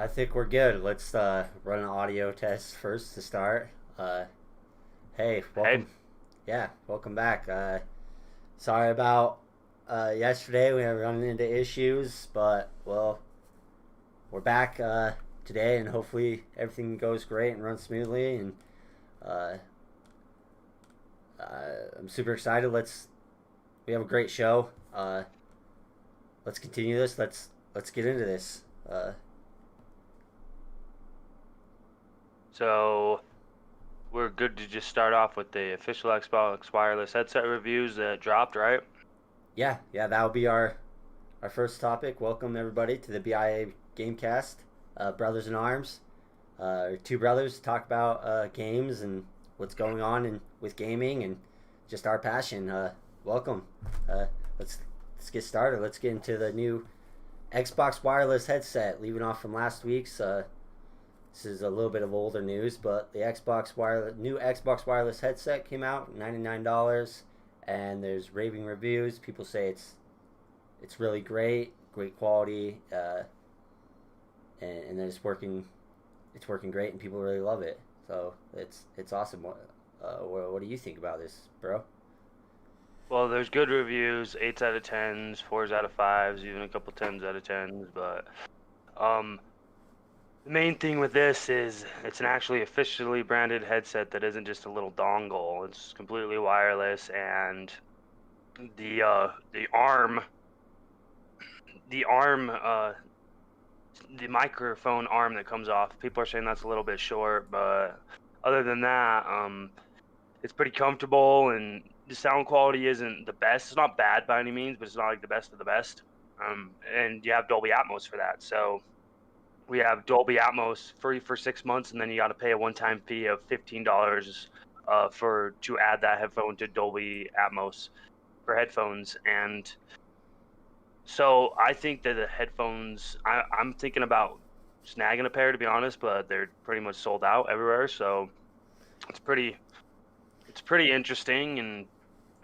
I think we're good. Let's run an audio test first to start. Hey, Hey, welcome. Yeah, welcome back. Sorry about yesterday. We were running into issues, but well, we're back today, and hopefully everything goes great and runs smoothly. And uh, I'm super excited. We have a great show. Let's continue this. Let's get into this. so we're good to just start off with the official Xbox wireless headset reviews that dropped, right? Yeah, that'll be our first topic. Welcome everybody to the BIA Gamecast, Brothers in Arms. Two brothers talk about games and what's going on with gaming and just our passion. Welcome. Uh, let's let's get started. Let's get into the new Xbox wireless headset. Leaving off from last week's. This is a little bit of older news, but the new Xbox wireless headset came out, $99, and there's raving reviews. People say it's really great quality, and then it's working great, and people really love it. So it's awesome. What do you think about this, bro? Well, there's good reviews, 8s out of 10s, 4s out of 5s, even a couple 10s out of 10s, but um the main thing with this is it's an actually officially branded headset that isn't just a little dongle. It's completely wireless, and the arm the microphone arm that comes off, people are saying that's a little bit short, but other than that, it's pretty comfortable, and the sound quality isn't the best. It's not bad by any means, but it's not like the best of the best. And you have Dolby Atmos for that. So we have Dolby Atmos free for 6 months, and then you got to pay a one-time fee of $15 for to add that headphone to Dolby Atmos for headphones. And so I think that the headphones, I'm thinking about snagging a pair, to be honest, but they're pretty much sold out everywhere. So it's pretty it's pretty interesting, and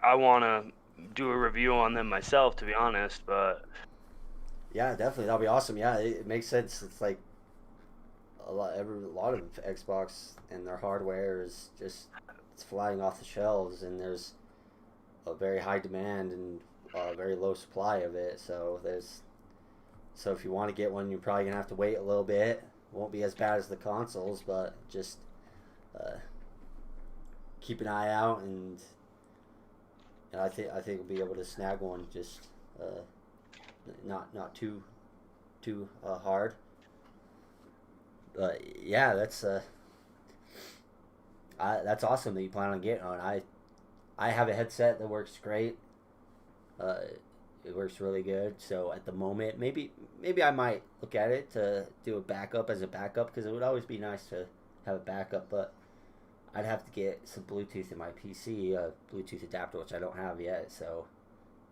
I want to do a review on them myself, to be honest. But Yeah, definitely. That'll be awesome. Yeah, it makes sense. It's like a lot of Xbox and their hardware is just it's flying off the shelves, and there's a very high demand and a very low supply of it. So if you want to get one, you're probably gonna have to wait a little bit. Won't be as bad as the consoles, but just uh, keep an eye out, and I think we'll be able to snag one. Just uh, not too hard. But yeah, that's awesome that you plan on getting on. I have a headset that works great. Uh, it works really good. So at the moment, maybe I might look at it to do a backup as a backup because it would always be nice to have a backup. But I'd have to get some Bluetooth in my PC, a Bluetooth adapter, which I don't have yet. So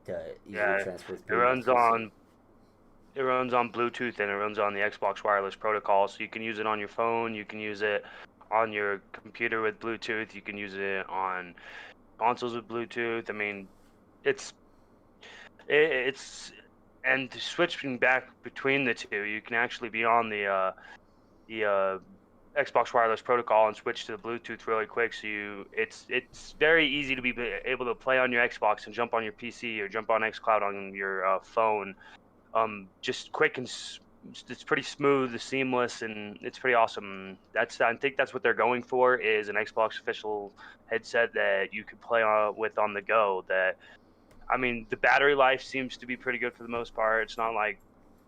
to easily yeah, transfer it between my runs PC. on it runs on Bluetooth, and it runs on the Xbox wireless protocol. So you can use it on your phone, you can use it on your computer with Bluetooth, you can use it on consoles with Bluetooth. I mean, it's it's and switching back between the two, you can actually be on the Xbox wireless protocol and switch to the Bluetooth really quick. So it's very easy to be able to play on your Xbox and jump on your PC or jump on XCloud on your phone. Just quick and it's pretty smooth, seamless, and it's pretty awesome. I think that's what they're going for, is an Xbox official headset that you could play with on the go. That I mean, the battery life seems to be pretty good for the most part. It's not like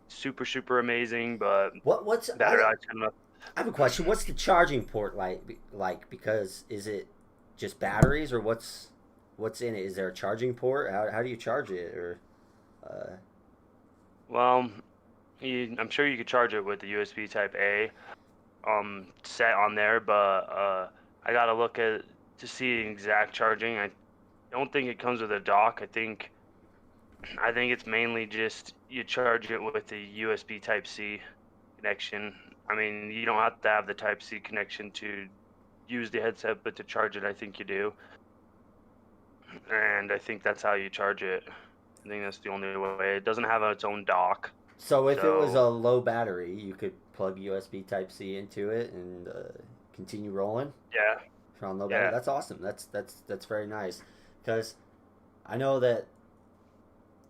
super amazing, but What's battery life's good enough. I have a question. What's the charging port like? Because is it just batteries, or what's in it? Is there a charging port? How do you charge it? Or uh, Well, I'm sure you could charge it with the USB Type A set on there, but I gotta look at to see exact charging. I don't think it comes with a dock. I think it's mainly just you charge it with the USB Type C connection. I mean, you don't have to have the Type C connection to use the headset, but to charge it, I think you do. And I think that's how you charge it. I think that's the only way. It doesn't have its own dock. So if it was a So low battery, you could plug USB Type C into it and continue rolling yeah, on low battery. yeah. That's awesome. That's very nice because I know that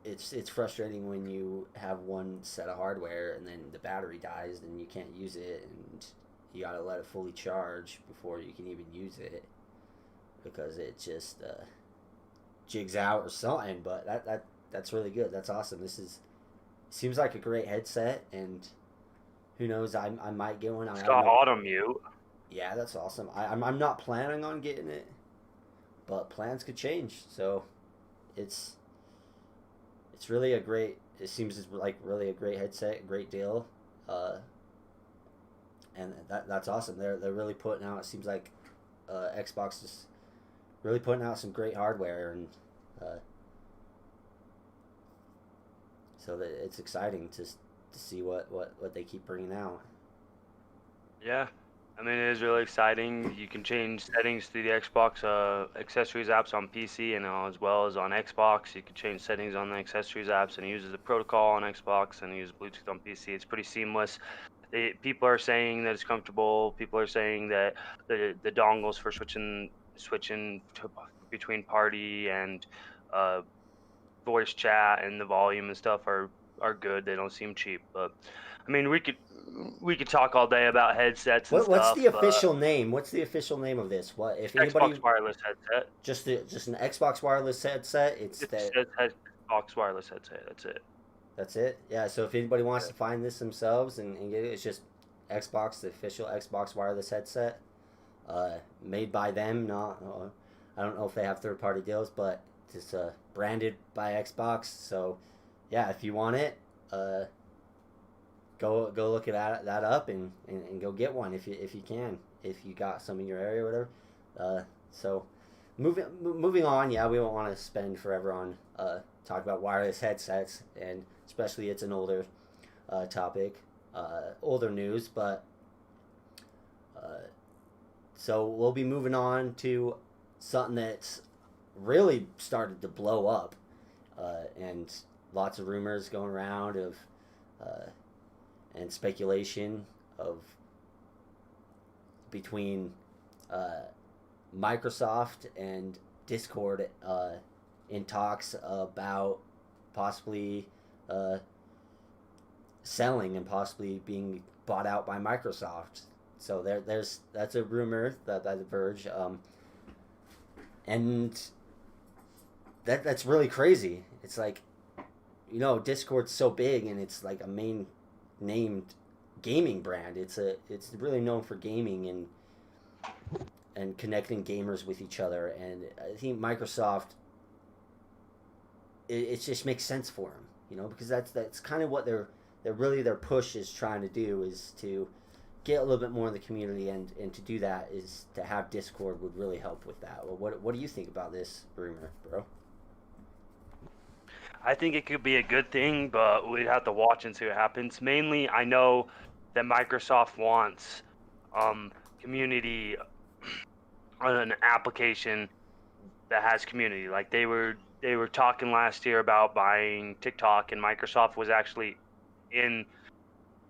it's frustrating when you have one set of hardware and then the battery dies and you can't use it and you gotta let it fully charge before you can even use it because it just jigs out or something. But that's really good. That's awesome. This is seems like a great headset, and who knows? I might get one. It's I have got no. auto mute. Yeah, that's awesome. I'm not planning on getting it, but plans could change. So it's it's really a great. It seems like really a great headset, great deal, uh, and that's awesome. They're really putting out. It seems like Xbox is really putting out some great hardware, and uh, so that it's exciting to see what they keep bringing out. Yeah. I mean, it is really exciting. You can change settings through the Xbox accessories apps on PC and as well as on Xbox. You can change settings on the accessories apps, and it uses the protocol on Xbox and it uses Bluetooth on PC. It's pretty seamless. People are saying that it's comfortable. People are saying that the dongles for switching between party and uh, voice chat and the volume and stuff are good. They don't seem cheap, but I mean, we could talk all day about headsets and What's the stuff. official name? What's the official name of this? What if Xbox anybody wireless headset. just an Xbox wireless headset? It's It that says Xbox wireless headset. That's it. that's it. Yeah. So if anybody wants Yeah. to find this themselves and get it, it's just Xbox, the official Xbox wireless headset, made by them. Not I don't know if they have third party deals, but just branded by Xbox. So yeah, if you want it, uh, go look that up and go get one if you can, if you got some in your area or whatever. So moving on, yeah, we don't want to spend forever on talk about wireless headsets, and especially it's an older topic, older news, but uh, so we'll be moving on to something that's really started to blow up, and lots of rumors going around of uh, and speculation of between uh, Microsoft and Discord in talks about possibly uh, selling and possibly being bought out by Microsoft. So there's that's a rumor that by The Verge, and that's really crazy. It's like, Discord's so big and it's like a main named gaming brand. It's really known for gaming and connecting gamers with each other. And I think Microsoft, it just makes sense for them, because that's kind of what their push is trying to do, is to get a little bit more in the community, and to do that is to have Discord would really help with that. Well, what do you think about this rumor, bro? I think it could be a good thing, but we'd have to watch and see what happens. Mainly, I know that Microsoft wants community on an application that has community. Like they were talking last year about buying TikTok, and Microsoft was actually in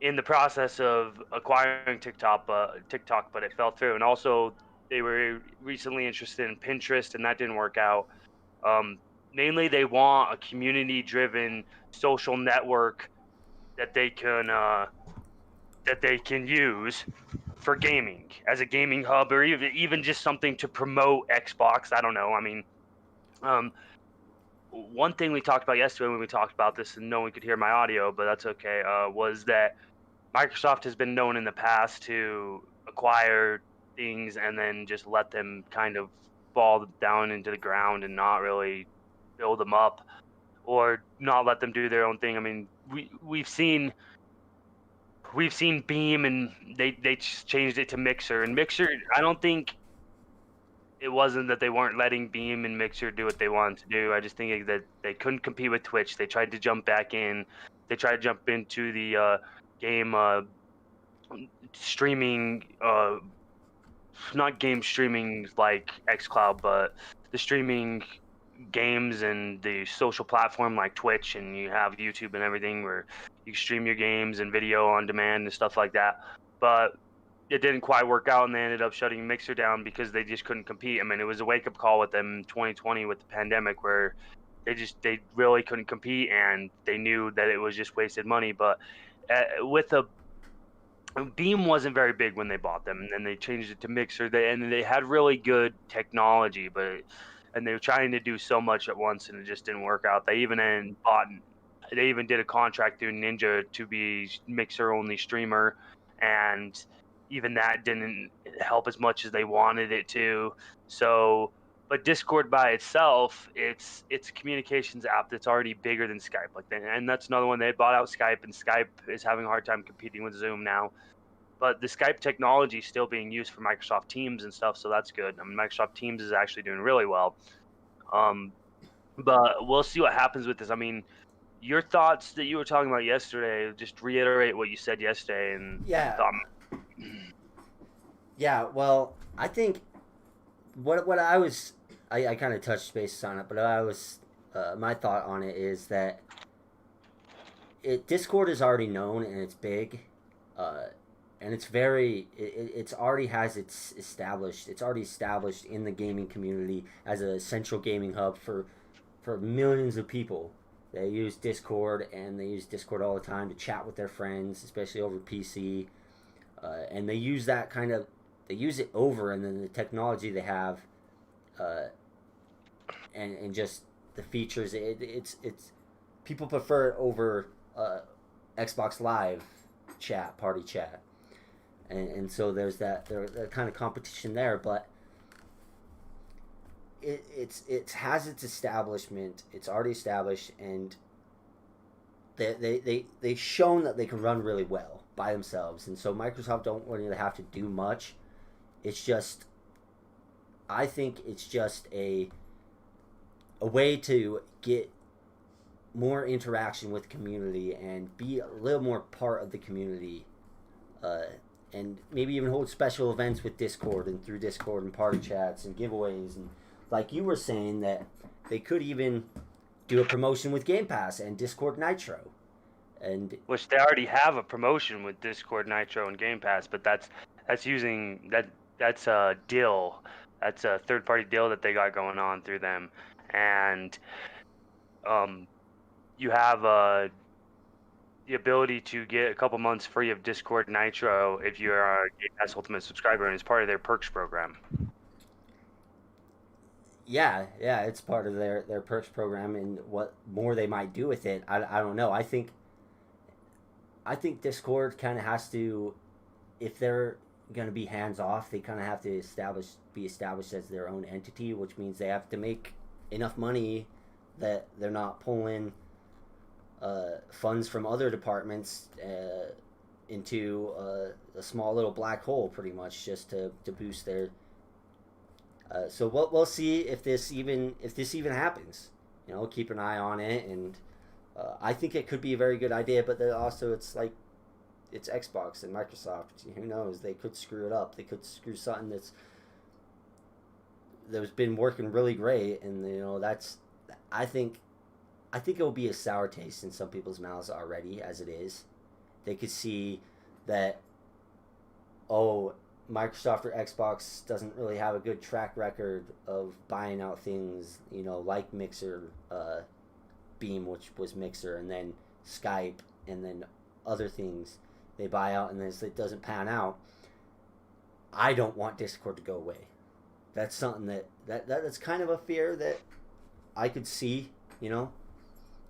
the process of acquiring TikTok, but it fell through. And also, they were recently interested in Pinterest, and that didn't work out. Um, Mainly, they want a community-driven social network that they can use for gaming as a gaming hub, or even just something to promote Xbox. I don't know. I mean, um, one thing we talked about yesterday when we talked about this, and no one could hear my audio, but that's okay. Was that Microsoft has been known in the past to acquire things and then just let them kind of fall down into the ground and not really build them up, or not let them do their own thing. I mean, we've seen Beam, and they changed it to Mixer, and Mixer, I don't think it wasn't that they weren't letting Beam and Mixer do what they wanted to do. I just think that they couldn't compete with Twitch. They tried to jump back in. They tried to jump into the game streaming, not game streaming like xCloud, but the streaming games and the social platform like Twitch, and you have YouTube and everything where you stream your games and video on demand and stuff like that. But it didn't quite work out, and they ended up shutting Mixer down because they just couldn't compete. I mean, it was a wake-up call with them in 2020 with the pandemic where they really couldn't compete, and they knew that it was just wasted money. But with a Beam wasn't very big when they bought them, and then they changed it to Mixer. And they had really good technology, and they were trying to do so much at once, and it just didn't work out. They even did a contract through Ninja to be Mixer only streamer, and even that didn't help as much as they wanted it to. So, but Discord by itself, it's a communications app that's already bigger than Skype. And that's another one. They bought out Skype, and Skype is having a hard time competing with Zoom now. But the Skype technology is still being used for Microsoft Teams and stuff, so that's good. I mean, Microsoft Teams is actually doing really well. But we'll see what happens with this. I mean, your thoughts that you were talking about yesterday, just reiterate what you said yesterday and Yeah. Yeah, well, I think what I kind of touched base on it, but my thought on it is that Discord is already known and it's big, and it's already has it's already established in the gaming community as a central gaming hub for millions of people. They use Discord, and they use Discord all the time to chat with their friends, especially over PC, and they use it over, and then the technology they have, and just the features. It's people prefer it over Xbox Live party chat, and so there's that kind of competition there, but it has its establishment. It's already established, and they've shown that they can run really well by themselves, and so Microsoft don't really have to do much. It's just, I think it's just a way to get more interaction with the community and be a little more part of the community, and maybe even hold special events with Discord and through Discord and party chats and giveaways, and like you were saying that they could even do a promotion with Game Pass and Discord Nitro, and which they already have a promotion with Discord Nitro and Game Pass, but that's a deal. That's a third-party deal that they got going on through them, and you have the ability to get a couple months free of Discord Nitro if you are a Game Pass Ultimate subscriber, and it's part of their perks program. Yeah, it's part of their perks program, and what more they might do with it, I don't know. I think Discord kind of has to, if they're going to be hands off, they kind of have to be established as their own entity, which means they have to make enough money that they're not pulling funds from other departments into a small little black hole, pretty much, just to boost their. So we'll see if this even happens. You know, keep an eye on it, and I think it could be a very good idea. But then also, it's Xbox and Microsoft. Who knows? They could screw it up. They could screw something that's been working really great, and I think it will be a sour taste in some people's mouths already, as it is. They could see that, Microsoft or Xbox doesn't really have a good track record of buying out things, like Mixer, Beam, which was Mixer, and then Skype, and then other things they buy out, and then it doesn't pan out. I don't want Discord to go away. That's something that's kind of a fear that I could see, that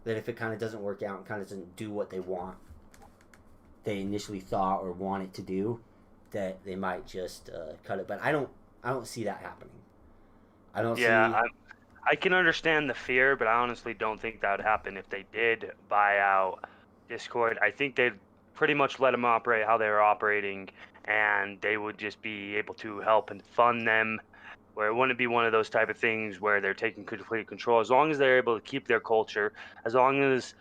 if it kind of doesn't work out and kind of doesn't do what they initially thought or want it to do, that they might just cut it. But I don't see that happening. I can understand the fear, but I honestly don't think that would happen if they did buy out Discord. I think they'd pretty much let them operate how they were operating, and they would just be able to help and fund them, where it wouldn't be one of those type of things where they're taking complete control. As long as they're able to keep their culture, as long as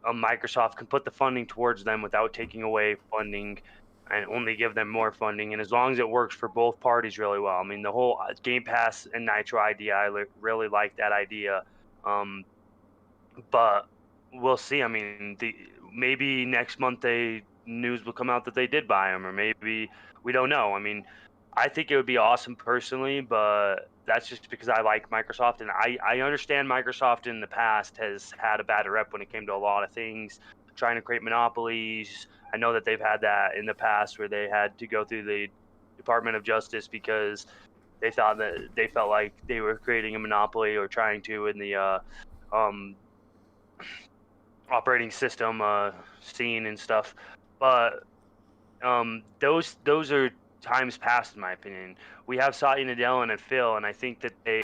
Microsoft can put the funding towards them without taking away funding and only give them more funding. And as long as it works for both parties really well, I mean, the whole Game Pass and Nitro idea, really like that idea. Um, but we'll see. I mean, maybe next month news will come out that they did buy them, or maybe we don't know. I mean, I think it would be awesome personally, but that's just because I like Microsoft, and I understand Microsoft in the past has had a bad rep when it came to a lot of things, trying to create monopolies. I know that they've had that in the past where they had to go through the Department of Justice because they felt like they were creating a monopoly or trying to in the um operating system scene and stuff. But those are times past, in my opinion. We have Satya Nadella and Phil, and I think that they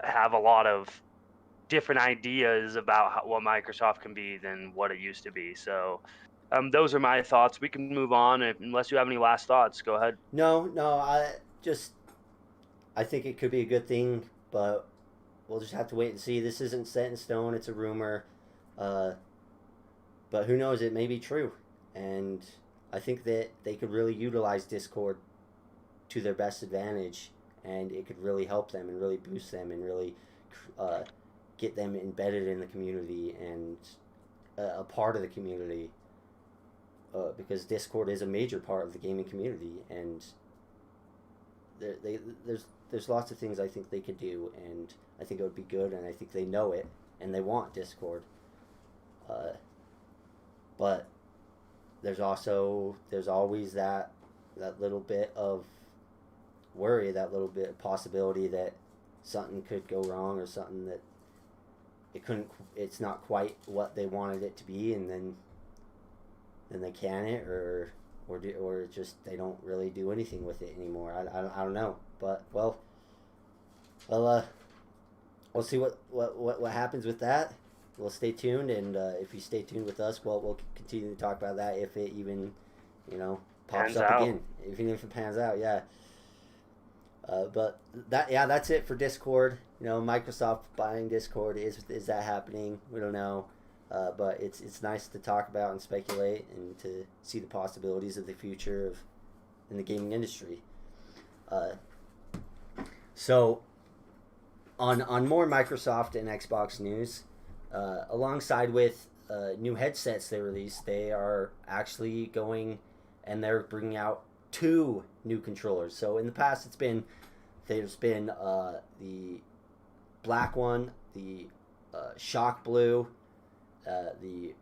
have a lot of different ideas about what Microsoft can be than what it used to be. So those are my thoughts. We can move on unless you have any last thoughts. Go ahead. No, I think it could be a good thing, but we'll just have to wait and see. This isn't set in stone; it's a rumor, uh, but who knows? It may be true, and I think that they could really utilize Discord to their best advantage, and it could really help them and really boost them and really uh, get them embedded in the community and a part of the community. Because Discord is a major part of the gaming community, and there's lots of things I think they could do, and I think it would be good, and I think they know it, and they want Discord. Uh, but there's always that little bit of worry, that little bit of possibility that something could go wrong or something that it's not quite what they wanted it to be, and then they can it or just they don't really do anything with it anymore. I don't know, but well, we'll see what happens with that. We'll stay tuned, and if you stay tuned with us, we'll continue to talk about that if it even pops Pans up out. again, even if it pans out. Yeah. But that's it for Discord. Microsoft buying Discord, is that happening? We don't know. But it's nice to talk about and speculate and to see the possibilities of the future in the gaming industry. So on more Microsoft and Xbox news, alongside with new headsets they released, they are actually going and they're bringing out 2 new controllers. So in the past there's been the black one, the shock blue, the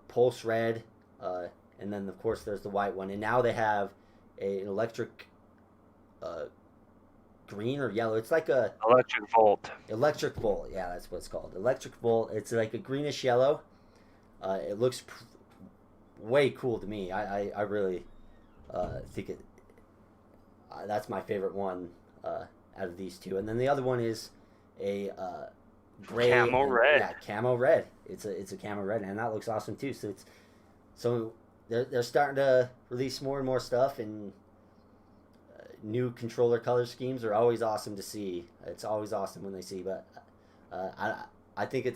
pulse red, and then of course there's the white one, and now they have an electric green or yellow. It's like a Electric Volt. electric volt. Yeah, that's what it's called. Electric volt. It's like a greenish yellow. It looks way cool to me. I really think it. That's my favorite one out of these 2. And then the other one is a gray Camo red. Yeah, camo red. It's a camo red, and that looks awesome too. So they're starting to release more and more stuff, and new controller color schemes are always awesome to see. It's always awesome when they see, but I think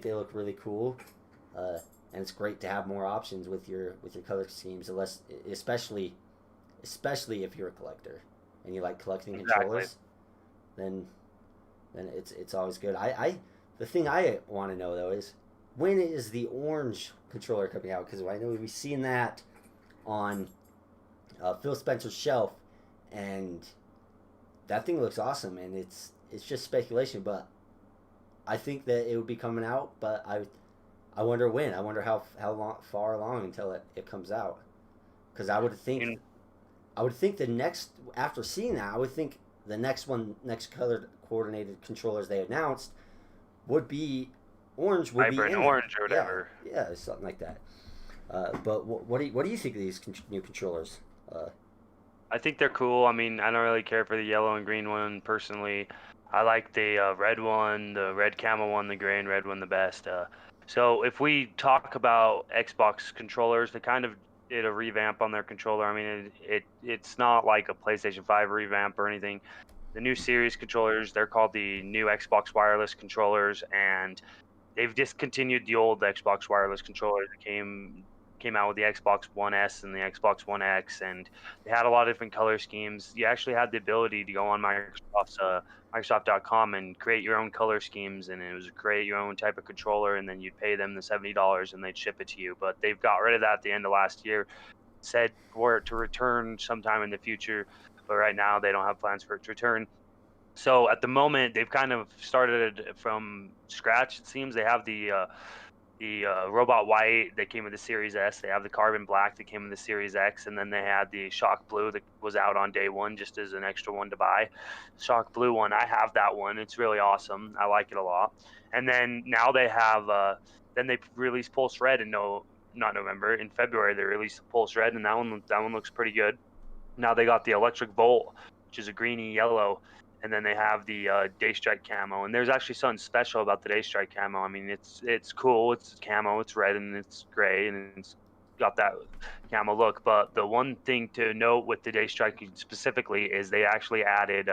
they look really cool, and it's great to have more options with your color schemes, especially if you're a collector and you like collecting controllers, then it's always good. The thing I want to know though is, when is the orange controller coming out? Because I know we've seen that on Phil Spencer's shelf, and that thing looks awesome, and it's just speculation, but I think that it would be coming out, but I wonder when. I wonder how far along until it comes out, because I would think the next, after seeing that, I would think the next color coordinated controllers they announced would be orange. Vibrant orange or whatever. Yeah, something like that. But what do you think of these new controllers? I think they're cool. I mean, I don't really care for the yellow and green one personally. I like the red one, the red camo one, the gray and red one the best. So if we talk about Xbox controllers, they kind of did a revamp on their controller. I mean, it's not like a PlayStation 5 revamp or anything. The new series controllers, they're called the new Xbox wireless controllers, and they've discontinued the old Xbox wireless controller that came came out with the Xbox One S and the Xbox One X, and they had a lot of different color schemes. You actually had the ability to go on Microsoft.com and create your own color schemes, and it was create your own type of controller, and then you'd pay them the $70 and they'd ship it to you. But they've got rid of that at the end of last year. Said for it to return sometime in the future, but right now they don't have plans for it to return. So at the moment, they've kind of started from scratch. It seems they have the Robot White that came with the Series S. They have the Carbon Black that came with the Series X, and then they had the Shock Blue that was out on day one just as an extra one to buy. Shock Blue one, I have that one. It's really awesome. I like it a lot. And then now they have then they released Pulse Red in not November, in February they released Pulse Red, and that one looks pretty good. Now they got the Electric Volt, which is a greeny yellow, and then they have the Daystrike camo. And there's actually something special about the Daystrike camo. I mean, it's cool. It's camo. It's red and it's gray and it's got that camo look. But the one thing to note with the Daystrike specifically is they actually added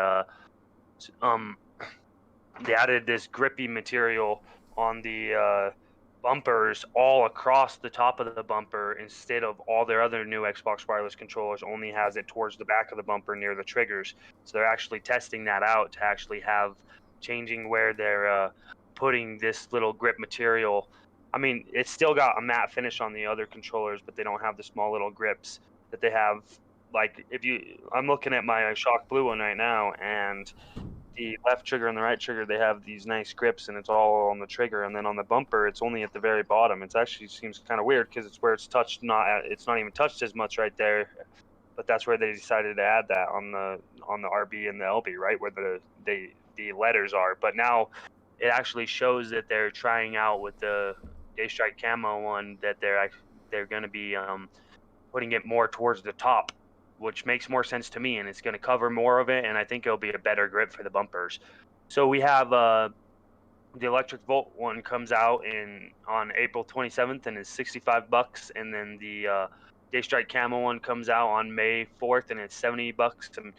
this grippy material on the bumpers all across the top of the bumper, instead of all their other new Xbox wireless controllers only has it towards the back of the bumper near the triggers. So they're actually testing that out to actually have changing where they're putting this little grip material. I mean, it's still got a matte finish on the other controllers, but they don't have the small little grips that they have. Like I'm looking at my Shock Blue one right now, and the left trigger and the right trigger, they have these nice grips, and it's all on the trigger, and then on the bumper it's only at the very bottom. It actually seems kind of weird because it's where it's touched, it's not even touched as much right there, but that's where they decided to add that on the RB and the LB, right where the letters are. But now it actually shows that they're trying out with the Daystrike camo one that they're going to be putting it more towards the top, which makes more sense to me, and it's going to cover more of it, and I think it'll be a better grip for the bumpers. So we have the Electric Volt one comes out on April 27th and is $65, and then the Daystrike camo one comes out on May 4th and it's $70, and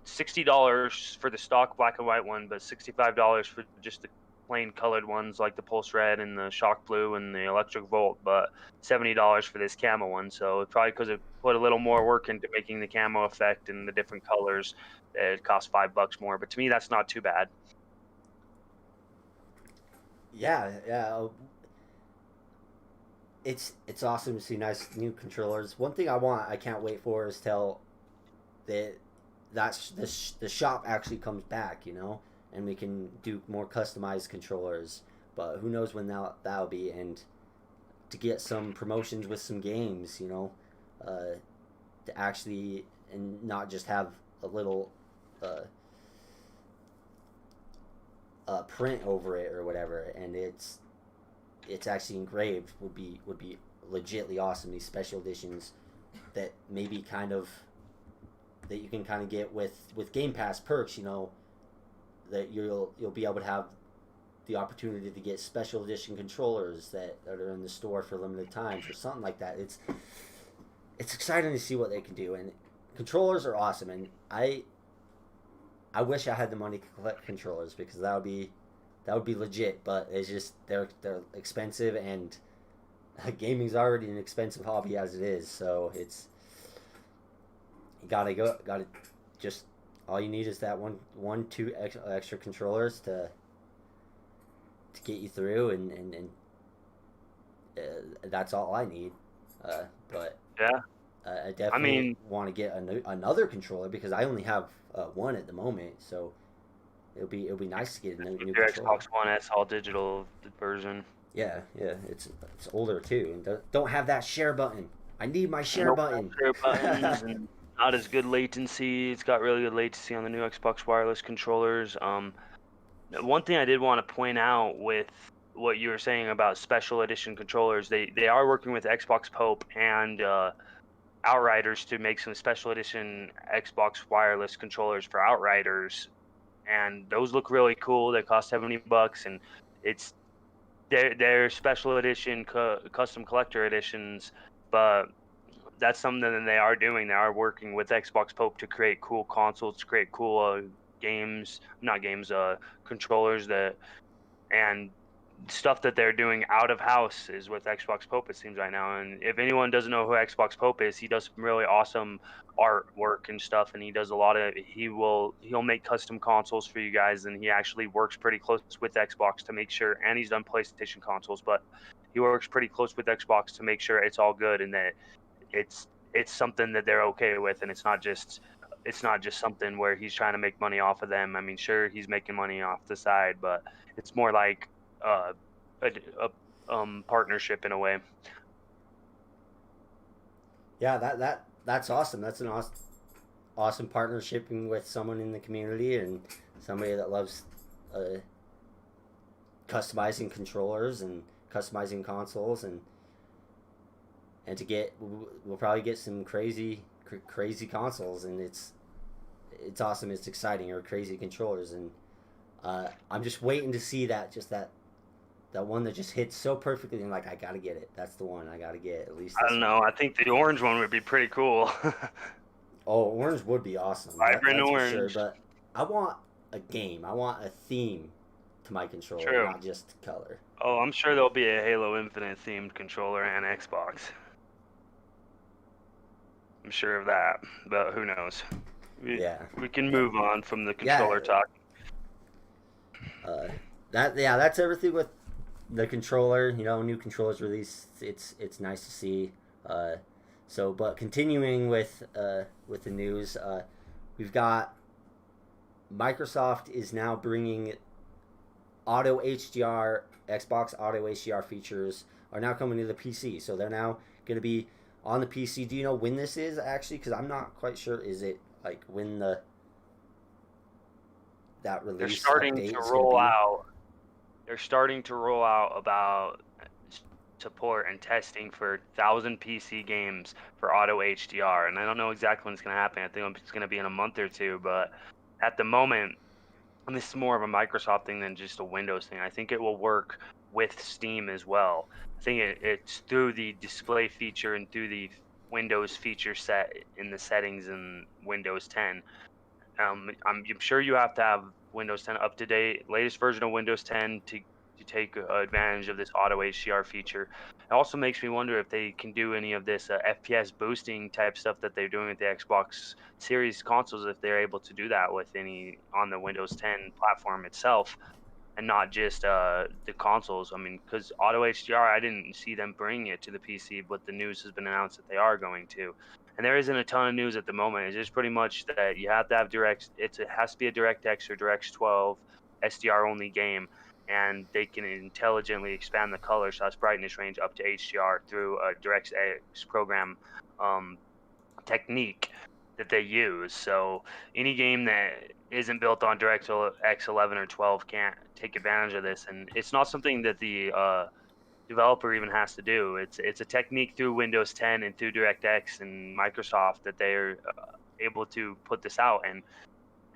$60 for the stock black and white one, but $65 for just the plain colored ones like the Pulse Red and the Shock Blue and the Electric Volt, but $70 for this camo one. So probably because it put a little more work into making the camo effect and the different colors, it costs $5 more. But to me, that's not too bad. Yeah. It's awesome to see nice new controllers. One thing I can't wait for is till the shop actually comes back, and we can do more customized controllers. But who knows when that'll be, and to get some promotions with some games, to actually, and not just have a little print over it or whatever, and it's actually engraved, would be legitly awesome. These special editions that maybe that you can kind of get with Game Pass perks, that you'll be able to have the opportunity to get special edition controllers that are in the store for limited times or something like that. It's exciting to see what they can do, and controllers are awesome, and I wish I had the money to collect controllers, because that would be legit, but it's just they're expensive, and gaming's already an expensive hobby as it is, so it's just all you need is that two extra controllers to get you through, and that's all I need. But yeah, I definitely want to get another controller, because I only have one at the moment, so it'll be nice to get a new your controller. Xbox One S all digital version. Yeah, it's older too, and don't have that share button. I need my share button. Share buttons and not as good latency. It's got really good latency on the new Xbox wireless controllers. One thing I did want to point out with what you were saying about special edition controllers, they are working with Xbox Pope and Outriders to make some special edition Xbox wireless controllers for Outriders, and those look really cool. They cost $70, and it's they're special edition custom collector editions, but that's something that they are doing. They are working with Xbox Pope to create cool consoles, to create cool controllers and stuff that they're doing out of house is with Xbox Pope, it seems right now. And if anyone doesn't know who Xbox Pope is, he does some really awesome artwork and stuff, and he does a lot of he'll make custom consoles for you guys, and he actually works pretty close with Xbox to make sure, and he's done PlayStation consoles, but he works pretty close with Xbox to make sure it's all good and that it's something that they're okay with, and it's not just something where he's trying to make money off of them. I mean, sure, he's making money off the side, but it's more like uh, a partnership in a way. Yeah, that's awesome. That's an awesome partnership with someone in the community and somebody that loves uh, customizing controllers and customizing consoles and to get we'll probably get some crazy consoles, and it's awesome. It's exciting, or crazy controllers, and I'm just waiting to see that one that just hits so perfectly, and like, I gotta get it. That's the one I gotta get, at least I this don't one. know. I think the orange one would be pretty cool. Oh, orange would be awesome. Vibrant That's for sure. orange. But I want a game. I want a theme to my controller, True. not just color. Oh, I'm sure there'll be a Halo Infinite themed controller and Xbox. I'm sure of that, but who knows? Yeah. We can move on from the Yeah. controller talk. That's everything with the controller. New controllers released. It's nice to see. But continuing with the news, we've got Microsoft is now bringing auto HDR. Xbox auto HDR features are now coming to the PC, so they're now going to be on the PC. Do you know when this is actually? Because I'm not quite sure. Is it like when that They're release starting update to is going to roll be? out. They're starting to roll out about support and testing for 1,000 PC games for auto HDR, and I don't know exactly when it's going to happen. I think it's going to be in a month or two, but at the moment, and this is more of a Microsoft thing than just a Windows thing. I think it will work with Steam as well. I think it's through the display feature and through the Windows feature set in the settings in Windows 10. I'm sure you have to have Windows 10 up to date, latest version of Windows 10 to take advantage of this auto HDR feature. It also makes me wonder if they can do any of this FPS boosting type stuff that they're doing with the Xbox Series consoles, if they're able to do that with any on the Windows 10 platform itself, and not just the consoles. I mean, because auto HDR, I didn't see them bringing it to the PC, but the news has been announced that they are going to. And there isn't a ton of news at the moment. It's just pretty much that you have to have it has to be a DirectX or DirectX 12 SDR only game, and they can intelligently expand the color slash brightness range up to HDR through a DirectX program technique that they use. So any game that isn't built on DirectX 11 or 12 can't take advantage of this, and it's not something that the developer even has to do. It's a technique through Windows 10 and through DirectX and Microsoft that they're able to put this out,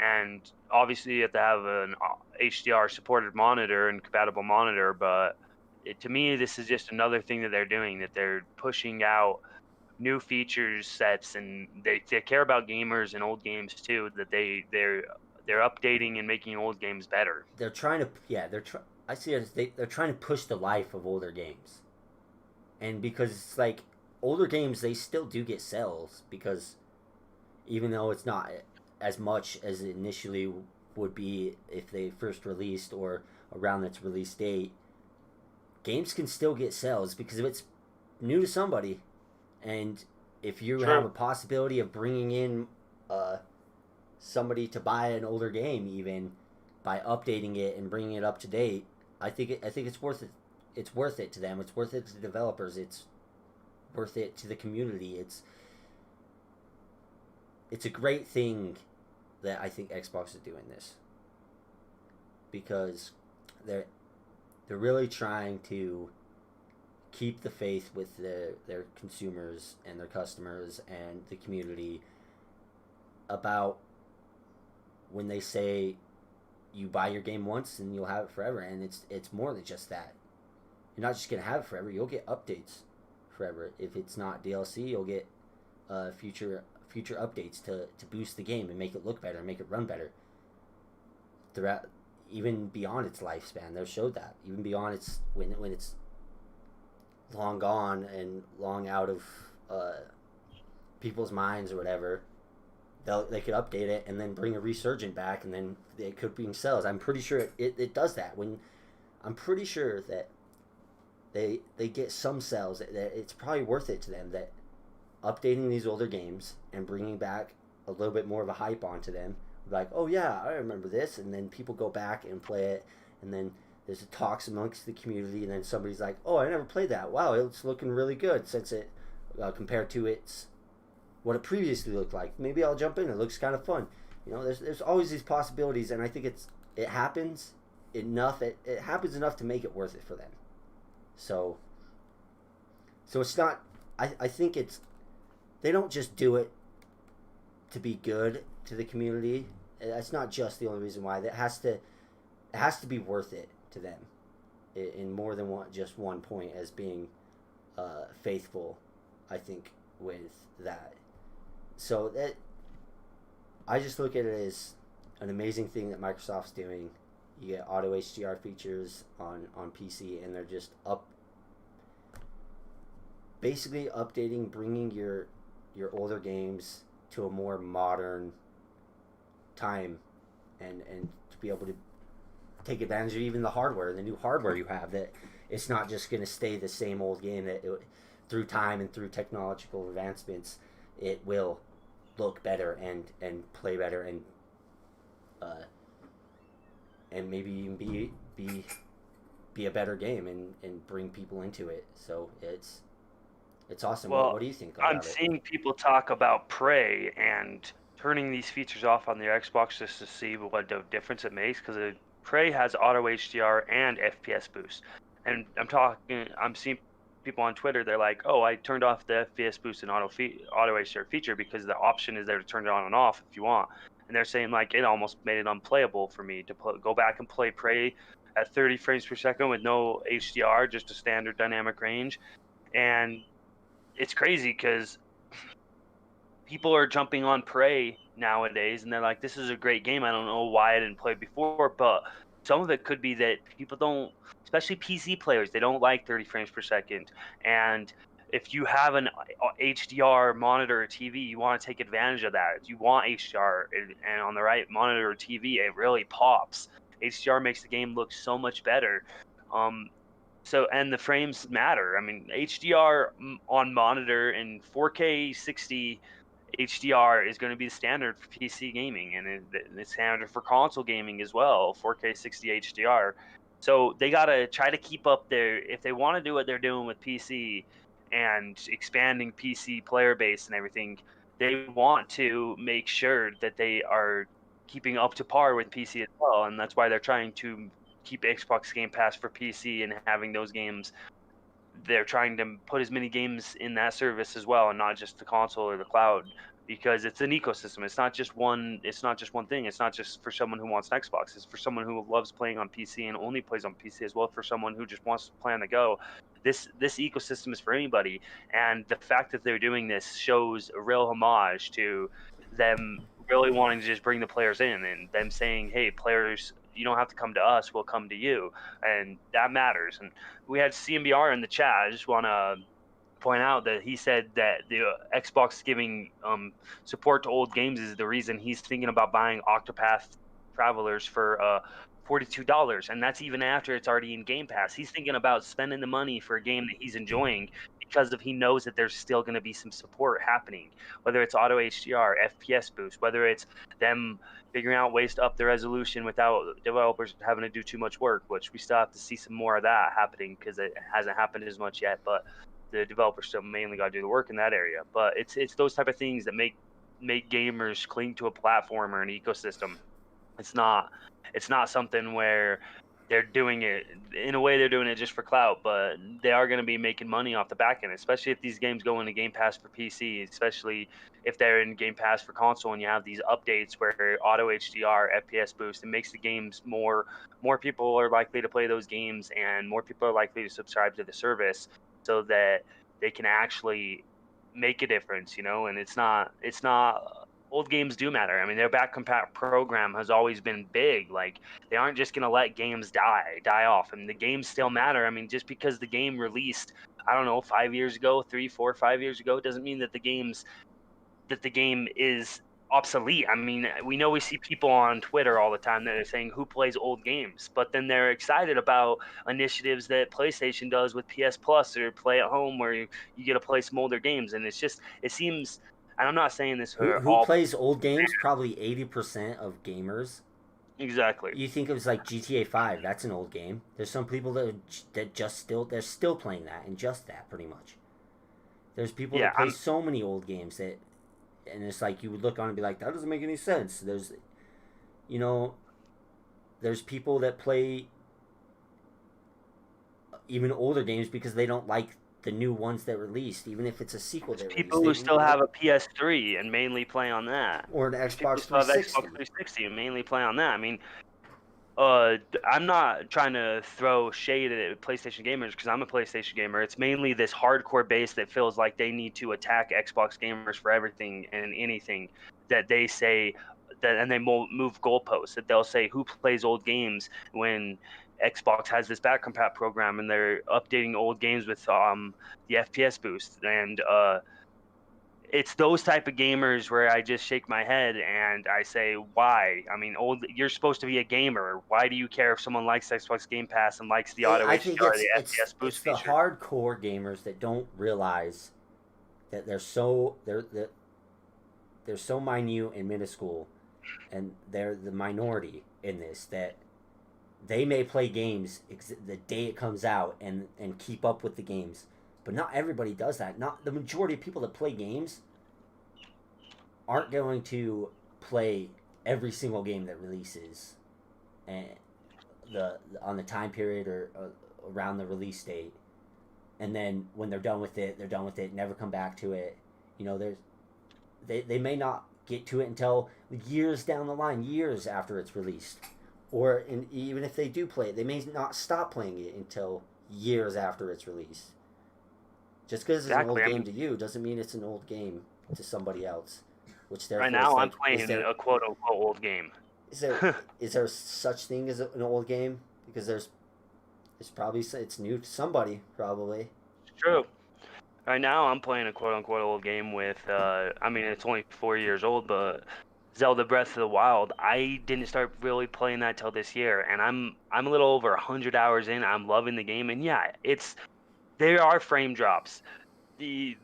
and obviously you have to have an HDR supported monitor and compatible monitor, but to me this is just another thing that they're doing, that they're pushing out new features sets, and they care about gamers and old games too, that they're updating and making old games better. They're trying to, yeah, I see it as they're trying to push the life of older games, and because it's like older games, they still do get sales, because even though it's not as much as it initially would be if they first released or around its release date, games can still get sales because if it's new to somebody, and if you have a True. possibility of bringing in somebody to buy an older game, even by updating it and bringing it up to date, I think it's worth it. It's worth it to them. It's worth it to the developers. It's worth it to the community. It's a great thing that I think Xbox is doing this, because they're really trying to keep the faith with their consumers and their customers and the community about when they say you buy your game once and you'll have it forever, and it's more than just that. You're not just gonna have it forever. You'll get updates forever. If it's not DLC, you'll get future updates to boost the game and make it look better, and make it run better throughout. even beyond its lifespan. They've showed that even beyond its when it's long gone and long out of people's minds or whatever, they could update it and then bring a resurgent back, and then it could bring sales. I'm pretty sure it does that. When I'm pretty sure that they get some sales, that it's probably worth it to them, that updating these older games and bringing back a little bit more of a hype onto them, like, oh yeah, I remember this, and then people go back and play it, and then there's talks amongst the community, and then somebody's like, oh, I never played that, wow, it's looking really good since it compared to its what it previously looked like. Maybe I'll jump in, it looks kind of fun. There's always these possibilities, and I think it happens enough, it happens enough to make it worth it for them. So it's not, I think it's, they don't just do it to be good to the community. That's not just the only reason why. It has to be worth it to them in more than just one point, as being faithful, I think, with that. So that, I just look at it as an amazing thing that Microsoft's doing. You get auto HDR features on PC, and they're just basically updating, bringing your older games to a more modern time, and to be able to take advantage of even the hardware, the new hardware you have, that it's not just going to stay the same old game, that through time and through technological advancements, it will look better and play better, and maybe even be a better game, and bring people into it. So it's awesome. Well, What do you think I'm about it? seeing people talk about Prey and turning these features off on their Xbox just to see what the difference it makes, because Prey has auto HDR and FPS boost. And I'm seeing people on Twitter, they're like, oh, I turned off the FPS boost and auto HDR feature because the option is there to turn it on and off if you want. And they're saying, like, it almost made it unplayable for me to go back and play Prey at 30 frames per second with no HDR, just a standard dynamic range. And it's crazy because people are jumping on Prey nowadays, and they're like, this is a great game. I don't know why I didn't play it before, but some of it could be that people don't, especially PC players, they don't like 30 frames per second. And if you have an HDR monitor or TV, you want to take advantage of that. If you want HDR, and on the right monitor or TV, it really pops. HDR makes the game look so much better. And the frames matter. I mean, HDR on monitor and 4K 60 HDR is going to be the standard for PC gaming, and it's standard for console gaming as well, 4K 60 HDR. So they got to try to keep up if they want to do what they're doing with PC and expanding PC player base and everything, they want to make sure that they are keeping up to par with PC as well. And that's why they're trying to keep Xbox Game Pass for PC and having those games. They're trying to put as many games in that service as well, and not just the console or the cloud, because it's an ecosystem. It's not just one thing. It's not just for someone who wants an Xbox. It's for someone who loves playing on PC and only plays on PC, as well for someone who just wants to play on the go. This ecosystem is for anybody, and the fact that they're doing this shows a real homage to them really wanting to just bring the players in, and them saying, hey, players, you don't have to come to us, we'll come to you. And that matters. And we had CMBR in the chat. I just want to point out that he said that the Xbox giving support to old games is the reason he's thinking about buying Octopath Travelers for $42, and that's even after it's already in Game Pass. He's thinking about spending the money for a game that he's enjoying, because he knows that there's still going to be some support happening, whether it's auto HDR, FPS boost, whether it's them figuring out ways to up the resolution without developers having to do too much work, which we still have to see some more of that happening, because it hasn't happened as much yet. But the developers still mainly got to do the work in that area. But it's those type of things that make gamers cling to a platform or an ecosystem. It's not something where they're doing it in a way, they're doing it just for clout, but they are going to be making money off the back end, especially if these games go into Game Pass for PC, especially if they're in Game Pass for console, and you have these updates where auto HDR, FPS boost, it makes the games more people are likely to play those games, and more people are likely to subscribe to the service, so that they can actually make a difference, and it's not old games do matter. I mean, their back compat program has always been big. Like, they aren't just gonna let games die off, and the games still matter. I mean, just because the game released, I don't know, 5 years ago, 3, 4, 5 years ago, doesn't mean that the game is obsolete. I mean, we see people on Twitter all the time that are saying who plays old games, but then they're excited about initiatives that PlayStation does with PS Plus or Play at Home, where you get to play some older games, and it seems. And I'm not saying this Who for who all. plays old games? Probably 80% of gamers. Exactly. You think it was like GTA 5, that's an old game. There's some people that just still they're still playing that and just that pretty much. There's people Yeah, that play so many old games that and it's like you would look on and be like that doesn't make any sense. You know, there's people that play even older games because they don't like the new ones that released, even if it's a sequel that released. people who still have a PS3 and mainly play on that. Or an There's people who Xbox still have Xbox 360. 360 and mainly play on that. I mean, I'm not trying to throw shade at PlayStation gamers because I'm a PlayStation gamer. It's mainly this hardcore base that feels like they need to attack Xbox gamers for everything and anything that they say that, and they move goalposts. That they'll say who plays old games when Xbox has this back compat program and they're updating old games with the FPS boost, and it's those type of gamers where I just shake my head and I say, why? I mean, you're supposed to be a gamer. Why do you care if someone likes Xbox Game Pass and likes the auto I think HDR, the FPS it's boost the feature? hardcore gamers that don't realize that they're so minute and minuscule, and they're the minority in this that they may play games the day it comes out and keep up with the games, but not everybody does that. Not the majority of people that play games aren't going to play every single game that releases, and the on the time period or around the release date, and then when they're done with it, they're done with it. Never come back to it. You know, they may not get to it until years down the line, years after it's released, or even if they do play it, they may not stop playing it until years after it's released. Just because it's an old game to you doesn't mean it's an old game to somebody else. Which right now, I'm playing a quote unquote old game. Is there such thing as an old game? Because it's probably it's new to somebody probably. It's true. Right now, I'm playing a quote unquote old game with. I mean, it's only 4 years old, but Zelda Breath of the Wild. I didn't start really playing that till this year, and I'm a little over 100 hours in. I'm loving the game, and yeah, there are frame drops. The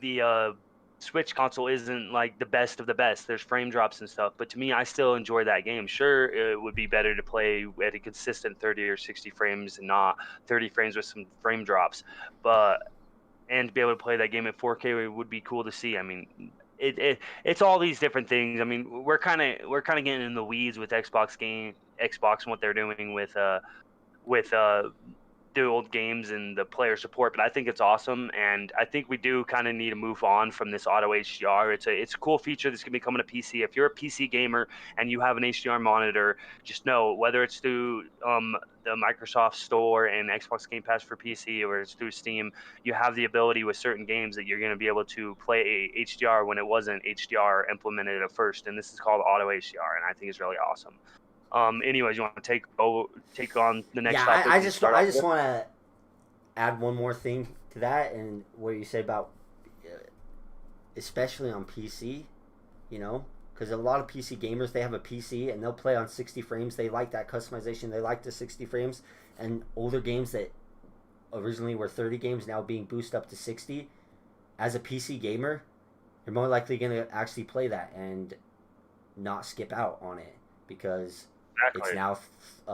Switch console isn't like the best of the best. There's frame drops and stuff, but to me, I still enjoy that game. Sure, it would be better to play at a consistent 30 or 60 frames and not 30 frames with some frame drops, but and to be able to play that game at 4K would be cool to see. I mean, it's all these different things. I mean, we're kind of getting in the weeds with Xbox and what they're doing with the old games and the player support, but I think it's awesome, and I think we do kind of need to move on from this auto HDR. It's a cool feature that's gonna be coming to PC. If you're a PC gamer and you have an HDR monitor, just know whether it's through the Microsoft Store and Xbox Game Pass for PC or it's through Steam, you have the ability with certain games that you're gonna be able to play HDR when it wasn't HDR implemented at first, and this is called auto HDR, and I think it's really awesome. Anyways, you want to take on the next topic? I just want to add one more thing to that, and what you say about, especially on PC, you know, because a lot of PC gamers, they have a PC and they'll play on 60 frames. They like that customization. They like the 60 frames, and older games that originally were 30 games now being boosted up to 60. As a PC gamer, you're more likely going to actually play that and not skip out on it because it's now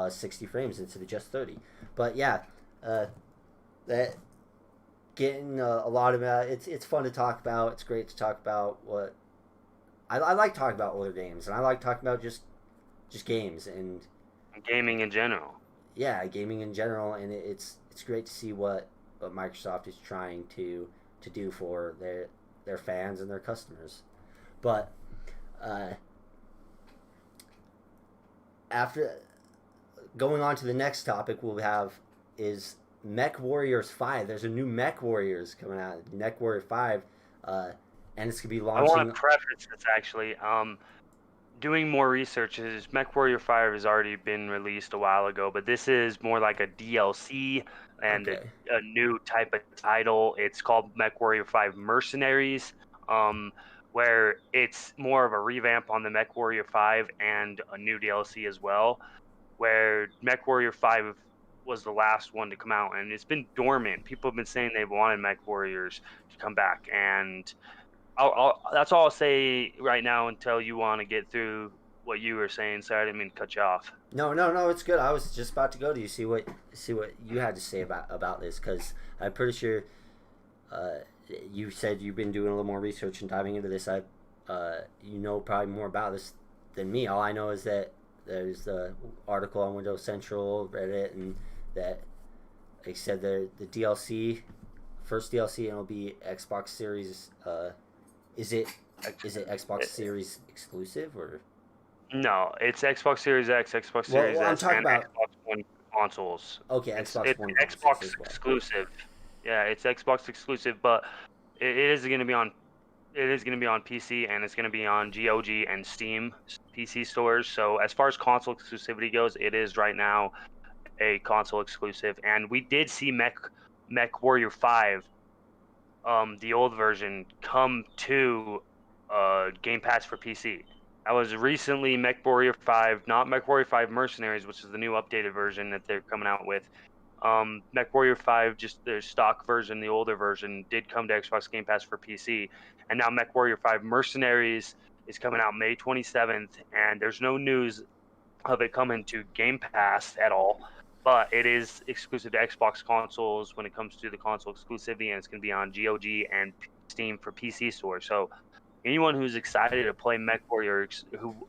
60 frames instead of just 30. But yeah, that getting a lot of it's fun to talk about. It's great to talk about what I like talking about older games, and I like talking about just games and gaming in general. Yeah, gaming in general, and it's great to see what Microsoft is trying to do for their fans and their customers. But after going on to the next topic we'll have is Mech Warriors 5. There's a new Mech Warriors coming out, Mech Warrior 5, and it's going to be launching. I want to preface this actually. doing more research, is MechWarrior 5 has already been released a while ago, but this is more like a DLC and Okay. a new type of title. It's called MechWarrior 5 Mercenaries, um, where it's more of a revamp on the MechWarrior 5 and a new DLC as well, where MechWarrior 5 was the last one to come out, and it's been dormant. People have been saying they wanted MechWarriors to come back, and that's all I'll say right now until you want to get through what you were saying. Sorry, I didn't mean to cut you off. No, no, no. It's good. I was just about to go to you see what you had to say about this because I'm pretty sure uh, you said you've been doing a little more research and diving into this. You know probably more about this than me. All I know is that there's the article on Windows Central, Reddit, and that they said the DLC, first DLC, and it'll be Xbox Series. Is it is it Xbox Series exclusive or? No, it's Xbox Series X, Xbox Series I'm S, talking and about. Xbox One consoles. Okay, It's Xbox it's One consoles Xbox as well. exclusive. Yeah, it's Xbox exclusive, but it is going to be on. It is going to be on PC, and it's going to be on GOG and Steam PC stores. So as far as console exclusivity goes, it is right now a console exclusive. And we did see Mech Warrior 5, the old version, come to Game Pass for PC. I was recently Mech Warrior 5, not Mech Warrior 5 Mercenaries, which is the new updated version that they're coming out with. Mech Warrior 5, just the stock version, the older version, did come to Xbox Game Pass for PC. And now Mech Warrior 5 Mercenaries is coming out May 27th, and there's no news of it coming to Game Pass at all. But it is exclusive to Xbox consoles when it comes to the console exclusivity, and it's going to be on GOG and Steam for PC store. So anyone who's excited to play Mech Warrior,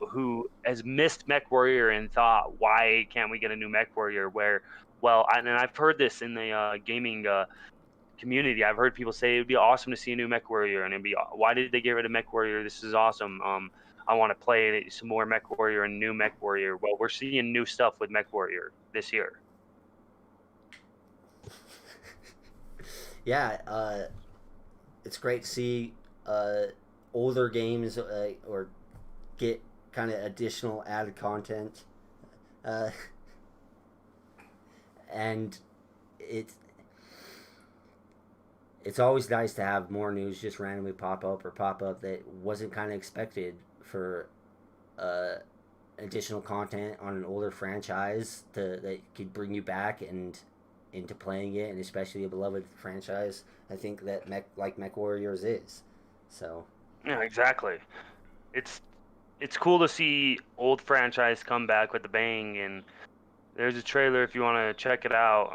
who has missed Mech Warrior and thought, why can't we get a new Mech Warrior? Where, well, and I've heard this in the gaming community. I've heard people say it would be awesome to see a new Mech Warrior, and it'd be, why did they get rid of Mech Warrior? This is awesome. I want to play some more Mech Warrior and new Mech Warrior. Well, we're seeing new stuff with Mech Warrior this year. Yeah, it's great to see older games or get kind of additional added content, uh, and it's it's always nice to have more news just randomly pop up that wasn't kind of expected for uh, additional content on an older franchise that could bring you back and into playing it, and especially a beloved franchise. I think that Mech Warriors is. So Yeah, exactly. It's it's cool to see old franchise come back with a bang, and there's a trailer if you want to check it out.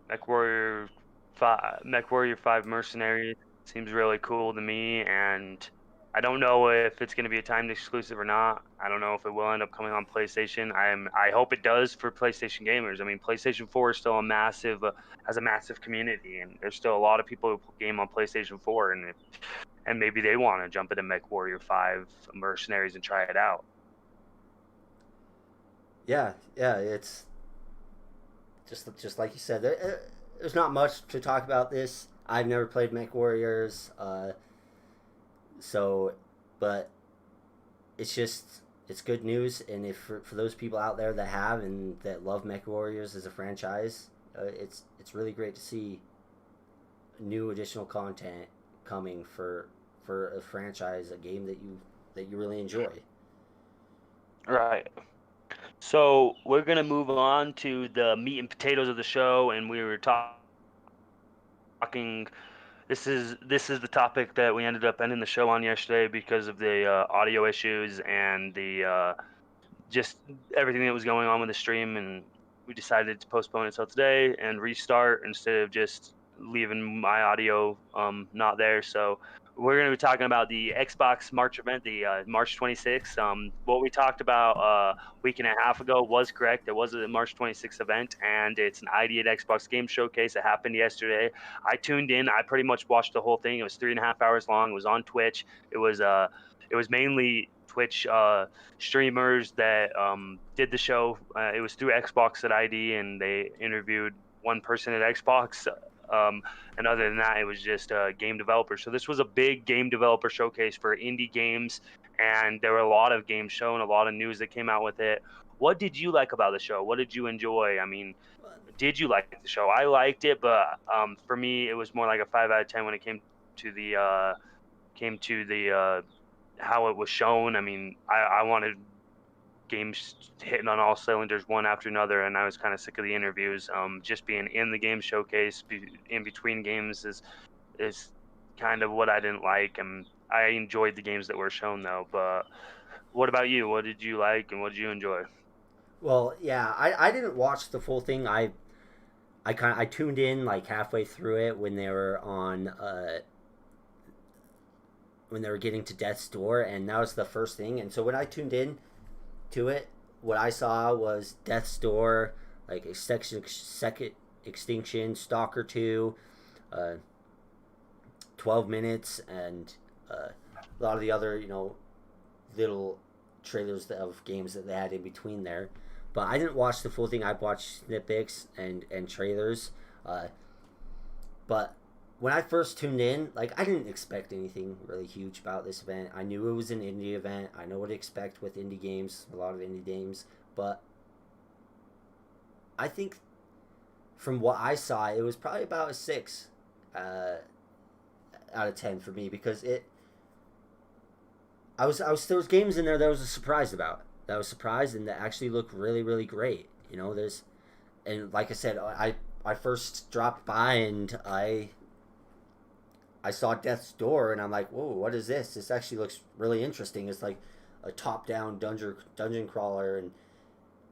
Mech Warrior 5 Mercenaries seems really cool to me, and I don't know if it's going to be a timed exclusive or not. I don't know if it will end up coming on PlayStation. I hope it does for PlayStation gamers. I mean, PlayStation 4 is still a massive has a massive community, and there's still a lot of people who game on PlayStation 4, and maybe they want to jump into Mech Warrior 5 Mercenaries and try it out. yeah, yeah, it's just like you said. There's not much to talk about this. I've never played Mech Warriors, so but it's good news. And if for those people out there that have and that love Mech Warriors as a franchise, it's really great to see new additional content coming for a franchise, a game that you really enjoy. Right. So we're gonna move on to the meat and potatoes of the show, and we were talking. This is the topic that we ended up ending the show on yesterday because of the audio issues and the just everything that was going on with the stream, and we decided to postpone it till today and restart instead of just leaving my audio not there. So we're going to be talking about the Xbox March event, the March 26th. What we talked about a week and a half ago was correct. It was a March 26th event, and it's an ID at Xbox Game Showcase. It happened yesterday. I tuned in. I pretty much watched the whole thing. It was 3.5 hours long. It was on Twitch. It was mainly Twitch streamers that did the show. It was through Xbox at ID, and they interviewed one person at Xbox And other than that, it was just game developers. So this was a big game developer showcase for indie games, and there were a lot of games shown, a lot of news that came out with it. What did you like about the show? What did you enjoy? I mean, did you like the show? I liked it, but for me, it was more like a 5 out of 10 when it came to the how it was shown. I mean, I wanted games hitting on all cylinders one after another, and I was kind of sick of the interviews. Just being in the game showcase, in between games is kind of what I didn't like, and I enjoyed the games that were shown though. But what about you? What did you like, and what did you enjoy? Well, yeah, I didn't watch the full thing. I tuned in like halfway through it when they were on when they were getting to death's door, and that was the first thing. And so when I tuned in to it, what I saw was death's door, like second extinction, Stalker 2, uh, 12 minutes, and a lot of the other little trailers of games that they had in between there. But I didn't watch the full thing. I watched snippets and trailers. But when I first tuned in, like, I didn't expect anything really huge about this event. I knew it was an indie event. I know what to expect with indie games, a lot of indie games. But I think from what I saw, it was probably about a 6 out of 10 for me, because there was games in there that I was surprised about. That I was surprised and that actually looked really, really great. And like I said, I first dropped by and I saw Death's Door and I'm like, whoa, what is this? This actually looks really interesting. It's like a top-down dungeon crawler, and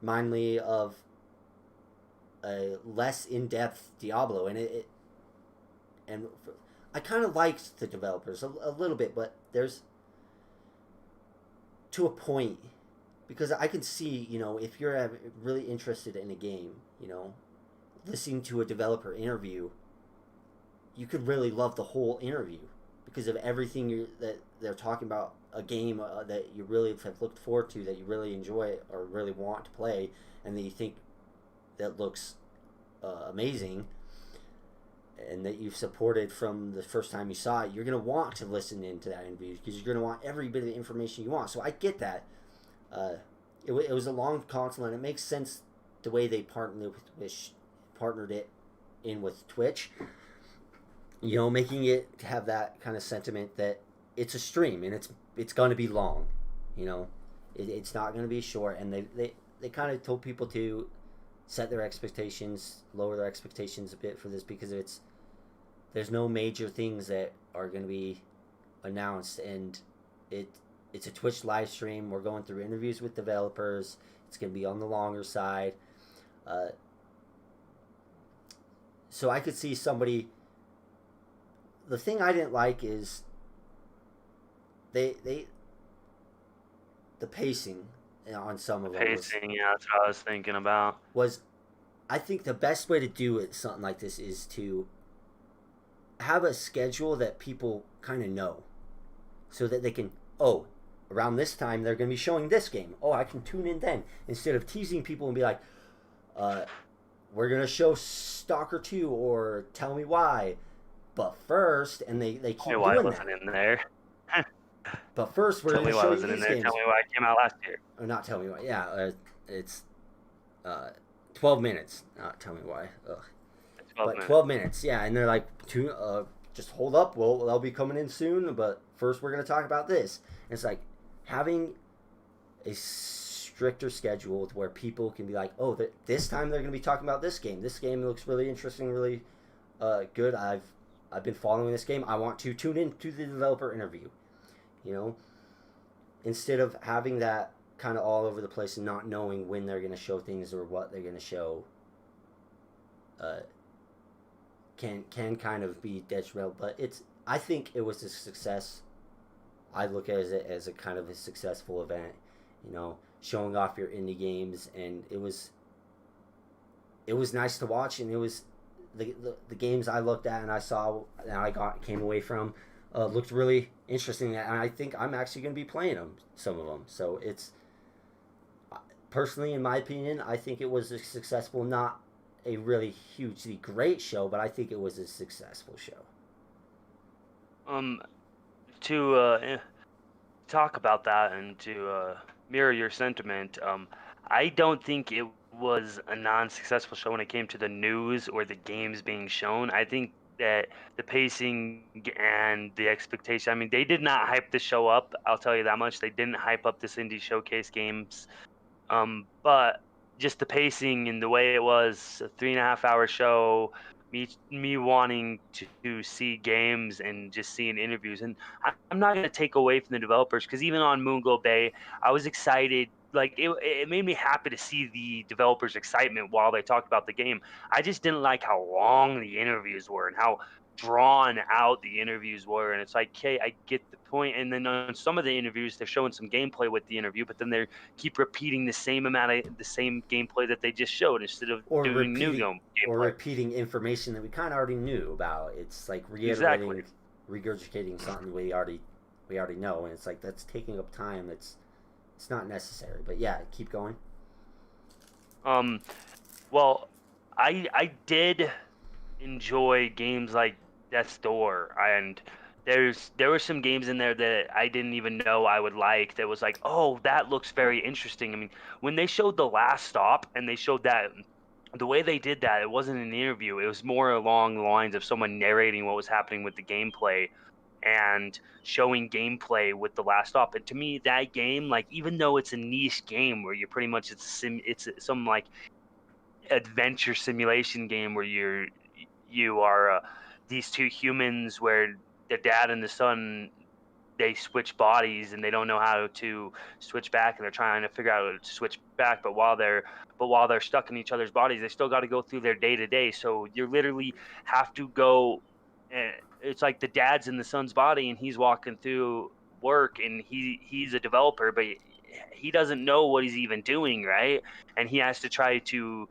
remind me of a less in-depth Diablo, and I kind of liked the developers a little bit, but there's to a point, because I can see, if you're really interested in a game, listening to a developer interview, you could really love the whole interview because of everything that they're talking about, a game that you really have looked forward to, that you really enjoy or really want to play, and that you think that looks amazing, and that you've supported from the first time you saw it. You're going to want to listen into that interview because you're going to want every bit of the information you want. So I get that. It was a long console, and it makes sense the way they partnered it in with Twitch. Making it have that kind of sentiment that it's a stream and it's going to be long. It's not going to be short, and they kind of told people to set their expectations, lower their expectations a bit for this, because there's no major things that are going to be announced, and it's a Twitch live stream. We're going through interviews with developers. It's going to be on the longer side. So I could see somebody. The thing I didn't like is the pacing on some of them. Yeah, that's what I was thinking about. I think the best way to do it, something like this, is to have a schedule that people kind of know, so that they can, around this time they're going to be showing this game. I can tune in then, instead of teasing people and be like, we're going to show Stalker 2 or Tell Me Why. But first, and they keep doing that. Wasn't in there. But first, we're going to show you these games. Tell Me Why came out last year. Or not Tell Me Why. Yeah, it's 12 minutes. Not Tell Me Why. Ugh. 12 minutes. Yeah, and they're like, just hold up. Well, they'll be coming in soon. But first, we're going to talk about this. And it's like having a stricter schedule to where people can be like, this time they're going to be talking about this game. This game looks really interesting, really good. I've been following this game. I want to tune in to the developer interview. Instead of having that kind of all over the place and not knowing when they're going to show things or what they're going to show, can kind of be detrimental. But I think it was a success. I look at it as a kind of a successful event, showing off your indie games, and it was nice to watch, and it was the games I looked at and I saw and came away from looked really interesting, and I think I'm actually going to be playing some of them. So it's, personally, in my opinion, I think it was successful, not a really hugely great show, but I think it was a successful show. Um, to talk about that and to mirror your sentiment, I don't think it was a non-successful show when it came to the news or the games being shown. I think that the pacing and the expectation, I mean, they did not hype the show up. I'll tell you that much. They didn't hype up this indie showcase games. But just the pacing and the way it was, a 3.5 hour show, me wanting to see games and just seeing interviews. And I'm not gonna take away from the developers because even on Moonglow Bay, I was excited. Like it made me happy to see the developers' excitement while they talked about the game. I just didn't like how long the interviews were and how drawn out the interviews were. And it's like, okay, I get the point. And then on some of the interviews, they're showing some gameplay with the interview, but then they're keep repeating the same amount of the same gameplay that they just showed instead of Or doing new repeating or gameplay. repeating information that we kind of already knew about. It's like Exactly. reiterating, regurgitating something we already know, and it's like that's taking up time. It's not necessary. But yeah, keep going. Um, well, I did enjoy games like Death's Door, and there were some games in there that I didn't even know I would like. That was like, oh, that looks very interesting. I mean, when they showed The Last Stop and they showed that. The way they did that, it wasn't an interview. It was more along the lines of someone narrating what was happening with the gameplay and showing gameplay with The Last Stop. And to me, that game, like even though it's a niche game where you're pretty much it's some like adventure simulation game where you are these two humans where the dad and the son they switch bodies and they don't know how to switch back and they're trying to figure out how to switch back but while they're stuck in each other's bodies they still got to go through their day to day, so you literally have to go. It's like the dad's in the son's body and he's walking through work and he's a developer but he doesn't know what he's even doing, right? And he has to try to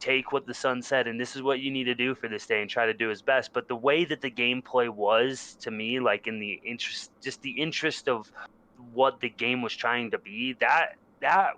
take what the son said and this is what you need to do for this day and try to do his best. But the way that the gameplay was to me, like in the interest of what the game was trying to be, that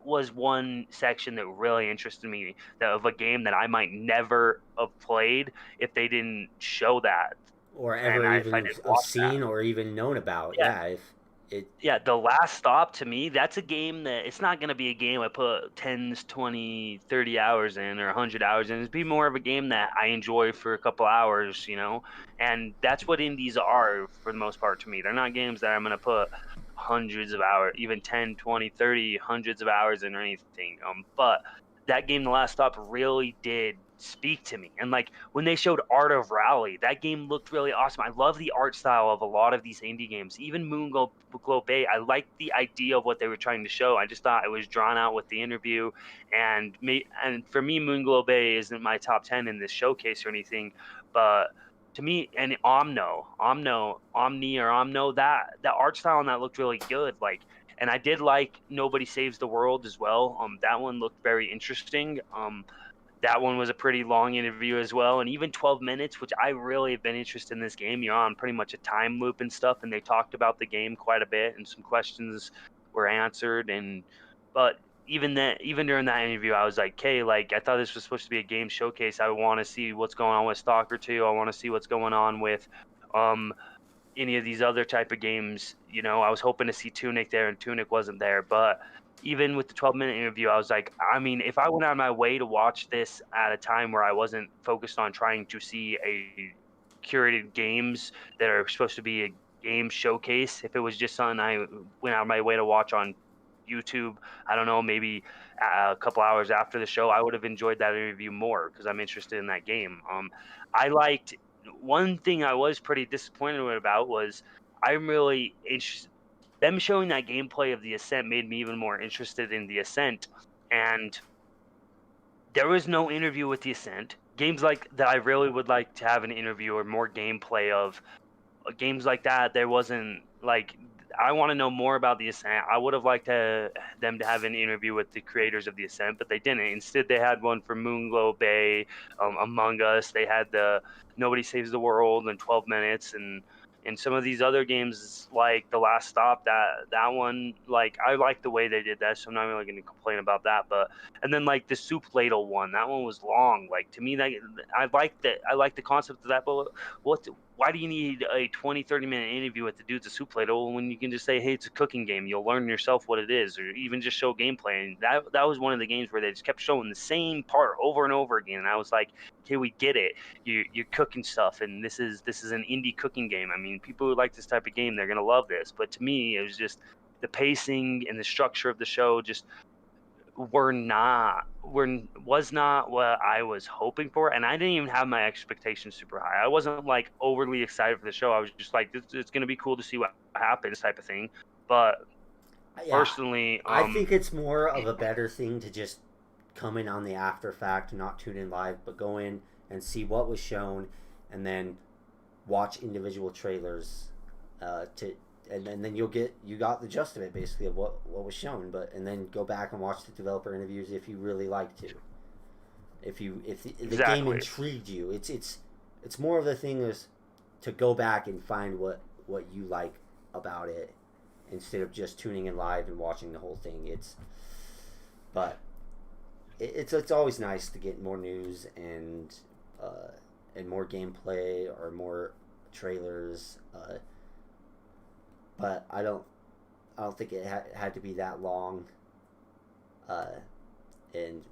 was one section that really interested me, that of a game that I might never have played if they didn't show that Or and ever if I even didn't watch that. seen or even known about. Yeah, Yeah, if it yeah, The Last Stop to me, that's a game that it's not going to be a game I put 10s, 20, 30 hours in or 100 hours in. It'd be more of a game that I enjoy for a couple hours, you know? And that's what indies are for the most part to me. They're not games that I'm going to put hundreds of hours, even 10, 20, 30, hundreds of hours in or anything. But that game, The Last Stop, really did speak to me. And like when they showed Art of Rally, that game looked really awesome. I love the art style of a lot of these indie games. Even Glow Bay, I liked the idea of what they were trying to show. I just thought it was drawn out with the interview. And for me, Moonglow Bay isn't my top 10 in this showcase or anything, but to me, and Omni or Omno, that art style and that looked really good. Like, and I did like Nobody Saves the World as well. That one looked very interesting. That one was a pretty long interview as well, and even 12 minutes, which I really have been interested in this game. You're on pretty much a time loop and stuff, and they talked about the game quite a bit, and some questions were answered. But even during that interview, I was like, okay, like I thought this was supposed to be a game showcase. I want to see what's going on with Stalker 2. I want to see what's going on with um any of these other type of games. You know, I was hoping to see Tunic there, and Tunic wasn't there. But even with the 12-minute interview, I was like, I mean, if I went out of my way to watch this at a time where I wasn't focused on trying to see a curated games that are supposed to be a game showcase, if it was just something I went out of my way to watch on YouTube, I don't know, maybe a couple hours after the show, I would have enjoyed that interview more because I'm interested in that game. I liked one thing I was pretty disappointed about was I'm really interested. Them showing that gameplay of the Ascent made me even more interested in the Ascent, and there was no interview with the Ascent. Games like that, I really would like to have an interview or more gameplay of games like that. There wasn't like I want to know more about the Ascent. I would have liked them to have an interview with the creators of the Ascent, but they didn't. Instead, they had one for Moonglow Bay, Among Us. They had the Nobody Saves the World in 12 minutes, and And some of these other games, like The Last Stop, that one, like, I like the way they did that, so I'm not really going to complain about that. But and then like the soup ladle one, that one was long. Like, to me, that I like the concept of that, but why do you need a 20-30 minute interview with the dude's a soup ladle when you can just say, hey, it's a cooking game, you'll learn yourself what it is, or even just show gameplay? And that was one of the games where they just kept showing the same part over and over again, and I was like, okay, we get it. You're cooking stuff, and this is an indie cooking game. I mean, people who like this type of game, they're gonna love this. But to me, it was just the pacing and the structure of the show just was not what I was hoping for, and I didn't even have my expectations super high. I wasn't like overly excited for the show. I was just like, it's gonna be cool to see what happens, type of thing. But Yeah, personally, I think it's more of a better thing to just come in on the after fact, not tune in live, but go in and see what was shown, and then watch individual trailers to and then you got the gist of it basically of what was shown, but and then go back and watch the developer interviews if you really like to. If the game exactly. intrigued you, it's more of the thing is to go back and find what you like about it instead of just tuning in live and watching the whole thing. But it's always nice to get more news and more gameplay or more trailers. But I don't think it had to be that long. And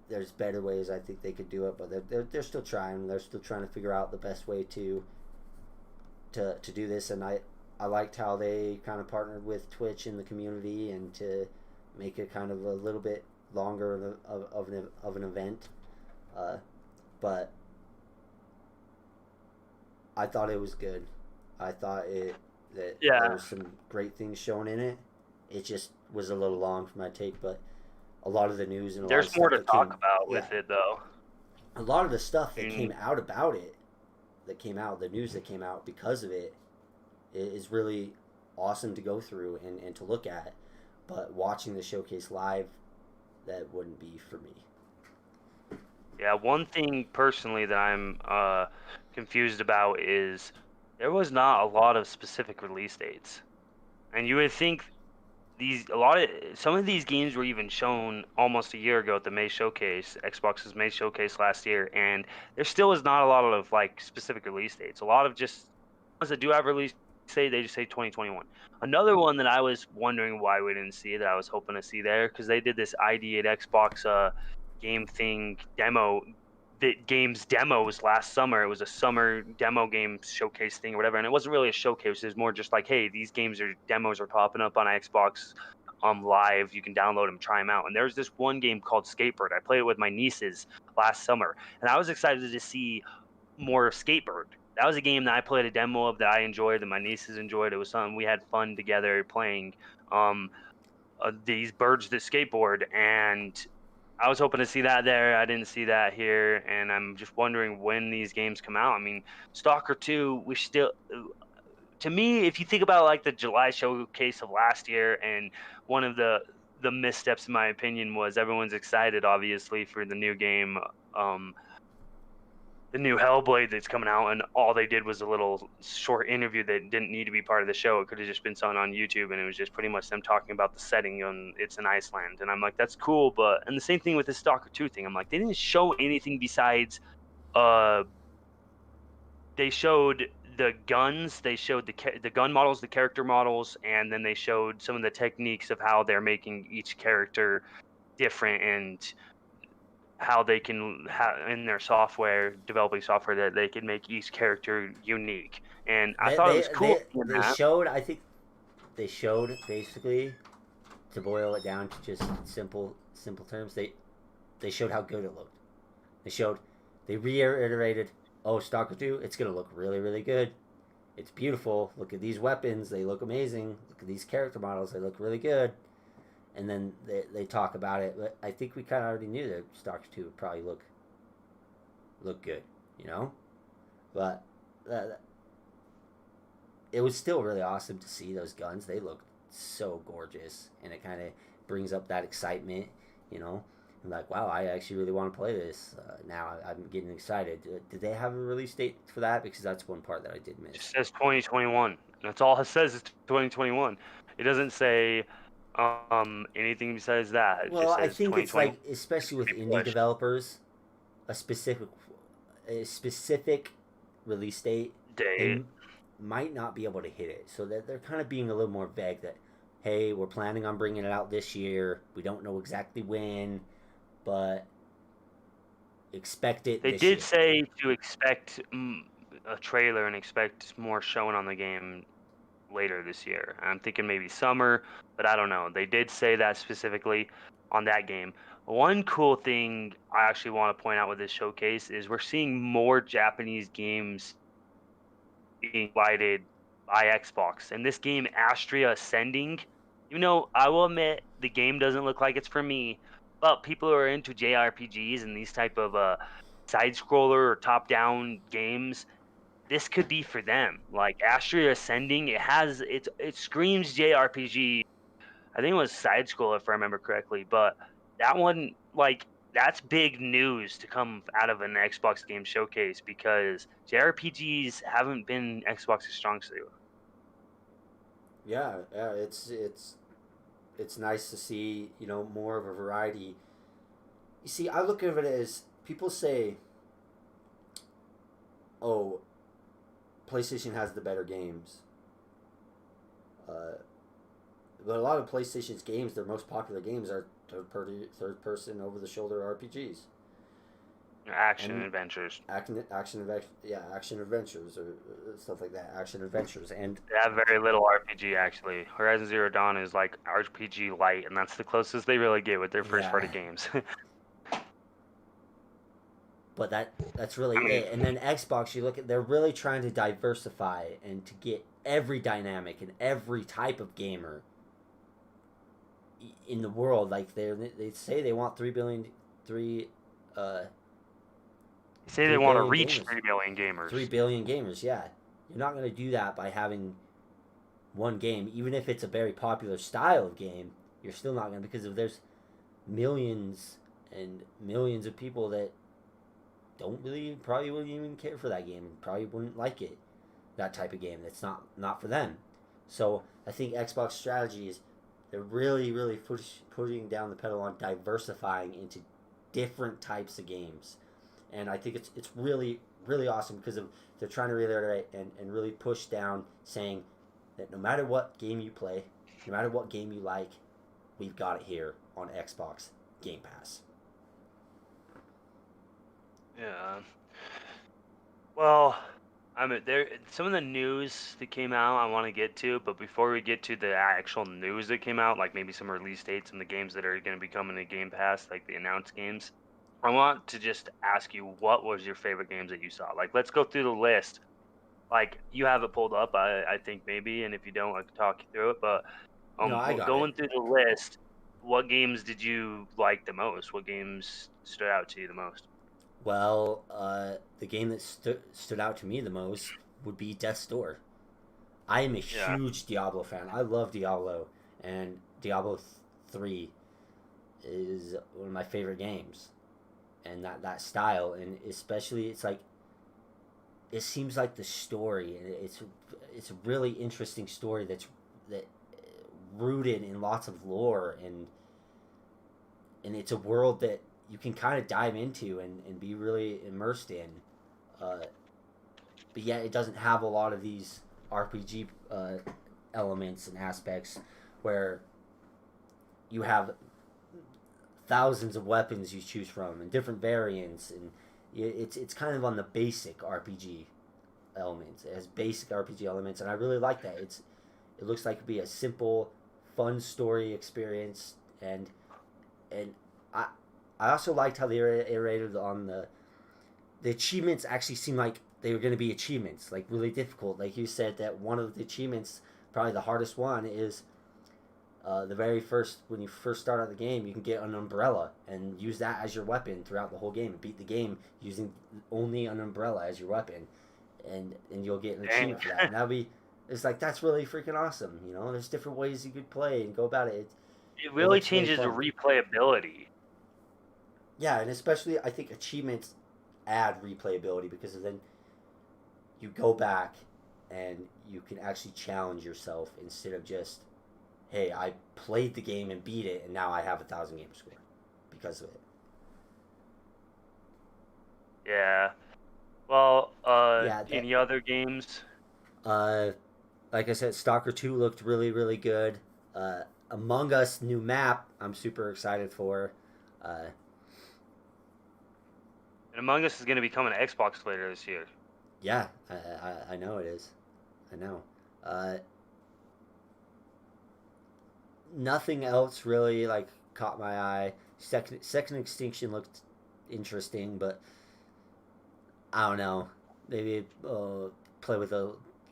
there's better ways I think they could do it, but they're still trying. They're still trying to figure out the best way to do this. And I liked how they kind of partnered with Twitch in the community and to make it kind of a little bit longer of an event. But I thought it was good. I thought that there was some great things shown in it. It just was a little long for my take, but a lot of the news and There's more to talk about with it, though. A lot of the stuff that came out about it, the news that came out because of it, is really awesome to go through and to look at. But watching the showcase live, that wouldn't be for me. Yeah, one thing personally that I'm confused about is there was not a lot of specific release dates, and you would think some of these games were even shown almost a year ago at the May Showcase, Xbox's May Showcase last year, and there still is not a lot of like specific release dates. A lot of just ones that do have release date, they just say 2021. Another one that I was wondering why we didn't see that I was hoping to see there, because they did this ID at Xbox game thing demo. The game's demo was last summer. It was a summer demo game showcase thing or whatever, and it wasn't really a showcase. It was more just like, hey, these demos are popping up on Xbox live. You can download them, try them out. And there's this one game called Skatebird. I played it with my nieces last summer, and I was excited to see more of Skatebird. That was a game that I played a demo of that I enjoyed, that my nieces enjoyed. It was something we had fun together playing. These birds that skateboard, and I was hoping to see that there. I didn't see that here, and I'm just wondering when these games come out. I mean, Stalker 2, to me, if you think about like the July showcase of last year, and one of the missteps, in my opinion, was everyone's excited, obviously, for the new game, the new Hellblade that's coming out, and all they did was a little short interview that didn't need to be part of the show. It could have just been something on YouTube, and it was just pretty much them talking about the setting, and it's in Iceland. And I'm like, that's cool, but and the same thing with the Stalker 2 thing. I'm like, they didn't show anything besides they showed the guns, they showed the gun models, the character models, and then they showed some of the techniques of how they're making each character different, and how they can in their developing software, that they can make each character unique. And I thought it was cool. They showed, I think they showed basically, to boil it down to just simple terms, they showed how good it looked. They reiterated, oh, Stalker 2, it's gonna look really, really good. It's beautiful. Look at these weapons, they look amazing. Look at these character models, they look really good. And then they talk about it, but I think we kind of already knew that Stalker 2 would probably look good, you know? But it was still really awesome to see those guns. They look so gorgeous, and it kind of brings up that excitement, you know? I'm like, wow, I actually really want to play this. Now I'm getting excited. Did they have a release date for that? Because that's one part that I did It just miss. says 2021. That's all it says is 2021. It doesn't say anything besides that. It Well, just I says think it's 2021. like, especially To with be indie pushed. developers, a specific release date, they Date. might not be able to hit it. So they're kind of being a little more vague that, hey, we're planning on bringing it out this year. We don't know exactly when, but expect it They this did year. say to expect a trailer and expect more showing on the game later this year. I'm thinking maybe summer, but I don't know. They did say that specifically on that game. One cool thing I actually want to point out with this showcase is we're seeing more Japanese games being lighted by Xbox. And this game, Astria Ascending, I will admit the game doesn't look like it's for me, but people who are into JRPGs and these type of side scroller or top down games, this could be for them. Like Astria Ascending, it screams JRPG. I think it was side scroll if I remember correctly, but that one, like, that's big news to come out of an Xbox game showcase because JRPGs haven't been Xbox's strong suit. Yeah, it's nice to see more of a variety. You see, I look at it as people say, "Oh, PlayStation has the better games," uh, but a lot of PlayStation's games, their most popular games, are third person over the shoulder RPGs Action and adventures. action adventures or stuff like that, action adventures, and They have very little RPG actually. Horizon Zero Dawn is like RPG light, and that's the closest they really get with their first yeah, party games. but that's really I mean, it. And then Xbox, you look at, they're really trying to diversify and to get every dynamic and every type of gamer in the world. Like they say they want 3 uh say they three want to billion reach gamers, 3 million 3 gamers. billion gamers. Yeah, you're not going to do that by having one game, even if it's a very popular style of game. You're still not going to, because if there's millions and millions of people that don't really probably wouldn't even care for that game, probably wouldn't like it, that type of game. That's not for them. So I think Xbox strategy is they're really putting down the pedal on diversifying into different types of games, and I think it's really awesome because of they're trying to reiterate and really push down saying that no matter what game you play, no matter what game you like, we've got it here on Xbox Game Pass. Yeah. Well, I mean, there some of the news that came out I want to get to, but before we get to the actual news that came out, like maybe some release dates and the games that are going to be coming to Game Pass, like the announced games, I want to just ask you what was your favorite games that you saw? Like, let's go through the list. Like, you have it pulled up, I think maybe, and if you don't, I can talk you through it. But No, I got it. going through the list, what games did you like the most? What games stood out to you the most? Well, the game that stood out to me the most would be Death's Door. I am a Yeah. huge Diablo fan. I love Diablo, and Diablo 3 is one of my favorite games. And that style, and especially it's like it seems like the story, and it's a really interesting story that rooted in lots of lore, and it's a world that you can kind of dive into and be really immersed in. Uh, but yet it doesn't have a lot of these RPG elements and aspects where you have thousands of weapons you choose from and different variants, and it's kind of on the basic RPG elements. It has basic RPG elements, and I really like that. It looks like it'd be a simple, fun story experience, and I I also liked how they iterated on the achievements. Actually seemed like they were going to be achievements, like really difficult. Like you said, that one of the achievements, probably the hardest one, is the very first, when you first start out the game, you can get an umbrella and use that as your weapon throughout the whole game and beat the game using only an umbrella as your weapon, and you'll get an Dang. achievement for that. And that'll be, it's like, that's really freaking awesome. There's different ways you could play and go about it. It It really looks really changes the fun. replayability. Yeah, and especially I think achievements add replayability because then you go back and you can actually challenge yourself instead of just, hey, I played the game and beat it and now I have 1,000 game score because of it. Yeah. Well, Yeah, any other games? uh, like I said, Stalker 2 looked really, really good. Among Us new map, I'm super excited for. Uh, And Among Us is going to be coming to Xbox later this year. yeah, I know it is. I know. Uh, Nothing else really like caught my eye. Second Extinction looked interesting, but I don't know. Maybe play with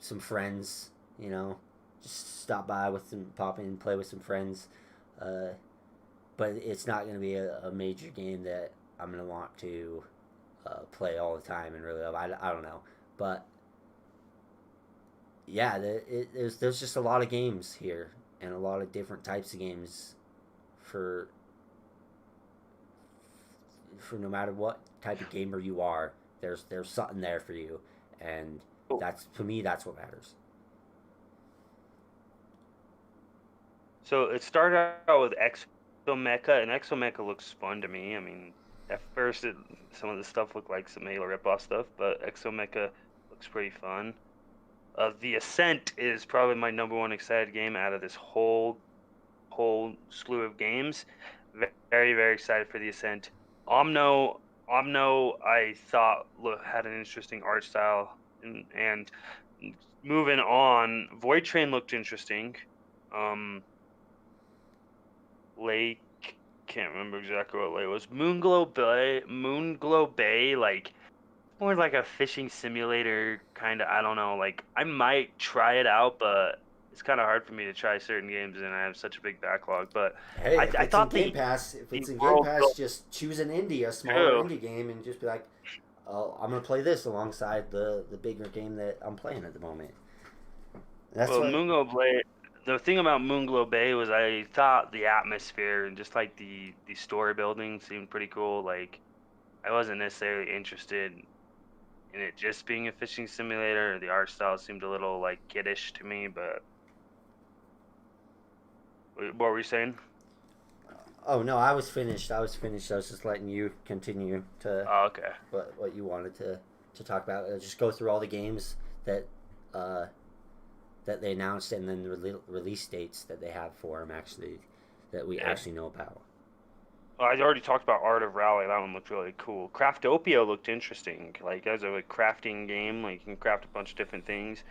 some friends. You know, just stop by with some pop in, play with some friends. Uh, but it's not going to be a major game that I'm going to want to play all the time and really love. I don't know, but yeah, there's just a lot of games here and a lot of different types of games for no matter what type of gamer you are. There's something there for you, and Cool. that's to me that's what matters. So it started out with Exomecha, and Exomecha looks fun to me. I mean, at first, some of the stuff looked like some Halo ripoff stuff, but Exomecha looks pretty fun. The Ascent is probably my number one excited game out of this whole slew of games. Very, very excited for the Ascent. Omno, I thought had an interesting art style, and moving on, Void Train looked interesting. Lake, can't remember exactly what lake it was. Moonglow Bay, like more like a fishing simulator kind of. I don't know. Like I might try it out, but it's kind of hard for me to try certain games, and I have such a big backlog. But Hey, if I it's in thought Game Pass, the world built just choose an indie, a smaller true. indie game, and just be like, oh, I'm gonna play this alongside the bigger game that I'm playing at the moment. That's Well, what. Moonglow Bay. The thing about Moonglow Bay was I thought the atmosphere and just like the story building seemed pretty cool. Like I wasn't necessarily interested in it just being a fishing simulator. The art style seemed a little like kiddish to me, but what were you saying? Oh no, I was finished. I was finished. I was just letting you continue to Oh, okay. what you wanted to talk about. Just go through all the games that uh, that they announced and then the release dates that they have for them actually that we Yeah. actually know about. Well, I already talked about Art of Rally. That one looked really cool. Craftopia looked interesting. Like as a crafting game, like you can craft a bunch of different things.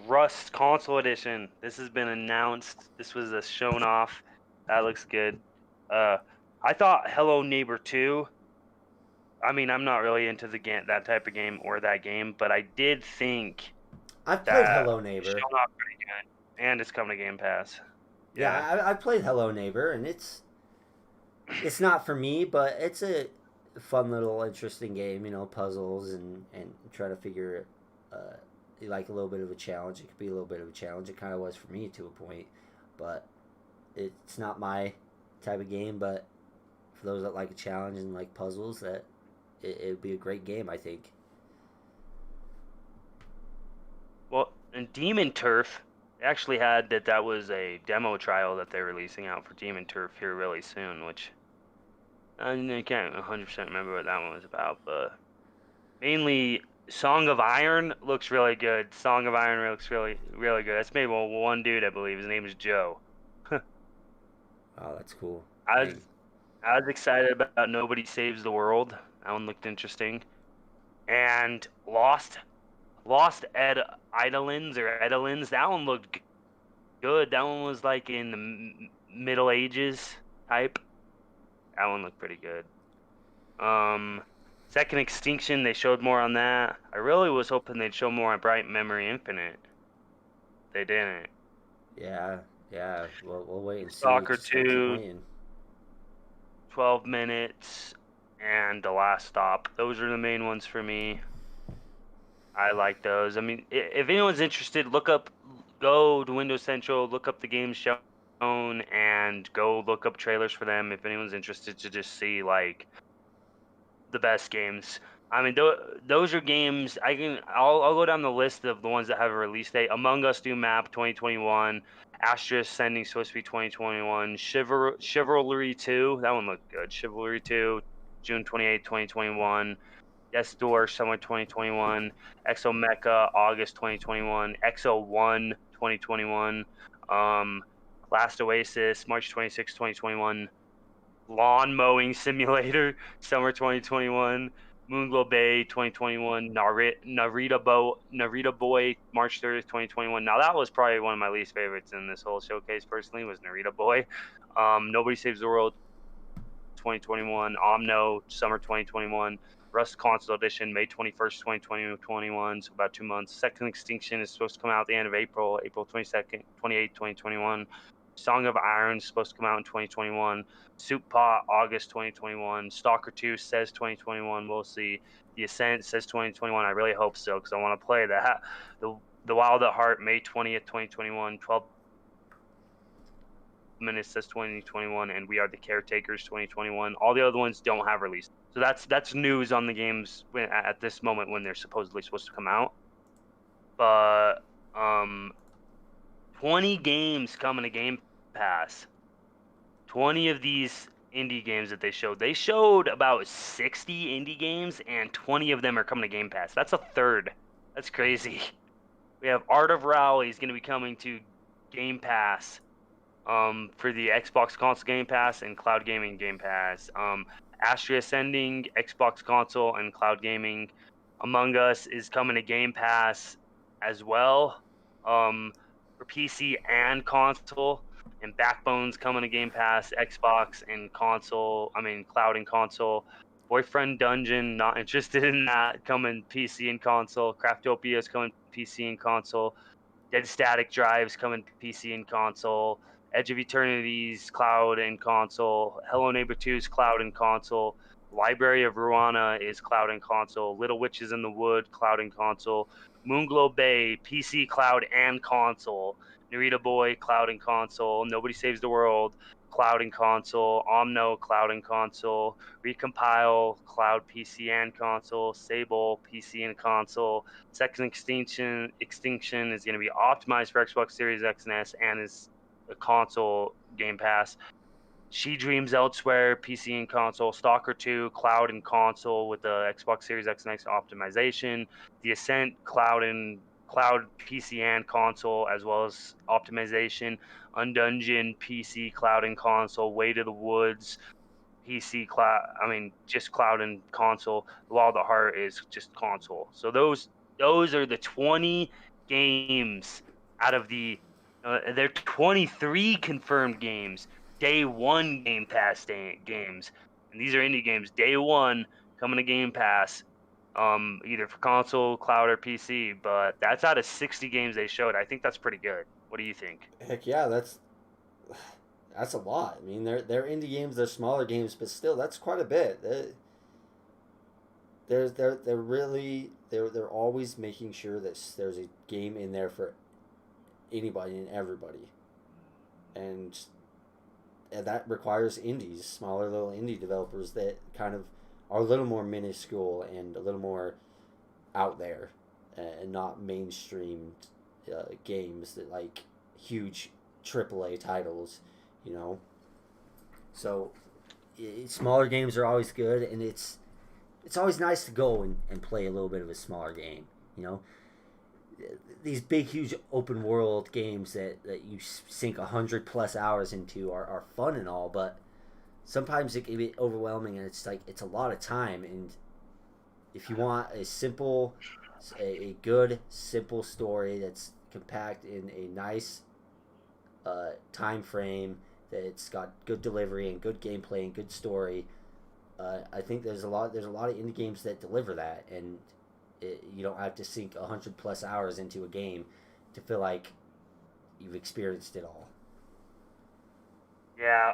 Rust Console Edition. This has been announced. This was shown off. That looks good. Uh, I thought Hello Neighbor 2. I mean, I'm not really into the game, that type of game or that game, but I did think I've played that Hello it's Neighbor. shown off pretty good, and it's coming to Game Pass. Yeah, Yeah. I've played Hello Neighbor, and it's not for me, but it's a fun little interesting game. You know, puzzles and try to figure it. Like a little bit of a challenge. It could be a little bit of a challenge. It kind of was for me to a point, but it's not my type of game. But for those that like a challenge and like puzzles, that it would be a great game. I think. Well, and Demon Turf actually had that was a demo trial that they're releasing out for Demon Turf here really soon, which I can't 100% remember what that one was about, but mainly Song of Iron looks really good. Song of Iron looks really really good. That's made by one dude, I believe. His name is Joe. Oh, that's cool. I Dang. was I was excited about Nobody Saves the World. That one looked interesting. And Lost Ed Idolins or Edolins. That one looked good. That one was like in the Middle Ages type. That one looked pretty good. Um, Second Extinction, they showed more on that. I really was hoping they'd show more on Bright Memory Infinite. They didn't. Yeah, yeah. We'll wait and see. Stalker Just gotta keep 2, waiting. 12 minutes, and The Last Stop. Those are the main ones for me. I like those. I mean, if anyone's interested, go to Windows Central, look up the games shown, and go look up trailers for them. If anyone's interested to just see like the best games. I mean, those are games I'll go down the list of the ones that have a release date. Among Us New Map 2021, Astria Ascending supposed to be 2021, Chivalry 2, that one looked good. Chivalry 2, June 28, 2021. Death's Door, summer 2021. Exo Mecha, August 2021. Exo 1, 2021. Last Oasis, March 26, 2021. Lawn Mowing Simulator, summer 2021. Moonglow Bay 2021, Narita Boy, March 30th, 2021. Now that was probably one of my least favorites in this whole showcase personally, was Narita Boy. Nobody Saves the World 2021, Omno, summer 2021. Rust Console Edition, May 21st, 2021, so about 2 months. Second Extinction is supposed to come out at the end of April, April 22nd, 28th, 2021. Song of Iron is supposed to come out in 2021. Soup Pot, August 2021. Stalker 2 says 2021. We'll see. The Ascent says 2021. I really hope so because I want to play that. The Wild at Heart, May 20th, 2021. 12 Minutes says 2021, and We Are the Caretakers 2021. All the other ones don't have release. So that's news on the games at this moment when they're supposedly supposed to come out. But 20 games coming to Game Pass. 20 of these indie games that they showed about 60 indie games, and 20 of them are coming to Game Pass. That's a third. That's crazy. We have Art of Rally is going to be coming to Game Pass for the Xbox Console Game Pass and Cloud Gaming Game Pass. Astria Ascending, Xbox Console and Cloud Gaming. Among Us is coming to Game Pass as well for PC and console. And Backbone's coming to Game Pass, Xbox and console. I mean, cloud and console. Boyfriend Dungeon, not interested in that. Coming PC and console. Craftopia is coming PC and console. Dead Static Drive's coming PC and console. Edge of Eternity's cloud and console. Hello Neighbor 2's cloud and console. Library of Ruana is cloud and console. Little Witches in the Wood, cloud and console. Moonglow Bay, PC, cloud, and console. Narita Boy, cloud and console. Nobody Saves the World, cloud and console. Omno, cloud and console. Recompile, cloud, PC, and console. Sable, PC, and console. Second Extinction is going to be optimized for Xbox Series X and S and is a console Game Pass. She Dreams Elsewhere, PC and console. Stalker 2, cloud and console with the Xbox Series X and X optimization. The Ascent, cloud, PC and console, as well as optimization. Undungeon, PC, cloud and console. Way to the Woods, PC, just cloud and console. The Wild at Heart is just console. So those are the 20 games out of the there are 23 confirmed games. Day one Game Pass games, and these are indie games. Day one coming to Game Pass, either for console, cloud, or PC. But that's out of 60 games they showed. I think that's pretty good. What do you think? Heck yeah, that's a lot. I mean, they're indie games, they're smaller games, but still, that's quite a bit. They're always making sure that there's a game in there for anybody and everybody, and that requires indies, smaller little indie developers that kind of are a little more minuscule and a little more out there, and not mainstream games that like huge AAA titles, you know. So smaller games are always good, and it's always nice to go and play a little bit of a smaller game, you know. These big, huge open world games that you sink 100+ hours into are fun and all, but sometimes it can be overwhelming, and it's a lot of time. And if you want a good, simple story that's compact in a nice time frame, that it's got good delivery and good gameplay and good story, I think there's a lot of indie games that deliver that, and you don't have to sink 100+ hours into a game to feel like you've experienced it all. Yeah,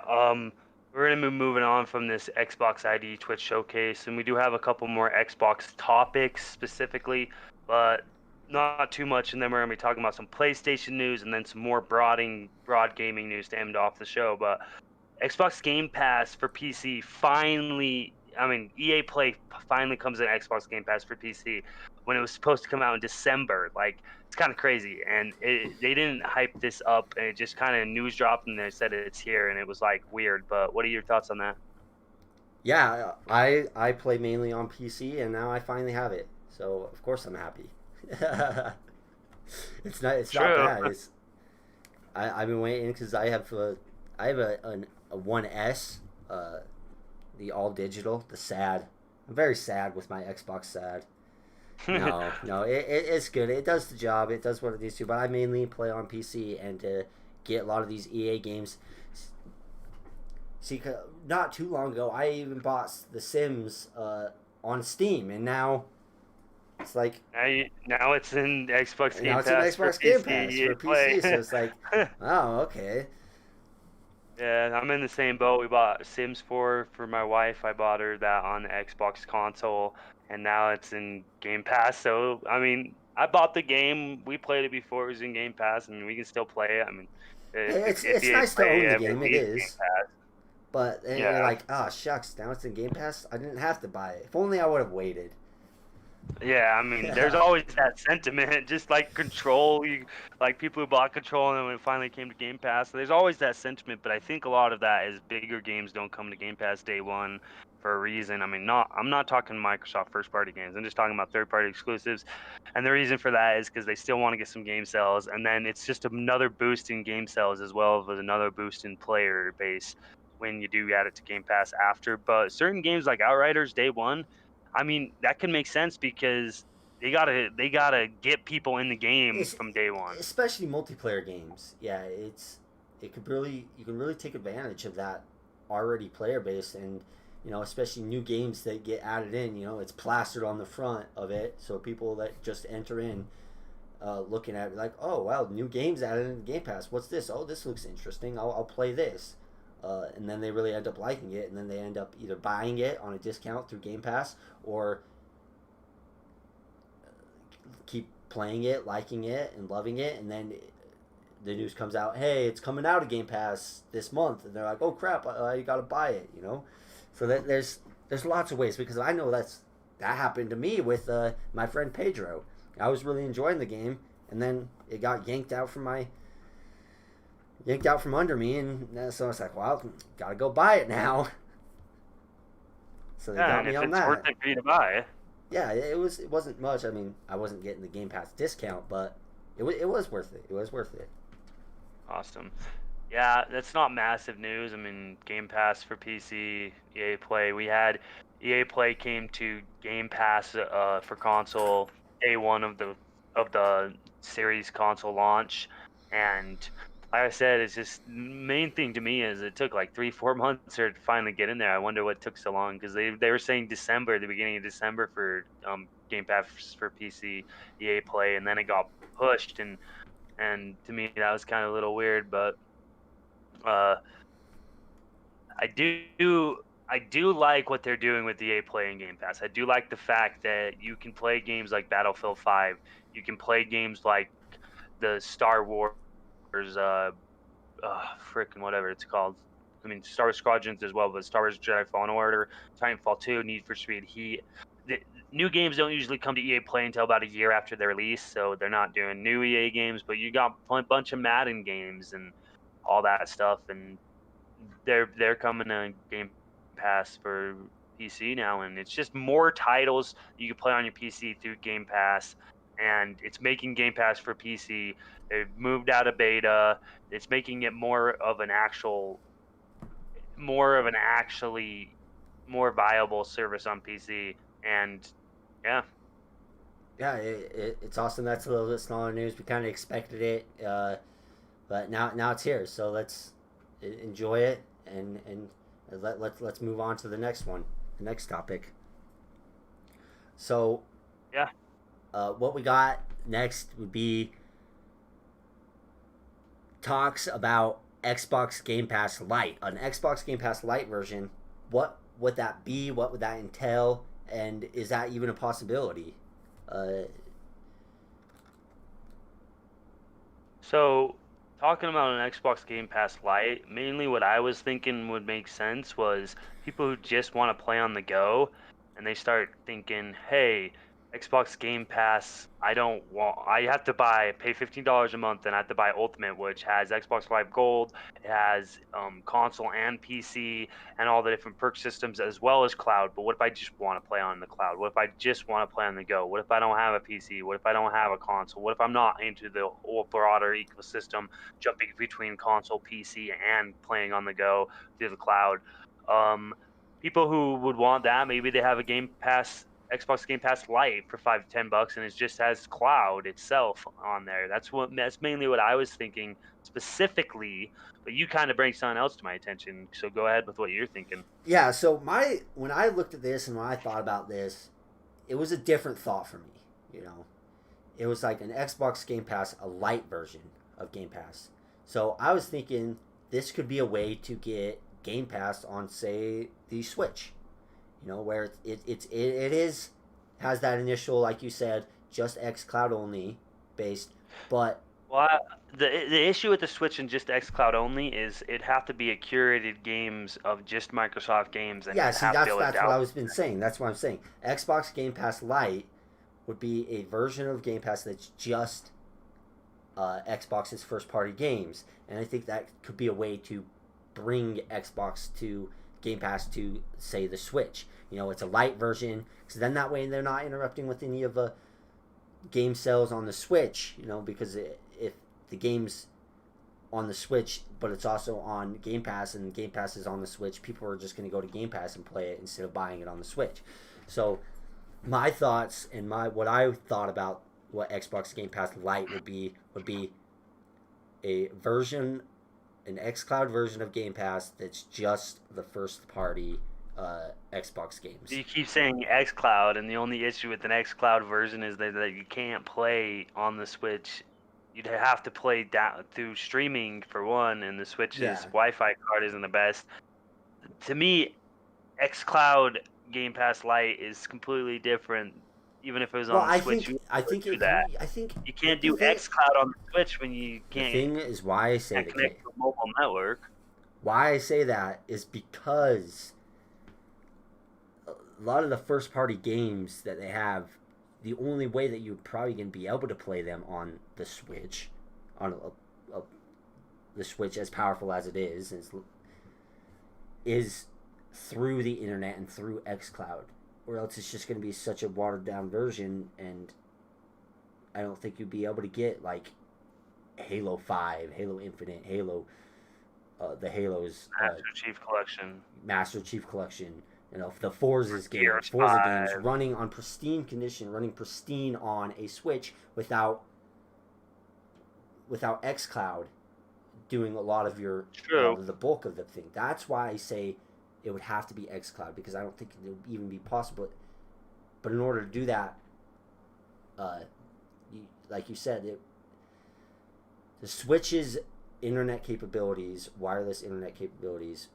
we're gonna be moving on from this Xbox ID Twitch showcase, and we do have a couple more Xbox topics specifically, but not too much. And then we're gonna be talking about some PlayStation news, and then some more broad gaming news to end off the show. But Xbox Game Pass for PC finally I mean, EA Play finally comes in Xbox Game Pass for PC when it was supposed to come out in December. Like, it's kind of crazy, and they didn't hype this up, and it just kind of news dropped, and they said it's here, and it was like weird. But what are your thoughts on that? Yeah, I play mainly on PC, and now I finally have it. So of course I'm happy. It's not True. bad. I've been waiting because I have a 1S, the all digital, the sad. I'm very sad with my Xbox sad. No, it's good. It does the job. It does what it needs to. But I mainly play on PC and to get a lot of these EA games. See, not too long ago, I even bought The Sims on Steam, and now it's like Now it's in Xbox now Game it's an Pass for Xbox Game PC. Pass EA for Play. PC. So it's like, oh, okay. Yeah, I'm in the same boat. We bought Sims 4 for my wife. I bought her that on the Xbox console, and now it's in Game Pass. So, I mean, I bought the game. We played it before it was in Game Pass, and we can still play it. I mean, if It's EA nice to Play own the ever game. It leaves Game is, Pass. but you're Yeah. like, oh shucks, now it's in Game Pass. I didn't have to buy it. If only I would have waited. Yeah, I mean, there's always that sentiment, just like Control, like people who bought Control and then when it finally came to Game Pass, there's always that sentiment, but I think a lot of that is bigger games don't come to Game Pass day one for a reason. I mean, I'm not talking Microsoft first party games. I'm just talking about third party exclusives. And the reason for that is because they still want to get some game sales, and then it's just another boost in game sales as well as another boost in player base when you do add it to Game Pass after. But certain games like Outriders day one, I mean, that can make sense because they gotta get people in the game It's from day one. especially multiplayer games. Yeah, it could really you can really take advantage of that already player base, and especially new games that get added in. It's plastered on the front of it, so people that just enter in, looking at it like, oh wow, new games added in Game Pass. What's this? Oh, this looks interesting. I'll play this. And then they really end up liking it, and then they end up either buying it on a discount through Game Pass or keep playing it, liking it, and loving it, and then the news comes out, hey, it's coming out of Game Pass this month, and they're like, oh crap, I gotta buy it. So that there's lots of ways, because I know that happened to me with my friend Pedro. I was really enjoying the game, and then it got yanked out from under me, and so I was like, well, gotta go buy it now. So they Yeah, got and me if on it's that. worth it for you to buy, Yeah, it wasn't much. I mean, I wasn't getting the Game Pass discount, but it was worth it. It was worth it. awesome. Yeah, that's not massive news. I mean, Game Pass for PC, EA Play. We had EA Play came to Game Pass for console day one of the series console launch, and like I said, it's just main thing to me is it took like 3-4 months to finally get in there. I wonder what took so long because they were saying December, the beginning of December for Game Pass for PC, EA Play, and then it got pushed and to me that was kind of a little weird, but uh, I do like what they're doing with the EA Play and Game Pass. I do like the fact that you can play games like Battlefield 5. You can play games like the Star Wars, freaking whatever it's called. I mean, Star Wars Squadrons as well, but Star Wars Jedi Fallen Order, Titanfall 2, Need for Speed Heat. The new games don't usually come to EA Play until about a year after their release, so they're not doing new EA games. But you got a bunch of Madden games and all that stuff, and they're coming to Game Pass for PC now, and it's just more titles you can play on your PC through Game Pass, and it's making Game Pass for PC. They've moved out of beta. It's making it more of an actually more viable service on PC, and yeah, Yeah, it's awesome. That's a little bit smaller news. We kind of expected it, but now it's here. So let's enjoy it, and let's move on to the next one, the next topic. So yeah. what we got next would be talks about Xbox Game Pass Lite, an Xbox Game Pass Lite version. What would that be? What would that entail? And is that even a possibility? Uh, So talking about an Xbox Game Pass Lite, mainly what I was thinking would make sense was people who just want to play on the go, and they start thinking, hey, Xbox Game Pass, I have to pay $15 a month, and I have to buy Ultimate, which has Xbox Live Gold, it has console and PC, and all the different perk systems as well as cloud. But what if I just want to play on the cloud? What if I just want to play on the go? What if I don't have a PC? What if I don't have a console? What if I'm not into the whole broader ecosystem, jumping between console, PC, and playing on the go through the cloud? Um, People who would want that, maybe they have a Xbox Game Pass Lite for $5 to $10, and it just has cloud itself on there. That's mainly what I was thinking specifically. But you kind of bring something else to my attention, so go ahead with what you're thinking. Yeah. So when I looked at this and when I thought about this, it was a different thought for me. You know, it was like an Xbox Game Pass, a light version of Game Pass. So I was thinking this could be a way to get Game Pass on, say, the Switch. You know, where it is has that initial, like you said, just X Cloud only based, but Well, the issue with the Switch and just xCloud only is it'd have to be a curated games of just Microsoft games, and yeah, you'd see, have to be able to that's what I download. was been saying. That's what I'm saying. Xbox Game Pass Lite would be a version of Game Pass that's just Xbox's first party games, and I think that could be a way to bring Xbox to Game Pass to, say, the Switch. You know, it's a light version, because then that way they're not interrupting with any of the game sales on the Switch. You know, because if the game's on the Switch, but it's also on Game Pass, and Game Pass is on the Switch, people are just going to go to Game Pass and play it instead of buying it on the Switch. So my thoughts and what I thought about what Xbox Game Pass Lite would be a version, an XCloud version of Game Pass that's just the first party Xbox games. You keep saying xCloud, and the only issue with an xCloud version is that you can't play on the Switch. You'd have to play down through streaming for one, and the Switch's Yeah. Wi-Fi card isn't the best. To me, xCloud Game Pass Lite is completely different. Even if it was Well, on the Switch, you I would think do it can that. be. I think You can't the do thing xCloud on the Switch when you the thing is why I say can't connect to a mobile network. why I say that is because a lot of the first party games that they have, the only way that you're probably going to be able to play them on the Switch, on the Switch as powerful as it is through the internet and through xCloud, or else it's just going to be such a watered down version, and I don't think you'd be able to get like Halo 5, Halo Infinite, the Halos, Master Chief Collection. Master Chief Collection, you know, the Forza Gears games 5. running on pristine condition, running pristine on a Switch without xCloud doing a lot of True. the bulk of the thing. That's why I say it would have to be xCloud, because I don't think it would even be possible. But in order to do that, like you said, the Switch's internet capabilities, wireless internet capabilities,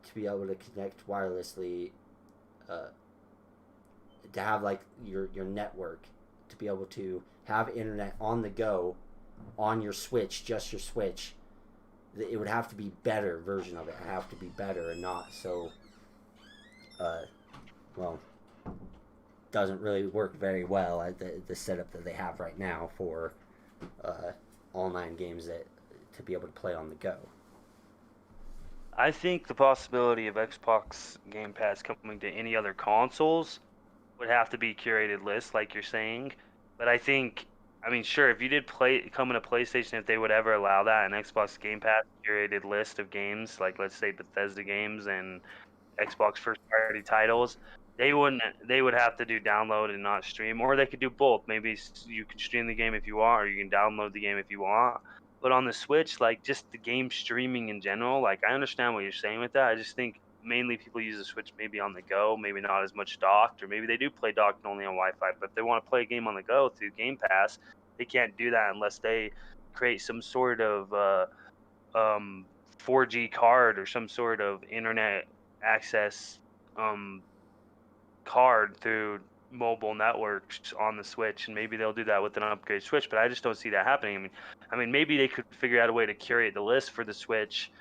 to be able to connect wirelessly, to have like your network, to be able to have internet on the go, on your Switch, just your Switch. It would have to be better version of it. It would have to be better and not so. Well, doesn't really work very well at the setup that they have right now for online games that to be able to play on the go. I think the possibility of Xbox Game Pass coming to any other consoles would have to be curated lists, like you're saying. But I mean, sure, if you did come in a PlayStation, if they would ever allow that, an Xbox Game Pass curated list of games, like let's say Bethesda games and Xbox first party titles, they would have to do download and not stream, or they could do both. Maybe you can stream the game if you want, or you can download the game if you want. But on the Switch, like just the game streaming in general, like I understand what you're saying with that. I just think mainly people use the Switch maybe on the go, maybe not as much docked, or maybe they do play docked only on Wi-Fi. But if they want to play a game on the go through Game Pass, they can't do that unless they create some sort of 4G card or some sort of internet access card through mobile networks on the Switch, and maybe they'll do that with an upgrade Switch. But I just don't see that happening. I mean, maybe they could figure out a way to curate the list for the Switch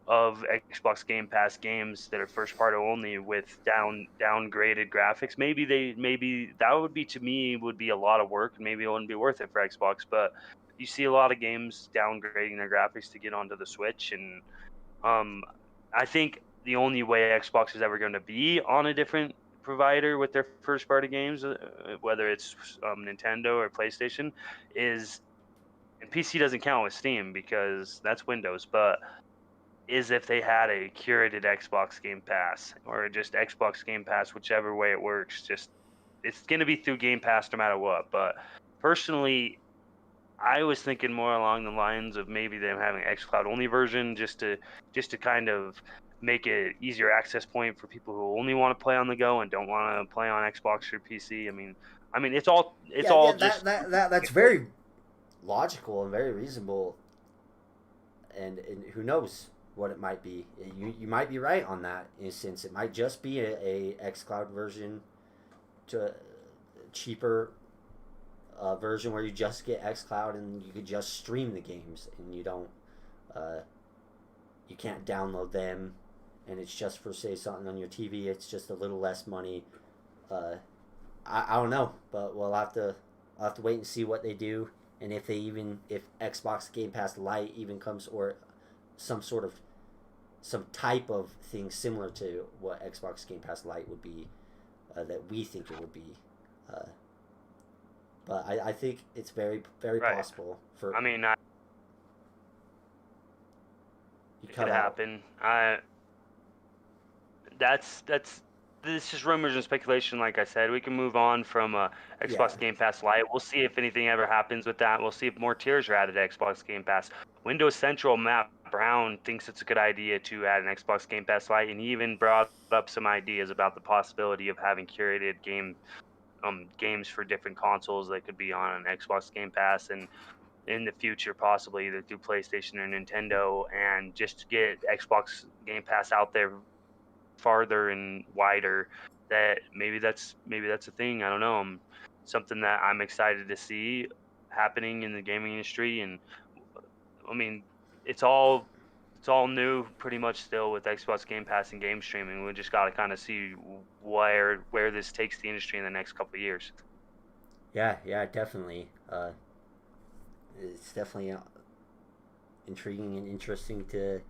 of Xbox Game Pass games that are first party only with downgraded graphics. Maybe that would be, to me, would be a lot of work, and maybe it wouldn't be worth it for Xbox. But you see a lot of games downgrading their graphics to get onto the Switch, and I think the only way Xbox is ever going to be on a different provider with their first party games, whether it's Nintendo or PlayStation, is, and PC doesn't count with Steam because that's Windows, but is if they had a curated Xbox Game Pass or just Xbox Game Pass, whichever way it works. Just it's going to be through Game Pass no matter what. But personally, I was thinking more along the lines of maybe them having an xCloud only version, just to kind of make it easier access point for people who only want to play on the go and don't want to play on Xbox or PC. I mean, it's all just that's very logical and very reasonable. And who knows what it might be? You might be right on that instance. It might just be a xCloud version, to cheaper version where you just get xCloud and you could just stream the games and you don't you can't download them, and it's just for, say, something on your TV. It's just a little less money. I don't know, but I'll have to wait and see what they do, and if Xbox Game Pass Lite even comes, or some type of thing similar to what Xbox Game Pass Lite would be, that we think it would be. But I think it's very, very right. possible for. I mean, it could happen. That's this is rumors and speculation. Like I said, we can move on from Xbox Game Pass Lite. We'll see if anything ever happens with that. We'll see if more tiers are added to Xbox Game Pass. Windows Central Matt Brown thinks it's a good idea to add an Xbox Game Pass Lite, and he even brought up some ideas about the possibility of having curated games for different consoles that could be on an Xbox Game Pass, and in the future possibly either through PlayStation or Nintendo, and just to get Xbox Game Pass out there farther and wider. That maybe that's a thing. I don't know. Something that I'm excited to see happening in the gaming industry. And I mean, it's all new pretty much still with Xbox Game Pass and game streaming. We just got to kind of see where this takes the industry in the next couple of years. Yeah, definitely. It's definitely intriguing and interesting to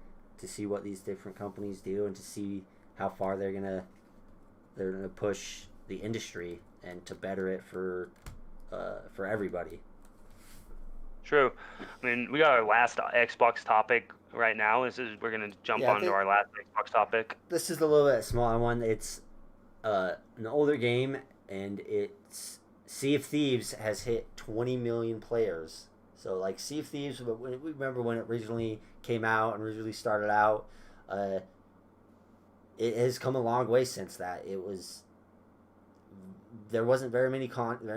see what these different companies do, and to see how far they're gonna push the industry and to better it for everybody. True. I mean, we got our last Xbox topic right now. We're gonna jump onto our last Xbox topic. This is a little bit smaller one. It's an older game, and it's Sea of Thieves has hit 20 million players. So, like, Sea of Thieves, we remember when it originally came out and originally started out. It has come a long way since that. There wasn't very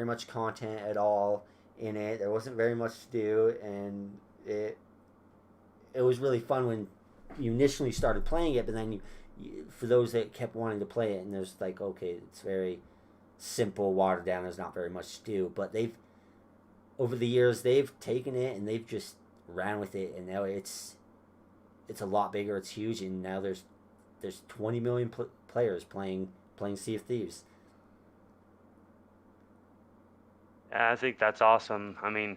much content at all in it. There wasn't very much to do, and it was really fun when you initially started playing it. But then for those that kept wanting to play it, and there's like, okay, it's very simple, watered down. There's not very much to do. But over the years, they've taken it and they've just ran with it, and now it's a lot bigger. It's huge, and now there's 20 million players playing Sea of Thieves. Yeah, I think that's awesome. I mean,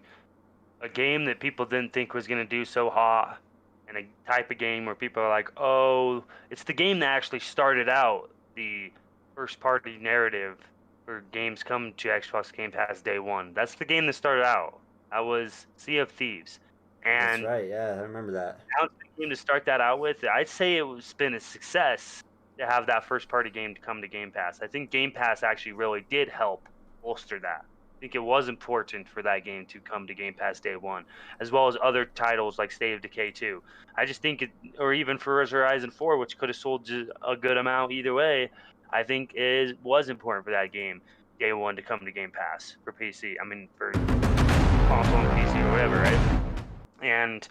a game that people didn't think was going to do so hot, and a type of game where people are like, oh, it's the game that actually started out the first-party narrative for games coming to Xbox Game Pass day one. That's the game that started out. That was Sea of Thieves. And that's right, yeah, I remember that. Now it's the game to start that out with. I'd say it's been a success to have that first-party game to come to Game Pass. I think Game Pass actually really did help bolster that. I think it was important for that game to come to Game Pass day one, as well as other titles like State of Decay 2. I just think or even Forza Horizon 4, which could have sold a good amount either way, I think it was important for that game day one to come to Game Pass for PC. I mean, for console and PC or whatever, right? And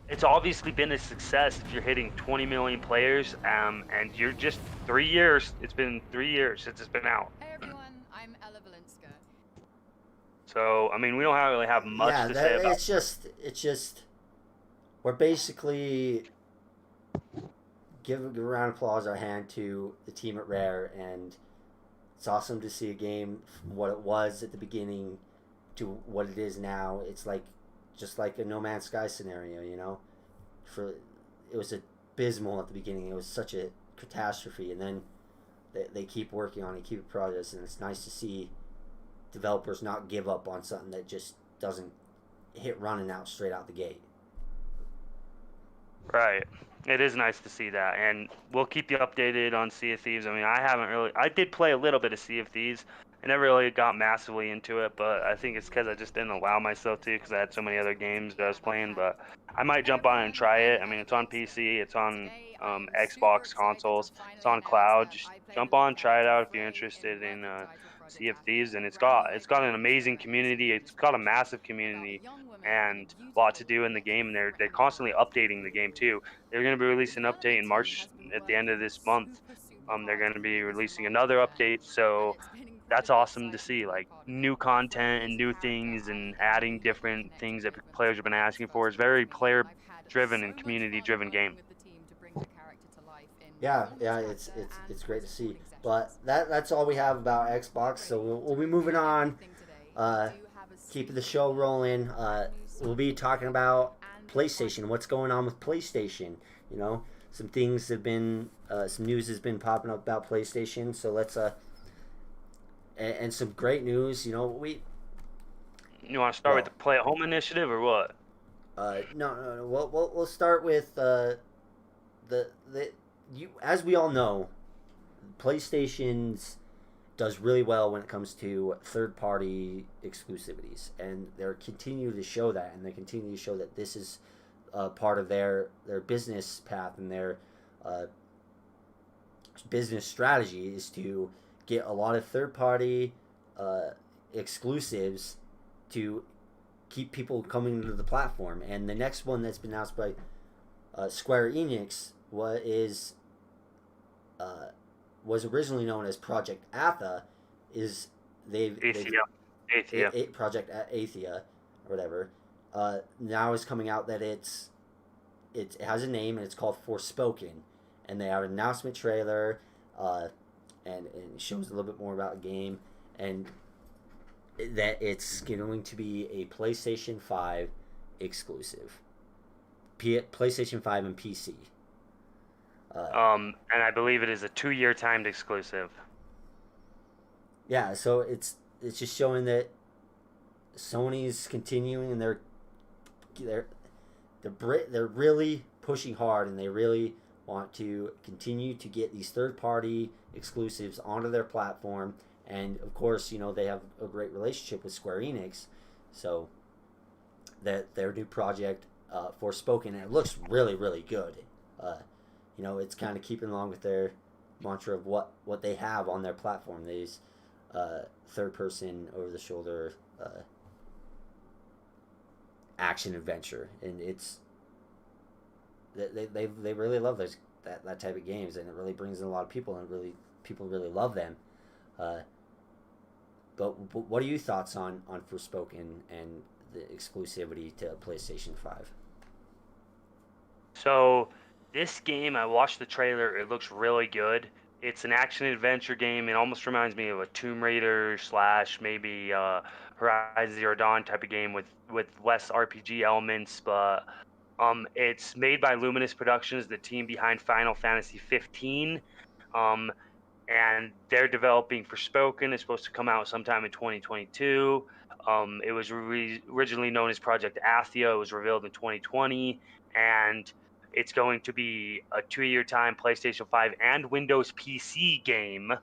it's obviously been a success if you're hitting 20 million players, and you're just 3 years. It's been 3 years since it's been out. So I mean, we don't really have much Yeah, to say about. it's just we're basically give a round of applause our hand to the team at Rare, and it's awesome to see a game from what it was at the beginning to what it is now. It's like just like a No Man's Sky scenario, you know. For it was abysmal at the beginning. It was such a catastrophe, and then they keep working on it, keep progress, and it's nice to see developers not give up on something that just doesn't hit running out straight out the gate. Right. It is nice to see that, and we'll keep you updated on Sea of Thieves. I mean, I did play a little bit of Sea of Thieves. I never really got massively into it, but I think it's because I just didn't allow myself to because I had so many other games that I was playing. But I might jump on and try it. I mean, it's on PC, it's on Xbox consoles, it's on cloud. Just jump on, try it out if you're interested in Sea of Thieves, and it's got an amazing community. It's got a massive community and a lot to do in the game, and they're constantly updating the game too. They're going to be releasing an update in March at the end of this month. They're going to be releasing another update, so that's awesome to see, like new content and new things and adding different things that players have been asking for. It's very player driven and community driven game. Yeah, yeah, it's great to see. But that's all we have about Xbox. So we'll be moving on. Uh, Keeping the show rolling. We'll be talking about PlayStation. What's going on with PlayStation? You know, some things have been, some news has been popping up about PlayStation. So let's and some great news. You know, You want to start with well, the Play at Home initiative or what? no. We'll start with the you as we all know, PlayStation's does really well when it comes to third party exclusivities, and they're continue to show that, and they continue to show that this is part of their business path and their uh, business strategy is to get a lot of third party uh, exclusives to keep people coming to the platform. And the next one that's been announced by Square Enix uh, was originally known as Project Atha, is they've Athea. Athea. Project Athea or whatever. Now is coming out that it has a name, and it's called Forspoken, and they have an announcement trailer, and it shows a little bit more about the game, and that it's going to be a PlayStation 5 exclusive, PlayStation 5 and PC. And I believe it is a 2-year timed exclusive. Yeah, so it's just showing that Sony's continuing, and they're they're really pushing hard, and they really want to continue to get these third party exclusives onto their platform. And of course, you know, they have a great relationship with Square Enix, so that their new project Forspoken, and it looks really good. Uh, you know, it's kind of keeping along with their mantra of what they have on their platform. These third person over the shoulder action adventure, and it's they really love that type of games, and it really brings in a lot of people, and people really love them. Uh, but what are your thoughts on Forspoken and the exclusivity to PlayStation 5? So this game, I watched the trailer. It looks really good. It's an action adventure game. It almost reminds me of a Tomb Raider slash maybe Horizon Zero Dawn type of game with less RPG elements. But it's made by Luminous Productions, the team behind Final Fantasy 15. Um, and they're developing Forspoken. It's supposed to come out sometime in 2022. It was originally known as Project Athia. It was revealed in 2020, and it's going to be a 2-year time PlayStation 5 and Windows PC game,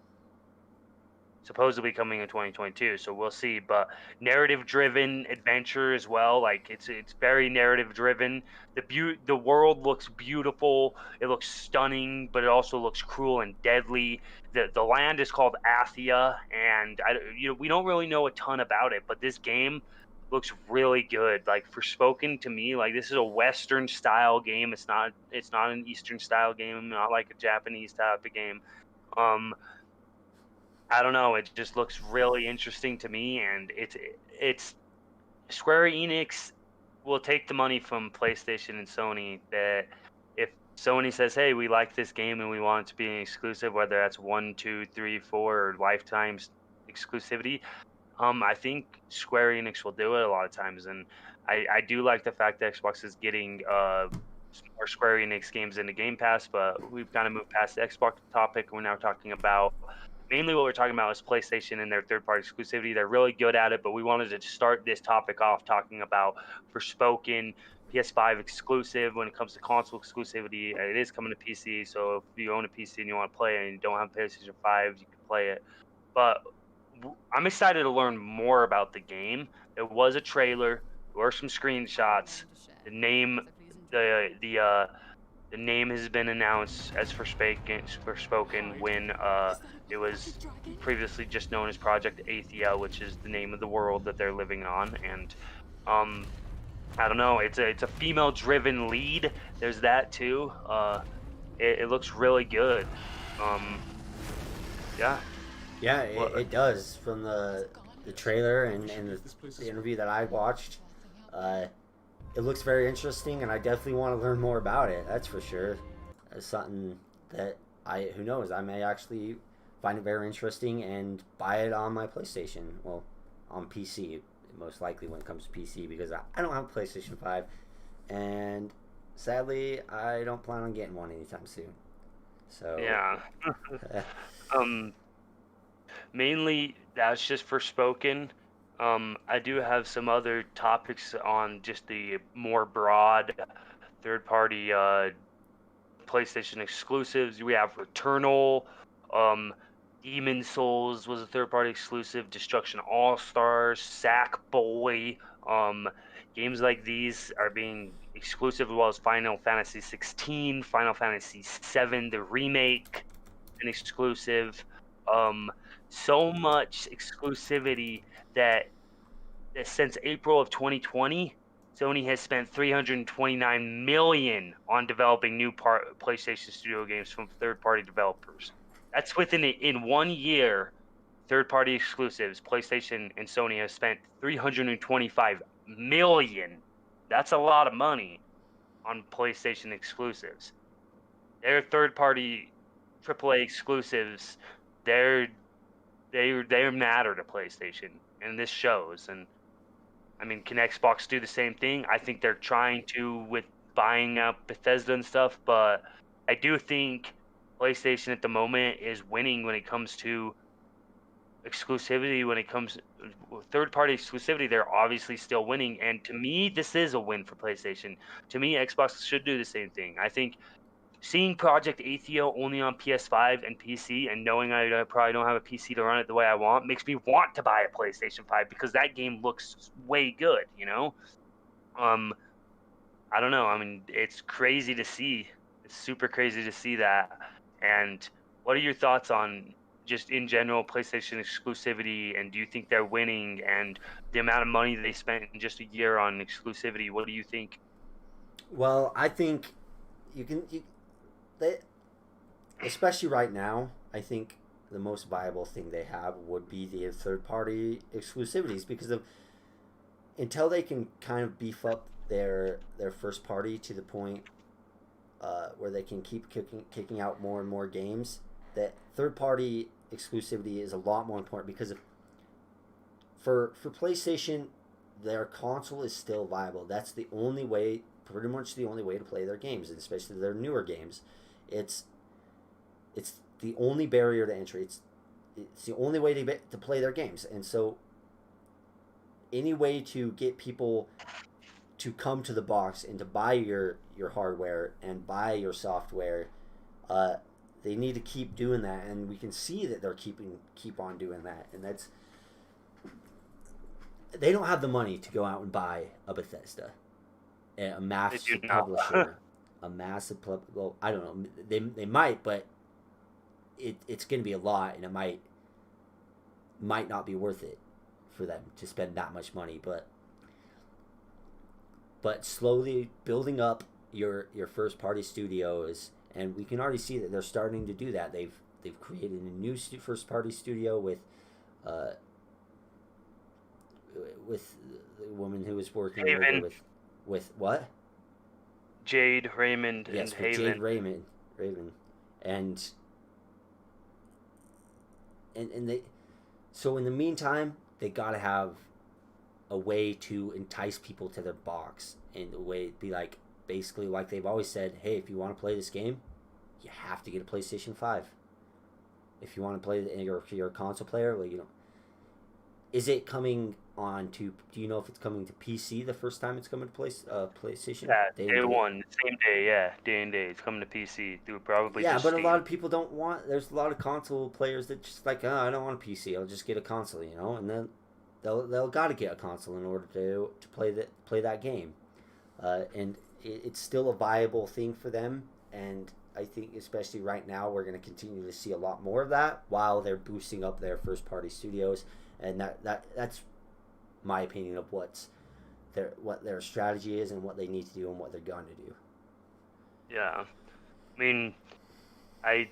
supposedly coming in 2022. So we'll see. But narrative driven adventure as well. Like it's very narrative driven. The world looks beautiful. It looks stunning, but it also looks cruel and deadly. The land is called Athia, and we don't really know a ton about it, but this game looks really good. Like Forspoken, to me, like this is a Western style game. It's not an Eastern style game, not like a Japanese type of game. Um, I don't know. It just looks really interesting to me, and it's Square Enix will take the money from PlayStation and Sony. That if Sony says, "Hey, we like this game and we want it to be an exclusive," whether that's 1, 2, 3, 4, or lifetime exclusivity, I think Square Enix will do it a lot of times, and I do like the fact that Xbox is getting more Square Enix games into Game Pass, but we've kind of moved past the Xbox topic. We're now talking about mainly what we're talking about is PlayStation and their third-party exclusivity. They're really good at it, but we wanted to start this topic off talking about Forspoken, PS5 exclusive. When it comes to console exclusivity, it is coming to PC. So if you own a PC and you want to play it and you don't have PlayStation 5, you can play it. But I'm excited to learn more about the game. There was a trailer. There were some screenshots. The name, the name has been announced as Forspoken when it was previously just known as Project Athia, which is the name of the world that they're living on. And I don't know, it's a female-driven lead. There's that too. It looks really good. Yeah. Yeah, it does. From the trailer and the interview that I watched, it looks very interesting, and I definitely want to learn more about it. That's for sure. It's something that who knows, I may actually find it very interesting and buy it on my PlayStation. Well, on PC, most likely when it comes to PC, because I don't have a PlayStation 5, and sadly, I don't plan on getting one anytime soon. So yeah. Mainly that's just Forspoken. I do have some other topics on just the more broad third-party PlayStation exclusives. We have Returnal, Demon Souls was a third-party exclusive, Destruction All-Stars, Sackboy. Games like these are being exclusive, as well as Final Fantasy 16, Final Fantasy 7, the remake, an exclusive. So much exclusivity that since April of 2020, Sony has spent 329 million on developing new PlayStation Studio games from third-party developers. That's in 1 year. Third-party exclusives, PlayStation and Sony have spent 325 million. That's a lot of money on PlayStation exclusives. Their third-party AAA exclusives, they matter to PlayStation, and this shows. And I mean, can Xbox do the same thing? I think they're trying to with buying up Bethesda and stuff, but I do think PlayStation at the moment is winning when it comes to exclusivity. When it comes third-party exclusivity, they're obviously still winning, and to me, this is a win for PlayStation. To me, Xbox should do the same thing. I think seeing Project Athia only on PS5 and PC, and knowing I probably don't have a PC to run it the way I want, makes me want to buy a PlayStation 5 because that game looks way good, you know? I don't know. I mean, it's crazy to see. It's super crazy to see that. And what are your thoughts on just in general PlayStation exclusivity, and do you think they're winning, and the amount of money they spent in just a year on exclusivity? What do you think? Well, I think they, especially right now, I think the most viable thing they have would be the third party exclusivities, because until they can kind of beef up their first party to the point where they can keep kicking out more and more games, that third party exclusivity is a lot more important, because for PlayStation, their console is still viable. That's the only way, pretty much the only way to play their games, and especially their newer games. It's the only barrier to entry. It's the only way to play their games, and so any way to get people to come to the box and to buy your hardware and buy your software, they need to keep doing that, and we can see that they're keep on doing that, and that's, they don't have the money to go out and buy a Bethesda, a massive publisher, a massive well, I don't know, they might, but it's going to be a lot, and it might not be worth it for them to spend that much money, but slowly building up your first party studios, and we can already see that they're starting to do that. They've created a new first party studio with with the woman who was working over Haven, with what? Jade, Raymond, and Yes, with Jade Haven. Raven, and and they. So in the meantime, they gotta have a way to entice people to their box, and a way be like basically like they've always said, hey, if you want to play this game, you have to get a PlayStation 5. If you want to play, if you're a console player, well, is it coming on to? Do you know if it's coming to PC the first time it's coming to PlayStation Yeah, day and day date? one, same day. Yeah, day and day. It's coming to PC through probably Yeah, just but a lot Steam. of people don't want. There's a lot of console players that just like, oh, I don't want a PC. I'll just get a console, and then they'll got to get a console in order to play that game. And it's still a viable thing for them. And I think, especially right now, we're going to continue to see a lot more of that while they're boosting up their first party studios. And that's my opinion of what their strategy is and what they need to do and what they're going to do. Yeah, I mean, I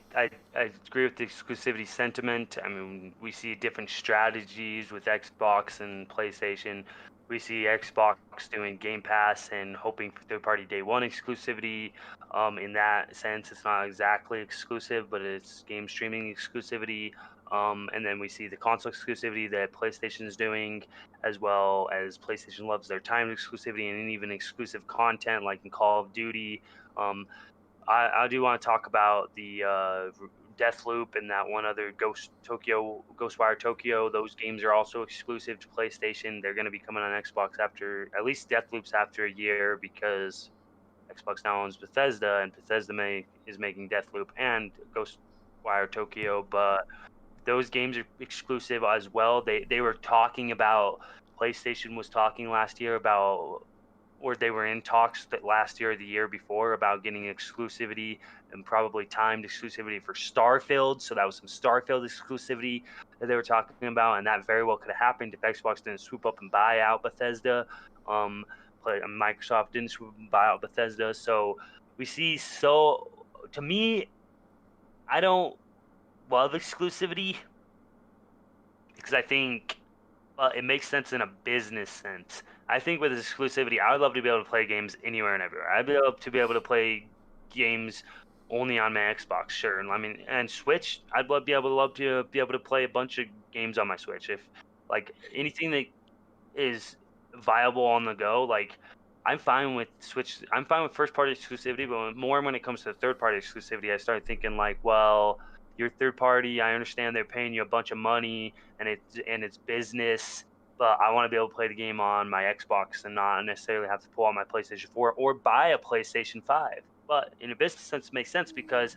agree with the exclusivity sentiment. I mean, we see different strategies with Xbox and PlayStation. We see Xbox doing Game Pass and hoping for third-party day one exclusivity. In that sense, it's not exactly exclusive, but it's game streaming exclusivity. And then we see the console exclusivity that PlayStation is doing, as well as PlayStation loves their timed exclusivity and even exclusive content like in Call of Duty. Um, I do want to talk about the Deathloop and that one other Ghostwire Tokyo. Those games are also exclusive to PlayStation. They're going to be coming on Xbox after at least Deathloop's after a year because Xbox now owns Bethesda, and Bethesda is making Deathloop and Ghostwire Tokyo. But those games are exclusive as well. They were talking about PlayStation was talking last year about or they were in talks that last year or the year before about getting exclusivity and probably timed exclusivity for Starfield. So that was some Starfield exclusivity that they were talking about, and that very well could have happened if Xbox didn't swoop up and buy out Bethesda. Um, Microsoft didn't swoop and buy out Bethesda. So we see. So to me, I don't love exclusivity because I think it makes sense in a business sense. I think with exclusivity, I would love to be able to play games anywhere and everywhere. I'd be able to play games only on my Xbox, sure. And I mean, and Switch, love to be able to play a bunch of games on my Switch. If like anything that is viable on the go, like I'm fine with Switch. I'm fine with first party exclusivity, but more when it comes to third party exclusivity, I start thinking like, well, you're third party. I understand they're paying you a bunch of money and it's business, but I want to be able to play the game on my Xbox and not necessarily have to pull out my PlayStation 4 or buy a PlayStation 5. But in a business sense, it makes sense because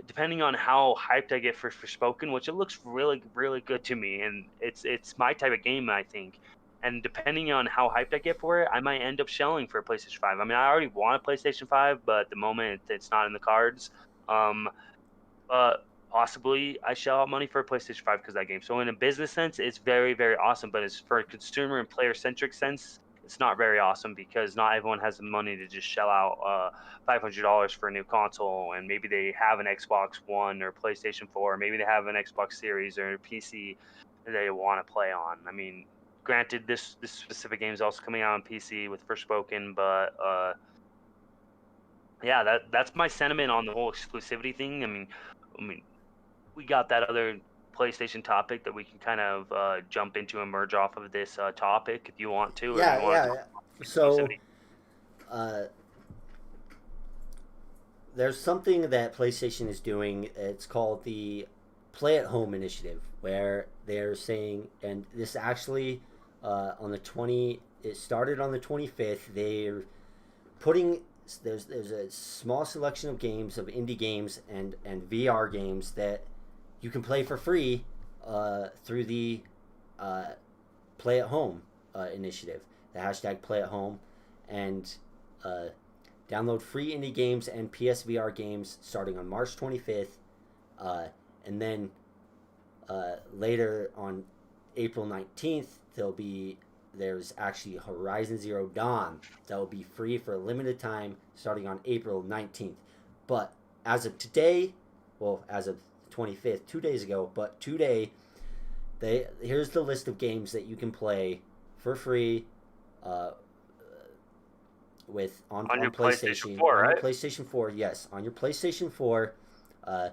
depending on how hyped I get for Forspoken, which it looks really really good to me, and it's my type of game, I think. And depending on how hyped I get for it, I might end up shelling for a PlayStation 5. I mean, I already want a PlayStation 5, but at the moment it's not in the cards. Um, Possibly I shell out money for a PlayStation 5 because of that game. So in a business sense, it's very, very awesome. But as for a consumer and player centric sense, it's not very awesome because not everyone has the money to just shell out $500 for a new console, and maybe they have an Xbox One or PlayStation 4, or maybe they have an Xbox Series or a PC that they want to play on. I mean, granted, this specific game is also coming out on PC with Forspoken, but yeah, that's my sentiment on the whole exclusivity thing. I mean, we got that other PlayStation topic that we can kind of jump into and merge off of this topic if you want to, or do you Yeah, want to yeah. talk So exclusivity? uh, there's something that PlayStation is doing. It's called the Play at Home initiative, where they're saying, and this actually on the 20, it started on the 25th. They're putting there's a small selection of games of indie games and VR games that you can play for free through the uh, Play at Home initiative, the hashtag Play at Home, and uh, download free indie games and PSVR games starting on March 25th, uh, and then later on April 19th there's actually Horizon Zero Dawn that will be free for a limited time starting on April 19th. But as of today, well, as of 25th, 2 days ago, but today, here's the list of games that you can play for free, uh, with On on your PlayStation PlayStation 4, on your right? PlayStation 4. Yes, on your PlayStation 4. Uh,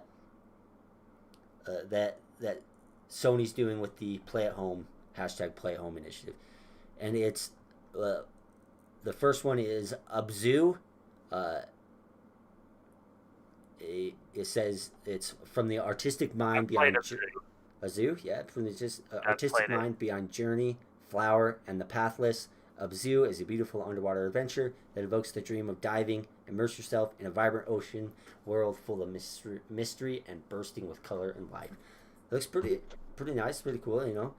that Sony's doing with the Play at Home #Play at Home initiative, and it's uh, the first one is Abzu. Uh, it says it's from the artistic mind I've played behind it too. Azu, yeah, from the just I've artistic played it. mind behind Journey, Flower, and The Pathless. Abzu is a beautiful underwater adventure that evokes the dream of diving. Immerse yourself in a vibrant ocean world full of mystery and bursting with color and life. It looks pretty nice, pretty cool, you know.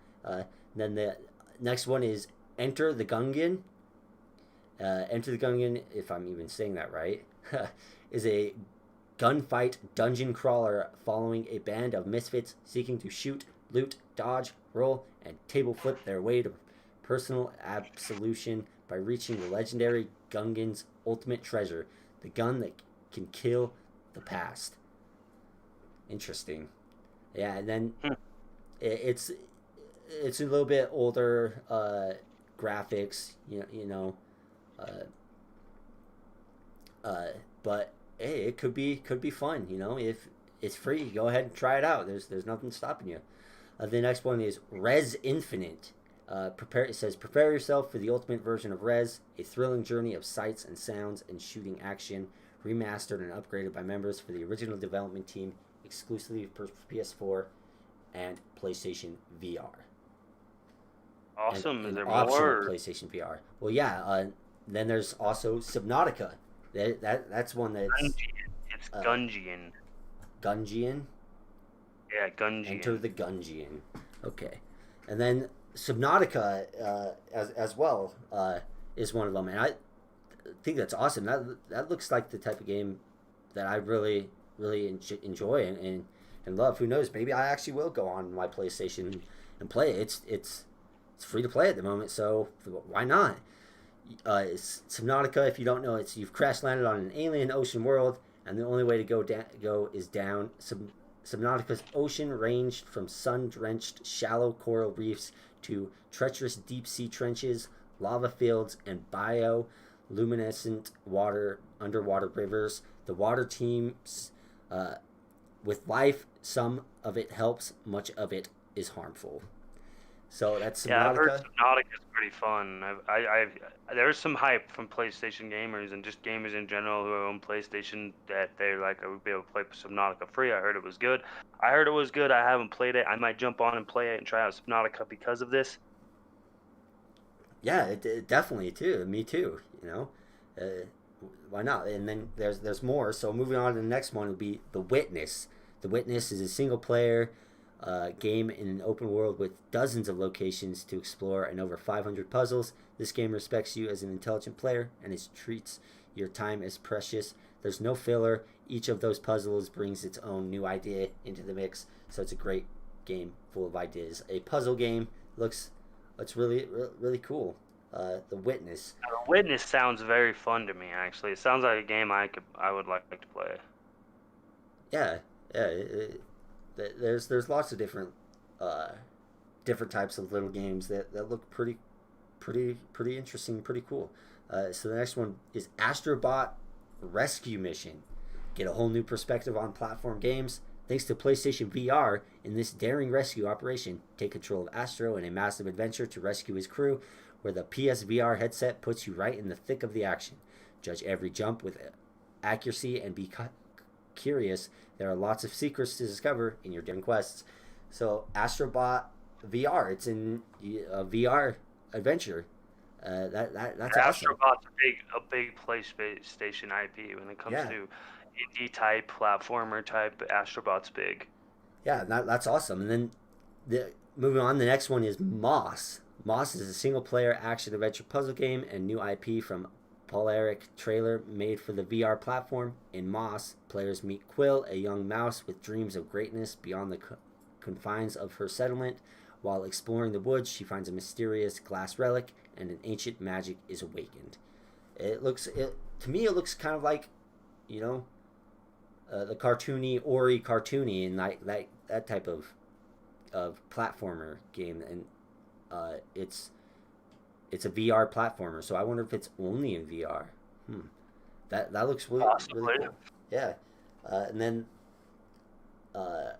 Then the next one is Enter the Gungan. Enter the Gungan, if I'm even saying that right, is a gunfight dungeon crawler following a band of misfits seeking to shoot, loot, dodge, roll, and table flip their way to personal absolution by reaching the legendary Gungan's ultimate treasure, the gun that can kill the past. Interesting. Yeah, and then Hmm. it's a little bit older graphics, uh, uh, but hey, it could be fun. If it's free, go ahead and try it out. There's nothing stopping you. The next one is Res Infinite. It says prepare yourself for the ultimate version of Res, a thrilling journey of sights and sounds and shooting action, remastered and upgraded by members for the original development team, exclusively for PS4 and PlayStation VR. And Awesome. Is an there optional more? PlayStation VR. Well, yeah. Then there's also Subnautica. That's one that's Gungeon. It's uh, Gungeon. Gungeon. Yeah, Enter Gungeon. the Gungeon. Okay, and then Subnautica as well is one of them, and I think that's awesome. That looks like the type of game that I really enjoy and love. Who knows? Maybe I actually will go on my PlayStation and play it. It's free to play at the moment, so why not? Subnautica, if you don't know, you've crash landed on an alien ocean world, and the only way to go is down. Subnautica's ocean ranged from sun-drenched shallow coral reefs to treacherous deep-sea trenches, lava fields, and bioluminescent underwater rivers. The water teems with life. Some of it helps, much of it is harmful. So that's Yeah, I've heard Subnautica. Subnautica is pretty fun. There's some hype from PlayStation gamers and just gamers in general who own PlayStation that they're like, I would be able to play Subnautica free. I heard it was good. I heard it was good. I haven't played it. I might jump on and play it and try out Subnautica because of this. Yeah, it definitely too. Me too. Uh, why not? And then there's more. So moving on to the next one would be The Witness. The Witness is a single player game in an open world with dozens of locations to explore and over 500 puzzles. This game respects you as an intelligent player and it treats your time as precious. There's no filler. Each of those puzzles brings its own new idea into the mix. So it's a great game full of ideas. A puzzle game looks it's really cool. The Witness. Now, The Witness sounds very fun to me. Actually, it sounds like a game I would like to play. Yeah, yeah. There's lots of uh, different types of little games that look pretty interesting, pretty cool. So the next one is Astrobot Rescue Mission. Get a whole new perspective on platform games. Thanks to PlayStation VR, in this daring rescue operation, take control of Astro in a massive adventure to rescue his crew, where the PSVR headset puts you right in the thick of the action. Judge every jump with accuracy and be curious. There are lots of secrets to discover in your daring quests. So Astrobot VR, it's in a VR adventure. That's awesome. Astrobot's a big PlayStation IP when it comes Yeah, to indie type platformer type. Astrobot's big. yeah, that's awesome. And then moving on, the next one is Moss. Moss is a single player action adventure puzzle game and new IP from Polaric trailer made for the VR platform. In Moss, players meet Quill, a young mouse with dreams of greatness beyond the confines of her settlement. While exploring the woods, she finds a mysterious glass relic and an ancient magic is awakened. To me, it looks kind of like, you know, the cartoony Ori cartoony and like that type of platformer game, and it's it's a VR platformer. So I wonder if it's only in VR. Hmm. That looks really, really Possibly. cool. Yeah. And then uh,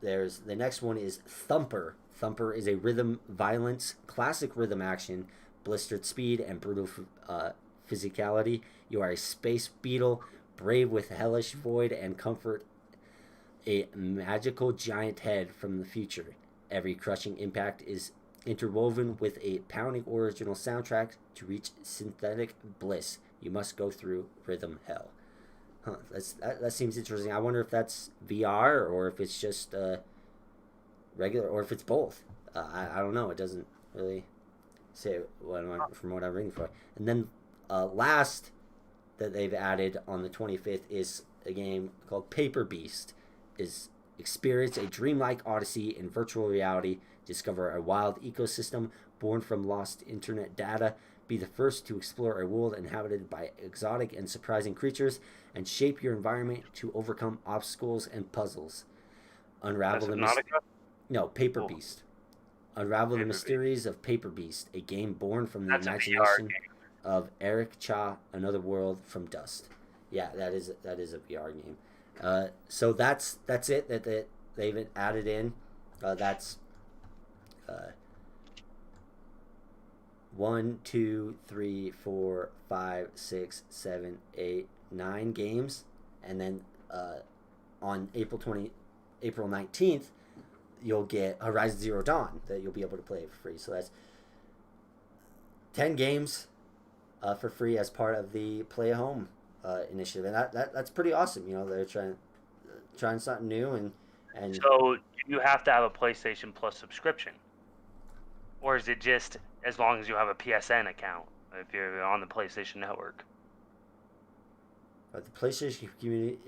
there's the next one is Thumper. Thumper is a rhythm violence, classic rhythm action, blistered speed, and brutal physicality. You are a space beetle, brave with hellish void and comfort a magical giant head from the future. Every crushing impact is interwoven with a pounding original soundtrack to reach synthetic bliss. You must go through rhythm hell. Huh, that seems interesting. I wonder if that's VR or if it's just regular or if it's both. I don't know. It doesn't really say from what I'm reading for. And then last that they've added on the 25th is a game called Paper Beast. Is experience a dreamlike odyssey in virtual reality, discover a wild ecosystem born from lost internet data, be the first to explore a world inhabited by exotic and surprising creatures, and shape your environment to overcome obstacles and puzzles. That's Unravel the Subnautica. no Paper Cool. Beast. Unravel the Paper Beast. mysteries of Paper Beast, a game born from the That's a VR imagination of Eric Cha, Another World from Dust. Yeah, that is a VR game. So that's it that they've added in. That's uh, 1, 2, 3, 4, 5, 6, 7, 8, 9 games, and then on April 19th, you'll get Horizon Zero Dawn that you'll be able to play for free. So that's 10 games for free as part of the Play at Home initiative, and that's pretty awesome. You know, they're trying something new, and So you have to have a PlayStation Plus subscription, or is it just as long as you have a PSN account if you're on the PlayStation Network? the PlayStation community.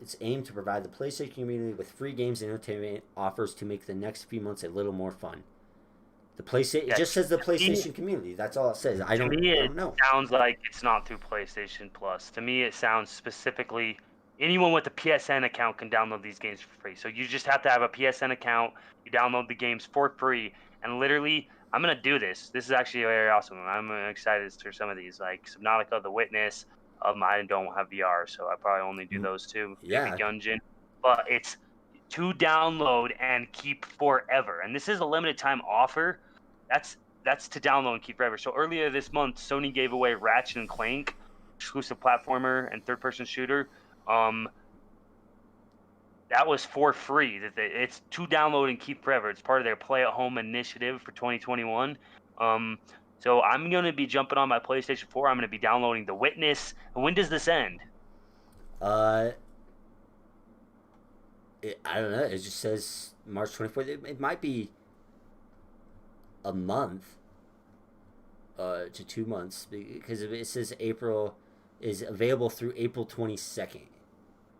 It's aimed to provide the PlayStation community with free games and entertainment offers to make the next few months a little more fun. The PlayStation. It Yeah, just says the to me, PlayStation community. That's all it says. I to don't. me I it don't know. sounds like it's not through PlayStation Plus. To me, it sounds specifically anyone with a PSN account can download these games for free. So you just have to have a PSN account. You download the games for free, and literally, I'm gonna do this. This is actually very awesome. I'm excited for some of these, like Subnautica, The Witness. I don't have VR, so I probably only do those two. Maybe Yeah. Gungan, but it's to download and keep forever. And this is a limited time offer. That's that's to download and keep forever. So earlier this month, Sony gave away Ratchet and Clank, exclusive platformer and third-person shooter. Um, that was for free. It's to download and keep forever. It's part of their Play at Home initiative for 2021. So I'm gonna be jumping on my PlayStation 4. I'm gonna be downloading The Witness. And when does this end? Uh, I don't know. It just says March 24th. It might be a month to 2 months because it says April is available through April 22nd.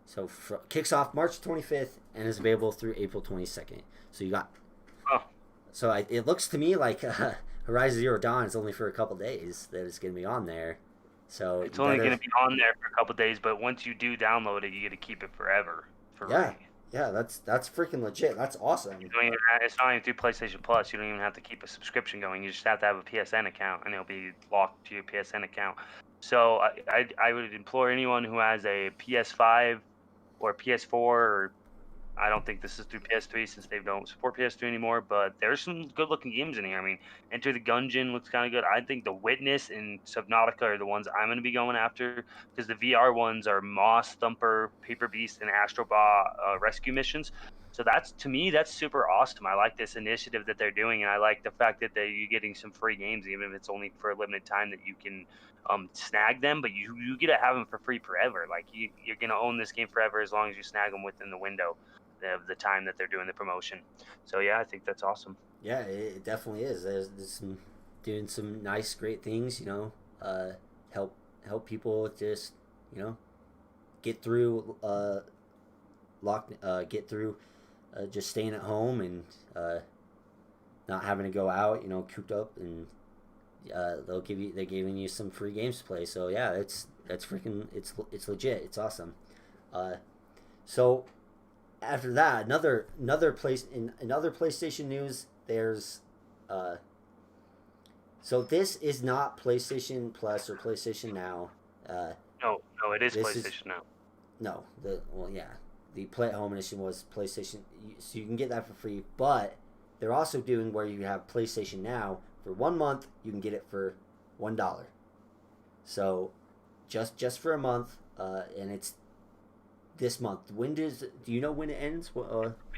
So kicks off March 25th and is available through April 22nd. So you got. Oh, So it looks to me like Horizon Zero Dawn is only for a couple days that it's going to be on there. So it's you only better. gonna be on there for a couple days, but once you do download it, you get to keep it forever for Yeah, free. yeah, that's freaking legit. That's awesome. It's not even through PlayStation Plus. You don't even have to keep a subscription going. You just have to have a PSN account, and it'll be locked to your PSN account. So I would implore anyone who has a PS5 or PS4, or I don't think this is through PS3 since they don't support PS3 anymore, but there's some good-looking games in here. I mean, Enter the Gungeon looks kind of good. I think The Witness and Subnautica are the ones I'm going to be going after because the VR ones are Moss, Thumper, Paper Beast, and Astrobot rescue missions. So that's to me, that's super awesome. I like this initiative that they're doing, and I like the fact that you're getting some free games, even if it's only for a limited time that you can snag them, but you get to have them for free forever. Like you're going to own this game forever as long as you snag them within the window of the time that they're doing the promotion. So yeah, I think that's awesome. Yeah, it definitely is. There's some doing some nice, great things. You know, help people just get through get through just staying at home and not having to go out. You know, cooped up, and they're giving you some free games to play. So yeah, that's freaking it's legit. It's awesome. So after that, another place in another PlayStation news, there's So this is not PlayStation Plus or PlayStation Now. Uh, No, it is this is PlayStation now. no yeah, the Play at Home edition was PlayStation, so you can get that for free. But they're also doing where you have PlayStation Now for 1 month, you can get it for $1. So just for a month, and it's this month. Do you know when it ends?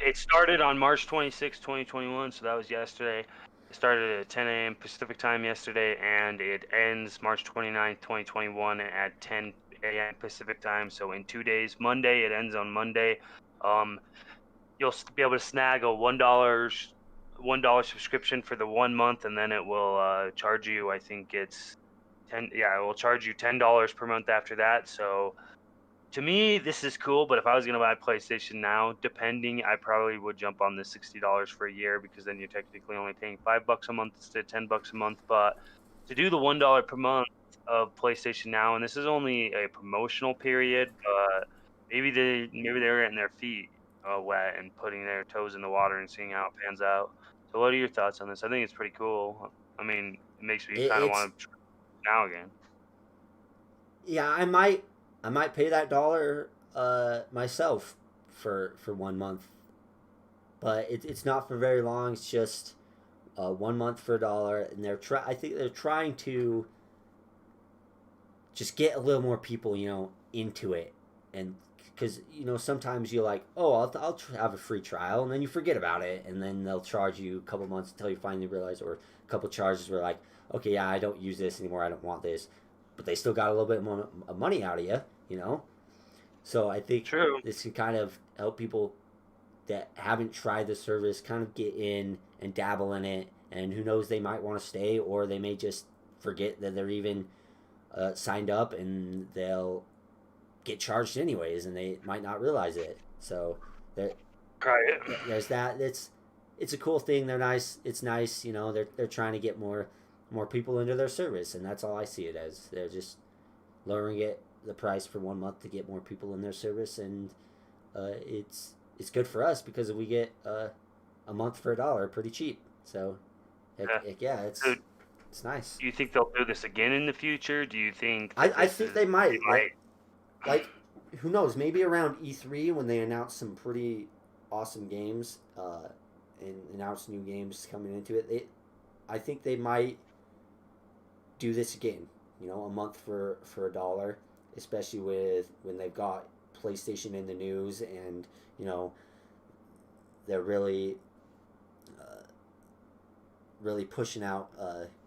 It started on March 26, 2021, so that was yesterday. It started at 10 a.m. Pacific time yesterday, and it ends March 29th, 2021 at 10 a.m. Pacific time. So in 2 days, Monday, it ends on Monday. You'll be able to snag a $1 subscription for the 1 month, and then it will charge you. I think it's 10. Yeah, it will charge you $10 per month after that. So to me, this is cool, but if I was gonna buy a PlayStation Now, depending, I probably would jump on the $60 for a year, because then you're technically only paying $5 a month instead of $10 a month. But to do the $1 per month of PlayStation Now, and this is only a promotional period, but maybe they're getting their feet wet and putting their toes in the water and seeing how it pans out. So what are your thoughts on this? I think it's pretty cool. I mean, it makes me kind of It's want to now again. yeah, I might pay that dollar myself for 1 month, but it's not for very long. It's just 1 month for $1, and I think they're trying to just get a little more people, into it, and because sometimes you're like, oh, I'll have a free trial, and then you forget about it, and then they'll charge you a couple months until you finally realize, or a couple charges where like, okay, yeah, I don't use this anymore, I don't want this, but they still got a little bit more money out of you. So I think True. this can kind of help people that haven't tried the service kind of get in and dabble in it, and who knows, they might want to stay, or they may just forget that they're even signed up, and they'll get charged anyways, and they might not realize it. So there, Right. there's that. It's a cool thing. They're nice. It's nice. They're trying to get more people into their service, and that's all I see it as. They're just lowering the price for 1 month to get more people in their service, and it's good for us because we get a month for $1 pretty cheap. So yeah, So it's nice. do you think they'll do this again in the future? Do you think I, that I this think is they they might might? like who knows, maybe around E3 when they announce some pretty awesome games, and announce new games coming into it. I think they might do this again. A month for $1, especially with when they've got PlayStation in the news, and you know they're really pushing out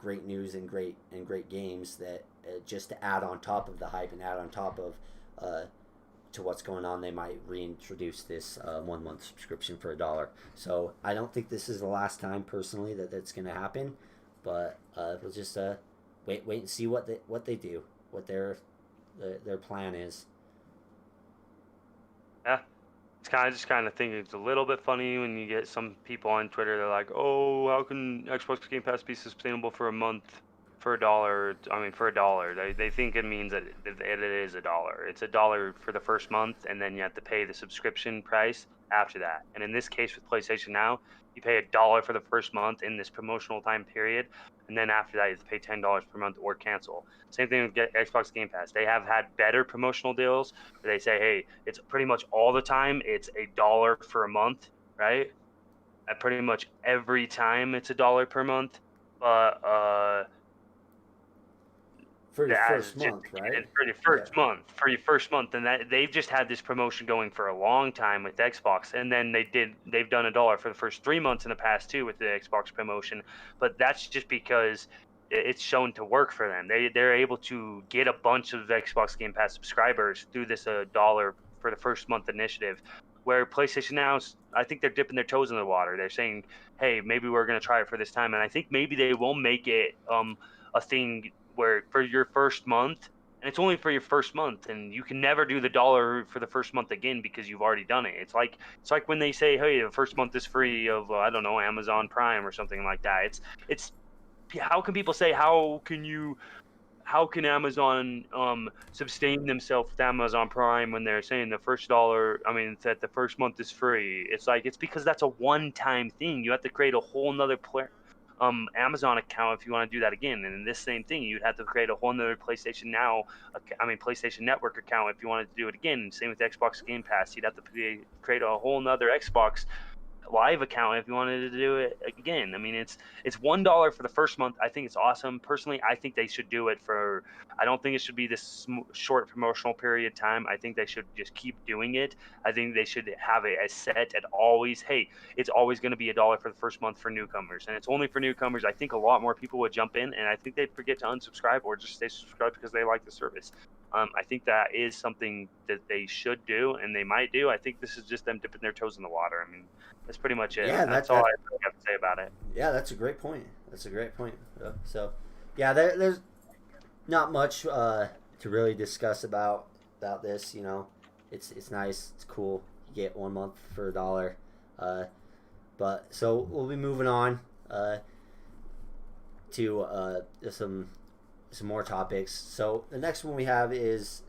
great news and great games that just to add on top of the hype and add on top of to what's going on, they might reintroduce this 1 month subscription for $1. So I don't think this is the last time, personally, that that's going to happen. But we'll just wait and see what they do, what their plan is. Yeah. It's kind of think it's a little bit funny when you get some people on Twitter. They're like, "Oh, how can Xbox Game Pass be sustainable for a month for $1?" I mean, for $1, they think it means that it is $1. It's $1 for the first month, and then you have to pay the subscription price after that. And in this case, with PlayStation Now, you pay $1 for the first month in this promotional time period, and then after that, you have to pay $10 per month or cancel. Same thing with Xbox Game Pass. They have had better promotional deals where they say, hey, it's pretty much all the time it's $1 for a month, right? At pretty much every time it's $1 per month. But For your as first just month, right? for Yeah. your first month, and that they've just had this promotion going for a long time with Xbox, and then they've done $1 for the first 3 months in the past too with the Xbox promotion, but that's just because it's shown to work for them. They're able to get a bunch of Xbox Game Pass subscribers through this $1 for the first month initiative. Where PlayStation Now, I think they're dipping their toes in the water. They're saying, "Hey, maybe we're going to try it for this time," and I think maybe they will make it a thing where for your first month, and it's only for your first month, and you can never do the $1 for the first month again because you've already done it. It's like when they say, hey, the first month is free of I don't know, Amazon Prime or something like that. It's how can people say, how can Amazon sustain themselves with Amazon Prime when they're saying the first dollar, I mean, that the first month is free? It's like, it's because that's a one-time thing. You have to create a whole nother Amazon account if you want to do that again. And in this same thing, you'd have to create a whole nother PlayStation Network account if you wanted to do it again. And same with Xbox Game Pass. You'd have to create a whole nother Xbox Live account if you wanted to do it again. I mean, it's $1 for the first month. I think it's awesome. Personally, I think they should do it for. I don't think it should be this short promotional period of time. I think they should just keep doing it. I think they should have it as set at always. Hey, it's always going to be $1 for the first month for newcomers, and it's only for newcomers. I think a lot more people would jump in, and I think they'd forget to unsubscribe or just stay subscribed because they like the service. I think that is something that they should do, and they might do. I think this is just them dipping their toes in the water. I mean, that's pretty much it. Yeah, That's all I really have to say about it. Yeah, that's a great point. That's a great point. So, yeah, there's not much to really discuss about this. You know, it's nice, it's cool. You get 1 month for $1. But so we'll be moving on to some more topics. So the next one we have is,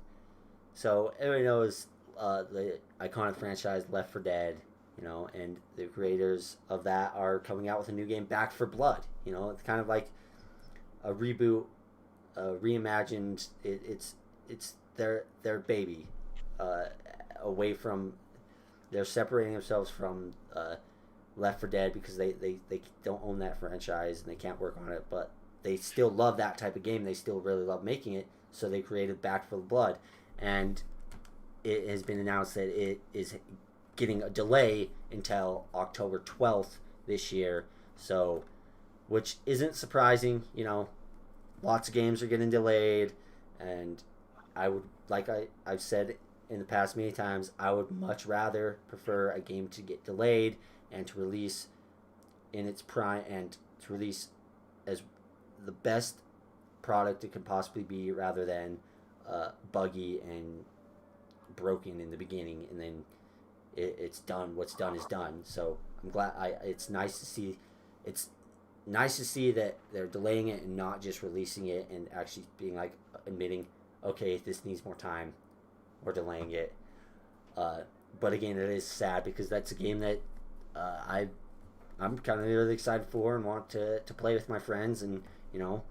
so everybody knows the iconic franchise Left 4 Dead. You know, and the creators of that are coming out with a new game, Back 4 Blood. You know, it's kind of like a reboot, reimagined. It's their baby, away from. They're separating themselves from Left 4 Dead because they don't own that franchise and they can't work on it, but they still love that type of game. They still really love making it, so they created Back 4 Blood, and it has been announced that it is getting a delay until October 12th this year, so, which isn't surprising. You know, lots of games are getting delayed, and I would, like I've said in the past many times, I would much rather prefer a game to get delayed and to release in its prime, and to release as the best product it could possibly be, rather than buggy and broken in the beginning and then it's done. What's done is done. So I'm glad. It's nice to see. It's nice to see that they're delaying it and not just releasing it and actually being like admitting, okay, this needs more time, or delaying it. But again, it is sad because that's a game that I'm kind of really excited for and want to play with my friends, and you know,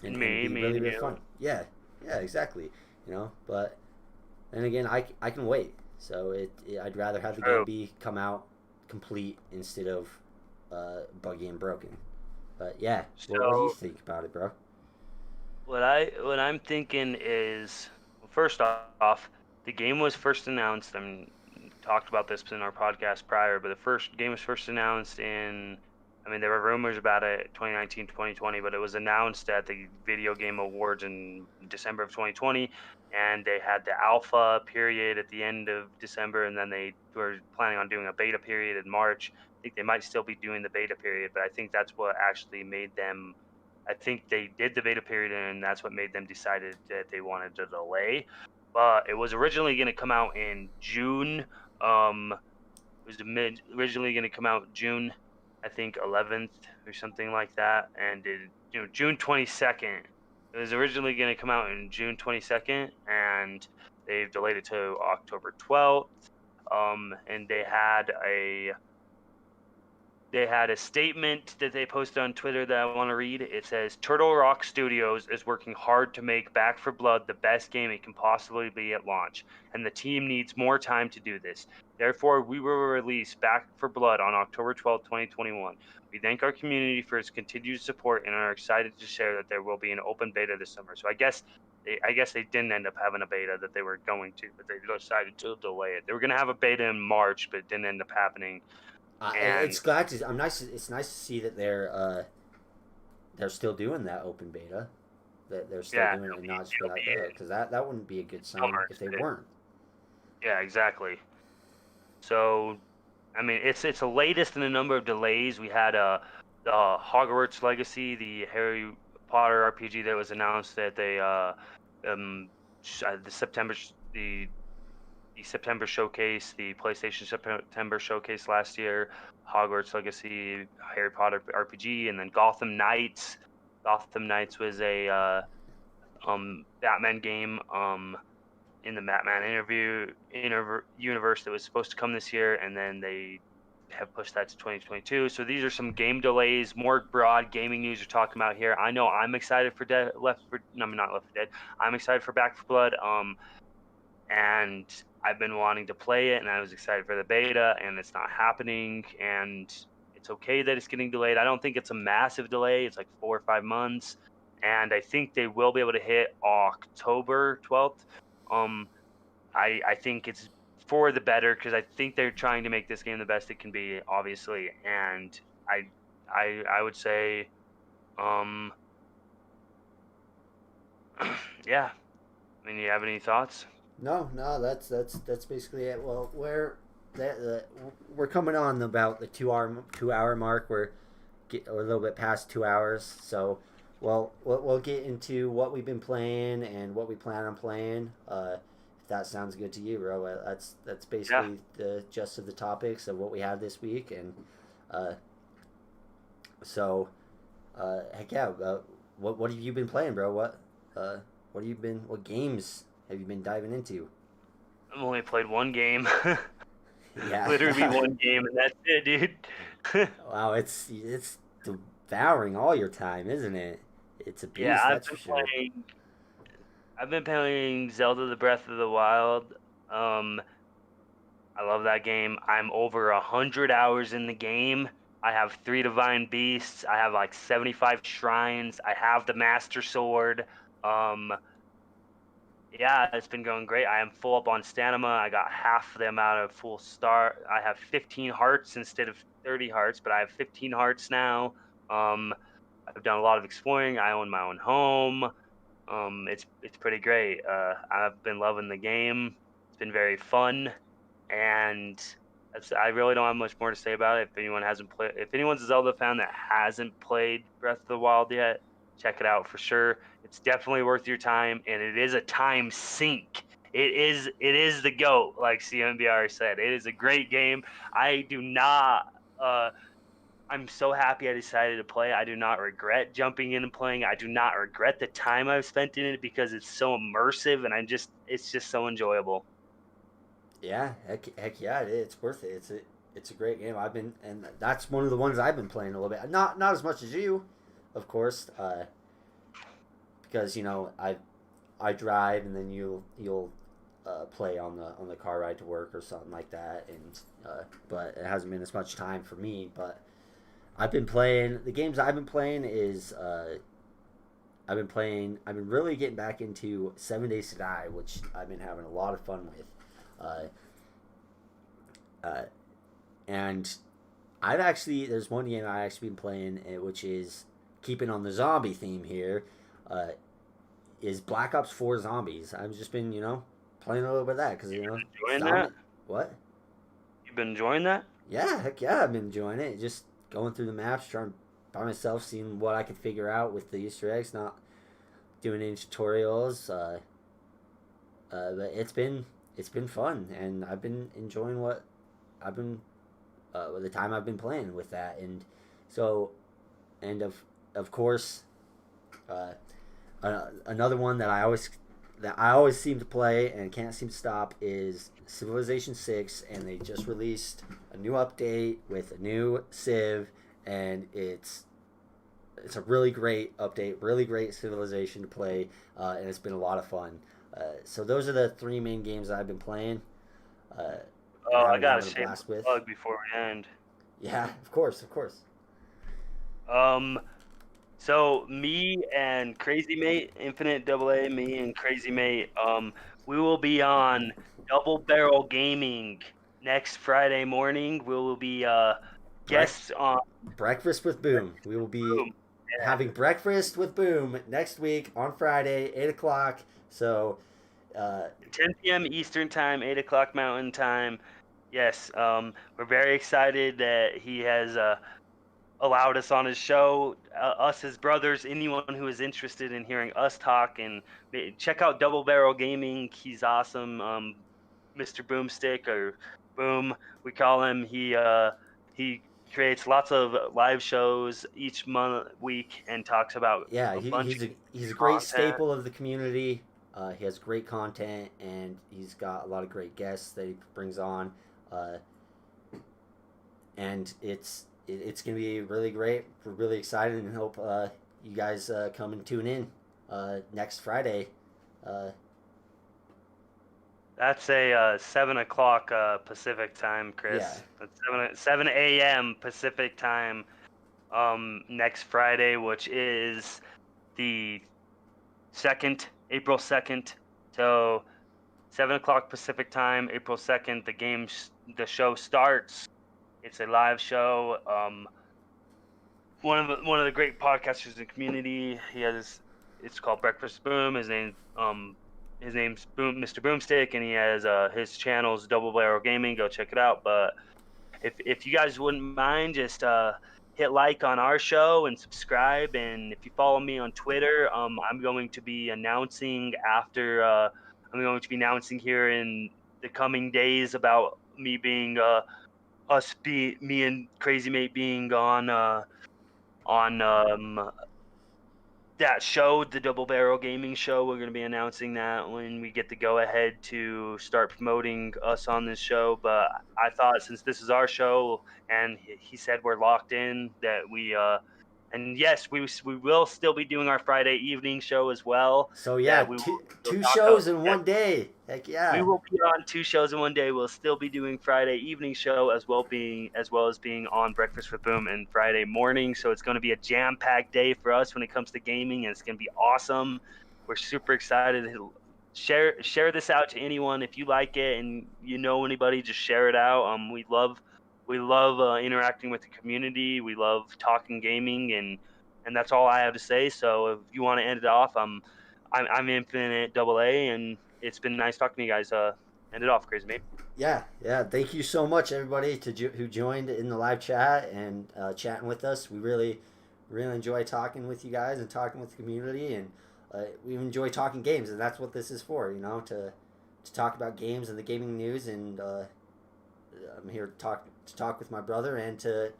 and be really fun. Yeah, exactly. You know, but then again, I can wait. So I'd rather have the game come out complete instead of buggy and broken. But yeah, what do you think about it, bro? What I'm thinking is, well, first off, the game was first announced. I mean, talked about this in our podcast prior, but the first game was first announced in. I mean, there were rumors about it 2019, 2020, but it was announced at the Video Game Awards in December of 2020, and they had the alpha period at the end of December, and then they were planning on doing a beta period in March. I think they might still be doing the beta period, but I think that's what actually made them. I think they did the beta period, and that's what made them decided that they wanted to delay. But it was originally going to come out in June. It was originally going to come out June, I think 11th or something like that, and June 22nd. It was originally going to come out in June 22nd, and they've delayed it to October 12th. And they had a statement that they posted on Twitter that I want to read. It says, Turtle Rock Studios is working hard to make Back 4 Blood the best game it can possibly be at launch, and the team needs more time to do this. Therefore, we will release Back 4 Blood on October 12, 2021. We thank our community for its continued support and are excited to share that there will be an open beta this summer. So I guess they didn't end up having a beta that they were going to, but they decided to delay it. They were going to have a beta in March, but it didn't end up happening. It's glad to. It's nice to see that they're still doing that open beta. That they're still doing it and not just for that beta, because that wouldn't be a good sign if they weren't. Yeah, exactly. So, I mean, it's the latest in a number of delays. We had the Hogwarts Legacy, the Harry Potter RPG that was announced at the September showcase, the PlayStation September showcase last year, Hogwarts Legacy, Harry Potter RPG, and then Gotham Knights. Gotham Knights was a Batman game in the Batman universe that was supposed to come this year, and then they have pushed that to 2022. So these are some game delays, more broad gaming news you're talking about here. I know I'm excited for I'm not Left 4 Dead. I'm excited for Back 4 Blood. And I've been wanting to play it, and I was excited for the beta, and it's not happening, and it's okay that it's getting delayed. I don't think it's a massive delay. It's like 4 or 5 months, and I think they will be able to hit October 12th. I think it's for the better because I think they're trying to make this game the best it can be, obviously, and I would say, yeah. I mean, you have any thoughts? No, that's basically it. Well, we're coming on about the 2 hour mark. We're a little bit past 2 hours, so we'll get into what we've been playing and what we plan on playing. If that sounds good to you, bro, that's basically the gist of the topics of what we have this week, and so heck yeah. What have you been playing, bro? What games have you been diving into? I've only played one game. Yeah. Literally one game, and that's it, dude. Wow, it's devouring all your time, isn't it? It's a Yeah, beast, that's for sure. I've been playing Zelda: The Breath of the Wild. I love that game. I'm over 100 hours in the game. I have 3 divine beasts. I have like 75 shrines. I have the Master Sword. Um, yeah, it's been going great. I am full up on stamina. I got half the amount of full start. I have 15 hearts instead of 30 hearts, but I have 15 hearts now. Um, I've done a lot of exploring. I own my own home. It's pretty great. I've been loving the game. It's been very fun, and I really don't have much more to say about it. If anyone's a Zelda fan that hasn't played Breath of the Wild yet, check it out for sure. It's definitely worth your time, and it is a time sink. It is the GOAT, like CMBR said. It is a great game. I do not. I'm so happy I decided to play. I do not regret jumping in and playing. I do not regret the time I've spent in it because it's so immersive, and it's just so enjoyable. Yeah, heck yeah, it's worth it. It's a great game. And that's one of the ones I've been playing a little bit. Not as much as you, of course, because I drive and then you'll play on the car ride to work or something like that, and but it hasn't been as much time for me. But I've been playing the games I've been playing is I've been really getting back into 7 Days to Die, which I've been having a lot of fun with. Uh, uh, and there's one game I've actually been playing, which is keeping on the zombie theme here, is Black Ops 4 Zombies. I've just been, playing a little bit of that because, Enjoying zombie. that? What? You've been enjoying that? Yeah, heck yeah, I've been enjoying it. Just going through the maps, trying by myself, seeing what I can figure out with the Easter eggs, not doing any tutorials. But it's been fun, and I've been enjoying what I've been the time I've been playing with that, and so and of course, uh, another one that I always seem to play and can't seem to stop is Civilization 6, and they just released a new update with a new civ, and it's a really great update, really great civilization to play, and it's been a lot of fun. So those are the 3 main games that I've been playing, and Oh, I having gotta a shameless blast with. plug before we end. Yeah, of course, of course. Um, so me and Crazy Mate, Infinite Double A, me and Crazy Mate, we will be on Double Barrel Gaming next Friday morning. We will be Brec- guests on Breakfast with Boom. We will be Boom. having breakfast with Boom next week on Friday, 8 o'clock. So, 10 p.m. Eastern Time, 8 o'clock Mountain Time. Yes, we're very excited that he has allowed us on his show, us, his brothers, anyone who is interested in hearing us talk. And check out Double Barrel Gaming. He's awesome. Mr. Boomstick, or Boom, we call him. He creates lots of live shows each week and talks about yeah, a bunch of he's a great content. staple of the community. He has great content, and he's got a lot of great guests that he brings on. Uh, and it's gonna be really great. We're really excited and hope you guys come and tune in next Friday. That's a 7 o'clock Pacific time, Chris. Yeah. That's 7 a.m. Pacific time. Next Friday, which is the April 2nd. So 7 o'clock Pacific time, April 2nd. The show starts. It's a live show. One of the great podcasters in the community. It's called Breakfast Boom. His name's Mr. Boomstick, and he has his channel's Double Barrel Gaming. Go check it out. But if you guys wouldn't mind, just hit like on our show and subscribe. And if you follow me on Twitter, I'm going to be announcing here in the coming days about me being me and Crazy Mate being on that show, the Double Barrel Gaming Show. We're going to be announcing that when we get the go ahead to start promoting us on this show. But I thought, since this is our show and he said we're locked in, that and yes, we will still be doing our Friday evening show as well. So yeah, two shows in one day. Heck yeah. We will be on 2 shows in one day. We'll still be doing Friday evening show as well as being on Breakfast with Boom and Friday morning. So it's going to be a jam-packed day for us when it comes to gaming, and it's going to be awesome. We're super excited. Share this out to anyone if you like it and you know anybody. Just share it out. We love interacting with the community. We love talking gaming, and that's all I have to say. So if you want to end it off, I'm Infinite Double A, and it's been nice talking to you guys. End it off, Crazy Mate. Yeah. Thank you so much, everybody, who joined in the live chat and chatting with us. We really enjoy talking with you guys and talking with the community, and we enjoy talking games, and that's what this is for. To talk about games and the gaming news, and I'm here to talk with my brother and to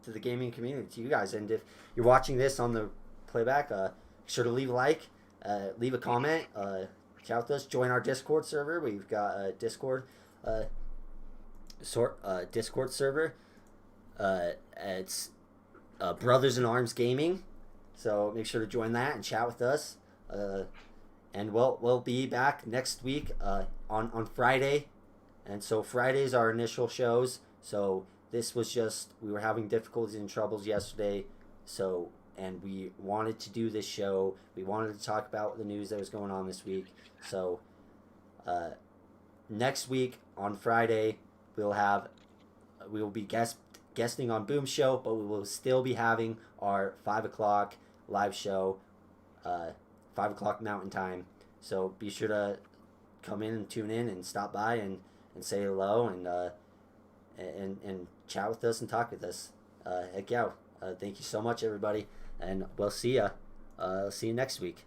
the gaming community, to you guys. And if you're watching this on the playback, be sure to leave a like, leave a comment, chat with us, join our Discord server. We've got a Discord Discord server. It's Brothers in Arms Gaming, so make sure to join that and chat with us. And we'll be back next week on Friday. And so Fridays are initial shows. So this was just, we were having difficulties and troubles yesterday. And we wanted to do this show. We wanted to talk about the news that was going on this week. So next week on Friday, we will be guesting on Boom Show, but we will still be having our 5 o'clock live show, 5 o'clock Mountain Time. So be sure to come in and tune in and stop by and say hello and chat with us and talk with us. Heck yeah. Thank you so much, everybody, and we'll see you. See you next week.